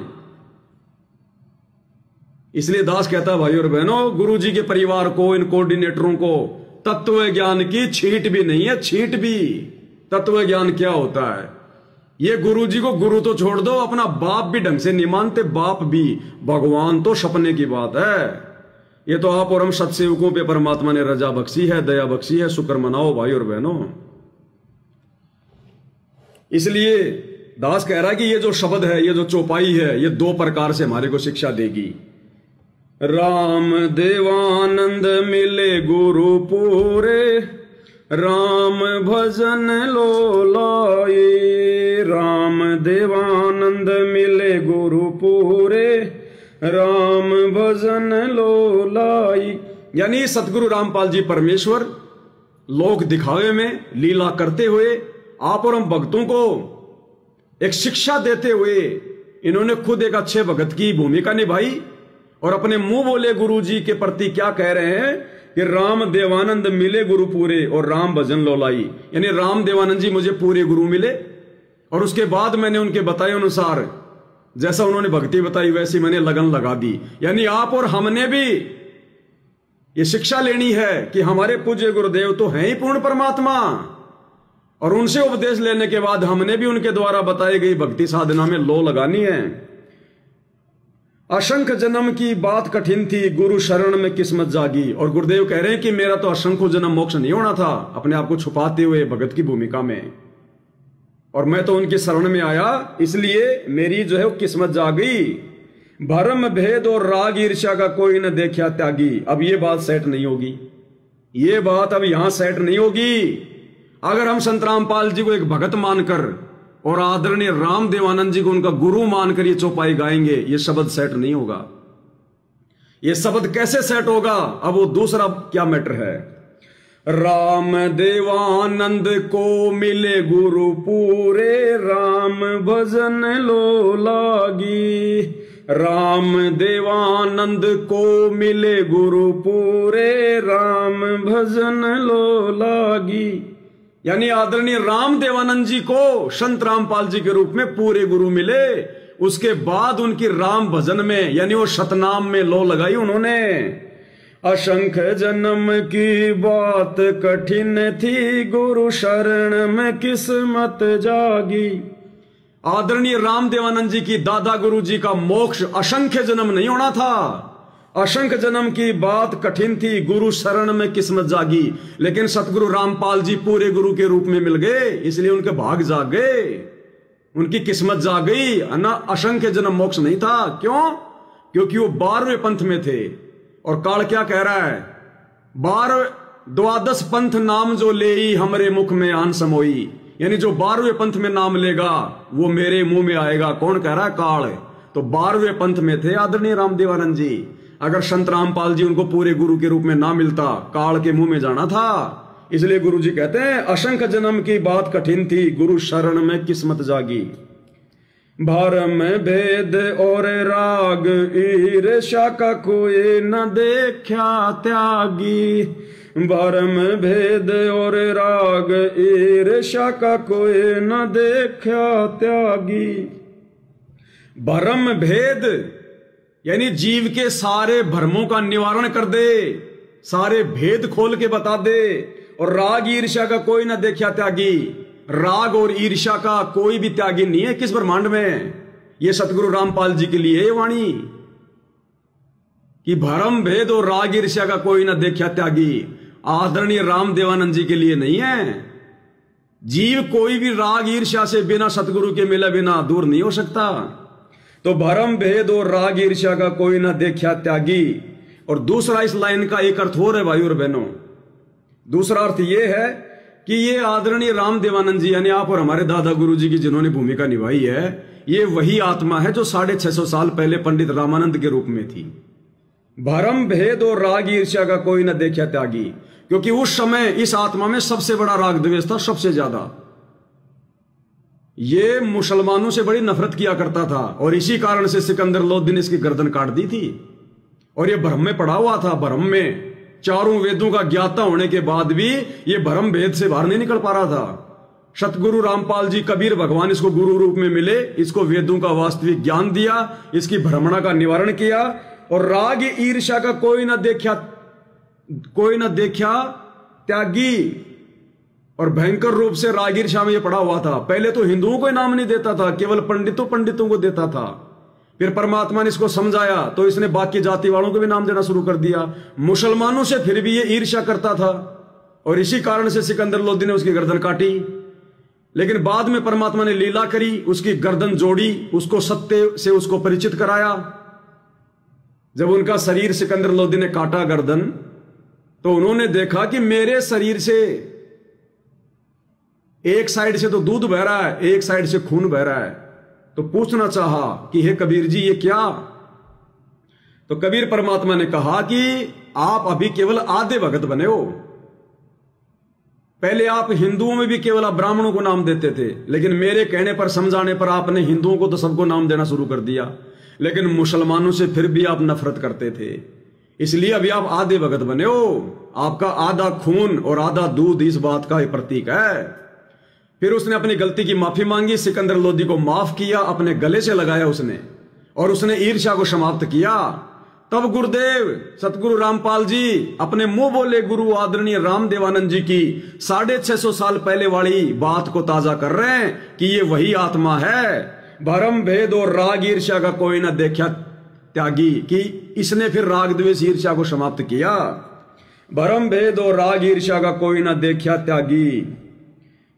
इसलिए दास कहता है भाई और बहनों, गुरु जी के परिवार को, इन कोऑर्डिनेटरों को तत्व ज्ञान की छींट भी नहीं है, छींट भी। तत्व ज्ञान क्या होता है? ये गुरु जी को गुरु तो छोड़ दो, अपना बाप भी ढंग से नहीं मानते, बाप भी। भगवान तो सपने की बात है। ये तो आप और हम सत्सेवकों पे परमात्मा ने रजा बख्शी है, दया बख्शी है, शुक्र मनाओ भाई और बहनों। इसलिए दास कह रहा है कि ये जो शब्द है, ये जो चौपाई है, ये 2 प्रकार से हमारे को शिक्षा देगी। राम देवानंद मिले गुरु पूरे, राम भजन लो लाए। राम देवानंद मिले गुरु पूरे, राम भजन लो लाई। यानी सतगुरु रामपाल जी परमेश्वर लोक दिखावे में लीला करते हुए आप और हम भक्तों को एक शिक्षा देते हुए इन्होंने खुद एक अच्छे भगत की भूमिका निभाई और अपने मुंह बोले गुरु जी के प्रति क्या कह रहे हैं कि राम देवानंद मिले गुरु पूरे और राम भजन लोलाई। यानी राम देवानंद जी मुझे पूरे गुरु मिले और उसके बाद मैंने उनके बताए अनुसार जैसा उन्होंने भक्ति बताई वैसी मैंने लगन लगा दी। यानी आप और हमने भी ये शिक्षा लेनी है कि हमारे पूज्य गुरुदेव तो हैं ही पूर्ण परमात्मा, और उनसे उपदेश लेने के बाद हमने भी उनके द्वारा बताई गई भक्ति साधना में लो लगानी है। असंख्य जन्म की बात कठिन थी, गुरु शरण में किस्मत जागी। और गुरुदेव कह रहे हैं कि मेरा तो असंख्य जन्म मोक्ष नहीं होना था, अपने आप को छुपाते हुए भगत की भूमिका में, और मैं तो उनकी शरण में आया, इसलिए मेरी जो है वो किस्मत जागी। भरम भेद और राग ईर्ष्या का कोई न देखा त्यागी। अब ये बात सेट नहीं होगी, ये बात अब यहां सेट नहीं होगी। अगर हम संत रामपाल जी को एक भगत मानकर और आदरणीय राम देवानंद जी को उनका गुरु मानकर ये चौपाई गाएंगे, ये शब्द सेट नहीं होगा। ये शब्द कैसे सेट होगा? अब वो दूसरा क्या मैटर है। राम देवानंद को मिले गुरु पूरे, राम भजन लो लागी। राम देवानंद को मिले गुरु पूरे, राम भजन लो लागी। यानी आदरणीय राम देवानंद जी को संत रामपाल जी के रूप में पूरे गुरु मिले। उसके बाद उनकी राम भजन में यानी वो सतनाम में लो लगाई उन्होंने। असंख्य जन्म की बात कठिन थी, गुरु शरण में किस्मत जागी। आदरणीय राम देवानंद जी की दादा गुरु जी का मोक्ष असंख्य जन्म नहीं होना था। असंख्य जन्म की बात कठिन थी, गुरु शरण में किस्मत जागी। लेकिन सतगुरु रामपाल जी पूरे गुरु के रूप में मिल गए, इसलिए उनके भाग जाग गए, उनकी किस्मत जाग गई। असंख्य जन्म मोक्ष नहीं था। क्यों? क्योंकि वो 12वें पंथ में थे। और काल क्या कह रहा है? 12 पंथ नाम जो लेई, हमरे मुख में आन समोई। यानी जो 12वें पंथ में नाम लेगा वो मेरे मुंह में आएगा। कौन कह रहा है? काल। तो 12वें पंथ में थे आदरणीय राम देवानंद जी। अगर संत रामपाल जी उनको पूरे गुरु के रूप में ना मिलता, काल के मुंह में जाना था। इसलिए गुरु जी कहते हैं असंख्य जन्म की बात कठिन थी, गुरु शरण में किस्मत जागी। भरम भेद और राग ईर्ष्या का कोई न देखा त्यागी। भरम भेद और राग ईर्ष्या का कोई न देखा त्यागी। भरम भेद यानी जीव के सारे भ्रमों का निवारण कर दे, सारे भेद खोल के बता दे। और राग ईर्ष्या का कोई ना देखा त्यागी। राग और ईर्ष्या का कोई भी त्यागी नहीं है किस ब्रह्मांड में। ये सतगुरु रामपाल जी के लिए वाणी कि भरम भेद और राग ईर्ष्या का कोई ना देखा त्यागी आदरणीय राम देवानंद जी के लिए नहीं है। जीव कोई भी राग ईर्ष्या से बिना सतगुरु के मिले बिना दूर नहीं हो सकता। तो भरम भेद और राग ईर्ष्या का कोई ना देखा त्यागी। और दूसरा इस लाइन का एक अर्थ और है भाई और बहनों। दूसरा अर्थ यह है कि ये आदरणीय राम देवानंद जी यानी आप और हमारे दादा गुरु जी की जिन्होंने भूमिका निभाई है, ये वही आत्मा है जो 650 साल पहले पंडित रामानंद के रूप में थी। भरम भेद और राग ईर्ष्या का कोई न देखा त्यागी, क्योंकि उस समय इस आत्मा में सबसे बड़ा राग द्वेष था, सबसे ज्यादा। ये मुसलमानों से बड़ी नफरत किया करता था और इसी कारण से सिकंदर लोदी ने इसकी गर्दन काट दी थी। और ये भ्रम में पड़ा हुआ था, भ्रम में। चारों वेदों का ज्ञाता होने के बाद भी ये भ्रम भेद से बाहर नहीं निकल पा रहा था। सतगुरु रामपाल जी कबीर भगवान इसको गुरु रूप में मिले, इसको वेदों का वास्तविक ज्ञान दिया, इसकी भ्रमणा का निवारण किया। और राग ईर्ष्या का कोई ना देखा त्यागी। और भयंकर रूप से राग ईर्ष्या में ये पड़ा हुआ था। पहले तो हिंदुओं को नाम नहीं देता था, केवल पंडितों को देता था। फिर परमात्मा ने इसको समझाया तो इसने बाकी जाति वालों को भी नाम देना शुरू कर दिया। मुसलमानों से फिर भी ये ईर्ष्या करता था और इसी कारण से सिकंदर लोदी ने उसकी गर्दन काटी। लेकिन बाद में परमात्मा ने लीला करी, उसकी गर्दन जोड़ी, उसको सत्य से उसको परिचित कराया। जब उनका शरीर सिकंदर लोदी ने काटा गर्दन, तो उन्होंने देखा कि मेरे शरीर से एक साइड से तो दूध बह रहा है, एक साइड से खून बह रहा है। तो पूछना चाहा कि हे कबीर जी ये क्या? तो कबीर परमात्मा ने कहा कि आप अभी केवल आधे भगत बने हो। पहले आप हिंदुओं में भी केवल आप ब्राह्मणों को नाम देते थे, लेकिन मेरे कहने पर समझाने पर आपने हिंदुओं को तो सबको नाम देना शुरू कर दिया। लेकिन मुसलमानों से फिर भी आप नफरत करते थे, इसलिए अभी आप आधे भगत बने हो। आपका आधा खून और आधा दूध इस बात का प्रतीक है। फिर उसने अपनी गलती की माफी मांगी, सिकंदर लोदी को माफ किया, अपने गले से लगाया उसने, और उसने ईर्ष्या को समाप्त किया। तब गुरुदेव सतगुरु रामपाल जी अपने मुंह बोले गुरु आदरणीय राम देवानंद जी की 650 साल पहले वाली बात को ताजा कर रहे हैं कि ये वही आत्मा है। भरम भेद और राग ईर्ष्या का कोई न देखा त्यागी, कि इसने फिर राग द्वेष ईर्ष्या को समाप्त किया। भरम भेद और राग ईर्ष्या का कोई न देखा त्यागी।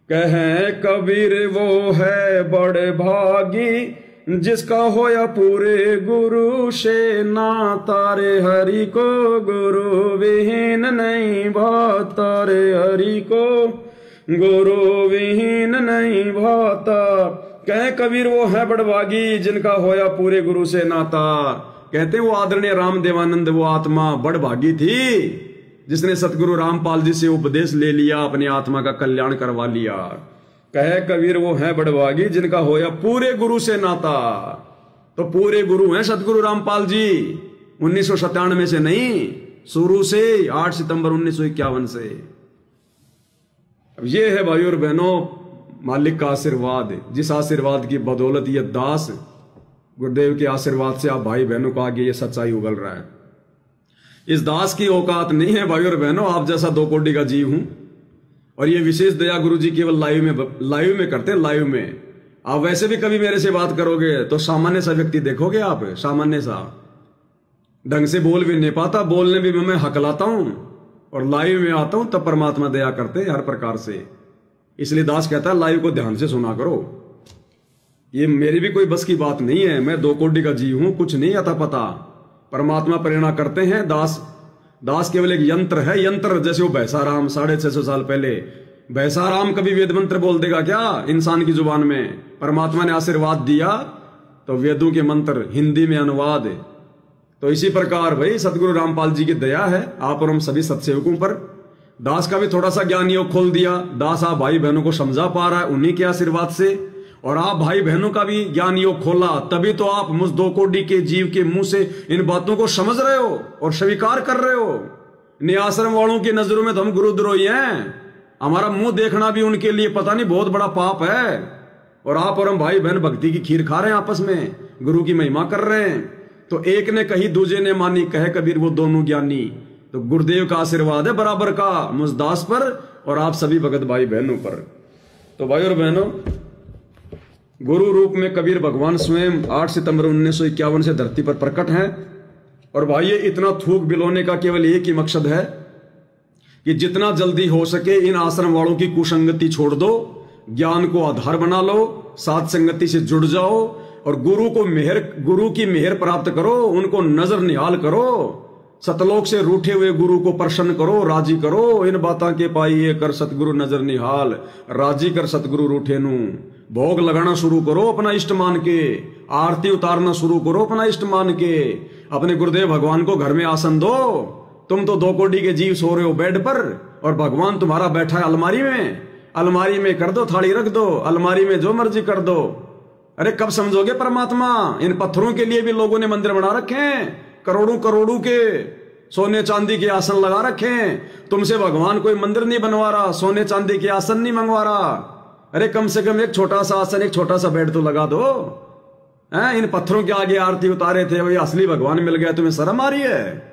कहें कबीर वो है बड़े भागी, जिसका होया पूरे गुरु से नाता। रे हरि को गुरु विहीन नहीं भाता, रे हरि को गुरु विहीन नहीं भाता। कहें कबीर वो है बड़भागी, जिनका होया पूरे गुरु से नाता। कहते हैं वो आदरणीय रामदेवानंद वो आत्मा बड़ भागी थी जिसने सतगुरु रामपाल जी से उपदेश ले लिया, अपनी आत्मा का कल्याण करवा लिया। कहे कबीर वो है बड़ भागी जिनका होया पूरे गुरु से नाता। तो पूरे गुरु हैं सतगुरु रामपाल जी, 1997 से नहीं, शुरू से 8 सितंबर 1951 से। अब ये है भाइयों और बहनों मालिक का आशीर्वाद, जिस आशीर्वाद की बदौलत ये दास गुरुदेव के आशीर्वाद से आप भाई बहनों को आगे ये सच्चाई उगल रहा है। इस दास की औकात नहीं है भाइयों और बहनों, आप जैसा 2 कोटि का जीव हूं। और ये विशेष दया गुरु जी केवल लाइव में करते हैं, लाइव में। आप वैसे भी कभी मेरे से बात करोगे तो सामान्य सा व्यक्ति देखोगे आप, सामान्य सा, ढंग से बोल भी नहीं पाता, बोलने भी मैं हकलाता हूं, और लाइव में आता हूं तब परमात्मा दया करते हैं हर प्रकार से। इसलिए दास कहता है लाइव को ध्यान से सुना करो। ये मेरी भी कोई बस की बात नहीं है, मैं 2 कोटि का जीव हूं, कुछ नहीं आता पता। परमात्मा प्रेरणा करते हैं। दास केवल एक यंत्र है, यंत्र। जैसे वो भैंसाराम 650 साल पहले, भैंसाराम कभी वेद मंत्र बोल देगा क्या इंसान की जुबान में? परमात्मा ने आशीर्वाद दिया तो वेदों के मंत्र हिंदी में अनुवाद। तो इसी प्रकार भाई सतगुरु रामपाल जी की दया है आप और हम सभी सत्सेवकों पर। दास का भी थोड़ा सा ज्ञान योग खोल दिया, दास आप भाई बहनों को समझा पा रहा है उन्हीं के आशीर्वाद से, और आप भाई बहनों का भी ज्ञान योग खोला, तभी तो आप मुझ 2 कोटि के जीव के मुंह से इन बातों को समझ रहे हो और स्वीकार कर रहे हो। नियाश्रम वालों की नजरों में तो हम गुरुद्रोही हैं, हमारा मुंह देखना भी उनके लिए पता नहीं बहुत बड़ा पाप है। और आप और हम भाई बहन भक्ति की खीर खा रहे हैं, आपस में गुरु की महिमा कर रहे हैं। तो एक ने कही दूजे ने मानी, कहे कबीर वो दोनों ज्ञानी। तो गुरुदेव का आशीर्वाद है बराबर का मुझ दास पर और आप सभी भगत भाई बहनों पर। तो भाई और बहनों, गुरु रूप में कबीर भगवान स्वयं 8 सितंबर 1951 से धरती पर प्रकट हैं। और भाई ये इतना थूक बिलोने का केवल एक ही मकसद है कि जितना जल्दी हो सके इन आश्रम वालों की कुसंगति छोड़ दो, ज्ञान को आधार बना लो, साथ संगति से जुड़ जाओ और गुरु की मेहर प्राप्त करो, उनको नजर निहाल करो, सतलोक से रूठे हुए गुरु को प्रसन्न करो, राजी करो। इन बातां के पाइए कर सतगुरु नजर निहाल, राजी कर सतगुरु रूठे नू। भोग लगाना शुरू करो अपना इष्ट मान के, आरती उतारना शुरू करो अपना इष्ट मान के, अपने गुरुदेव भगवान को घर में आसन दो। तुम तो 2 कोटि के जीव सो रहे हो बेड पर और भगवान तुम्हारा बैठा है अलमारी में। अलमारी में कर दो, थाली रख दो, अलमारी में जो मर्जी कर दो। अरे कब समझोगे परमात्मा? इन पत्थरों के लिए भी लोगों ने मंदिर बना रखे हैं, करोड़ों करोड़ों के सोने चांदी के आसन लगा रखे हैं। तुमसे भगवान कोई मंदिर नहीं बनवा रहा, सोने चांदी के आसन नहीं मंगवा रहा। अरे कम से कम एक छोटा सा आसन, एक छोटा सा बेड तो लगा दो। इन पत्थरों के आगे आरती उतारे थे, वही असली भगवान मिल गया, तुम्हें शर्म आ रही है?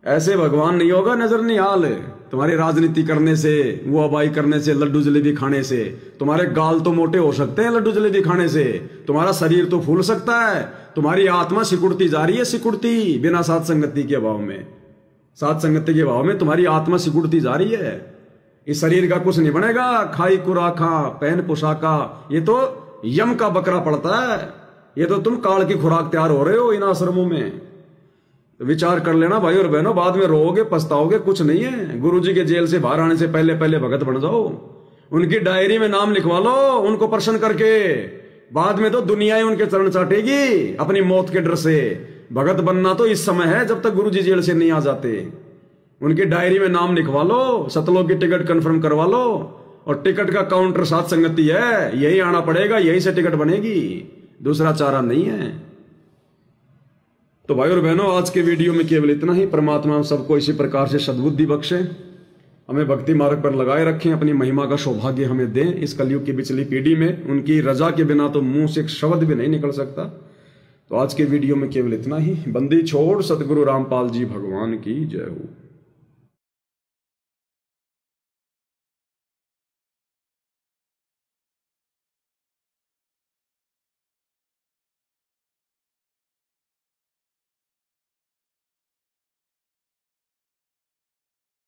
ऐसे भगवान नहीं होगा नजर निहाल। तुम्हारी राजनीति करने से, वो अबाई करने से, लड्डू जलेबी खाने से तुम्हारे गाल तो मोटे हो सकते हैं, लड्डू जलेबी खाने से तुम्हारा शरीर तो फूल सकता है, तुम्हारी आत्मा सिकुड़ती जा रही है, सिकुड़ती बिना साथ संगति के अभाव में। साथ संगति के अभाव में तुम्हारी आत्मा सिकुड़ती जा रही है। इस शरीर का कुछ नहीं बनेगा, खाई खुराखा पहन पोशाका, ये तो यम का बकरा पड़ता है। ये तो तुम काल की खुराक तैयार हो रहे हो इन आश्रमों में। तो विचार कर लेना भाई और बहनों, बाद में रोओगे पछताओगे, कुछ नहीं है। गुरुजी के जेल से बाहर आने से पहले पहले भगत बन जाओ, उनकी डायरी में नाम लिखवा लो उनको प्रसन्न करके। बाद में तो दुनिया ही उनके चरण चाटेगी अपनी मौत के डर से। भगत बनना तो इस समय है जब तक गुरुजी जेल से नहीं आ जाते। उनकी डायरी में नाम लिखवा लो, सतलोक की टिकट कंफर्म करवा लो, और टिकट का काउंटर साथ संगति है, यही आना पड़ेगा, यही से टिकट बनेगी, दूसरा चारा नहीं है। तो भाई और बहनों, आज के वीडियो में केवल इतना ही। परमात्मा हम सबको इसी प्रकार से सद्बुद्धि बख्शे, हमें भक्ति मार्ग पर लगाए रखें, अपनी महिमा का सौभाग्य हमें दें इस कलयुग की पिछली पीढ़ी में। उनकी रजा के बिना तो मुंह से एक शब्द भी नहीं निकल सकता। तो आज के वीडियो में केवल इतना ही। बंदी छोड़ सतगुरु रामपाल जी भगवान की जय हो।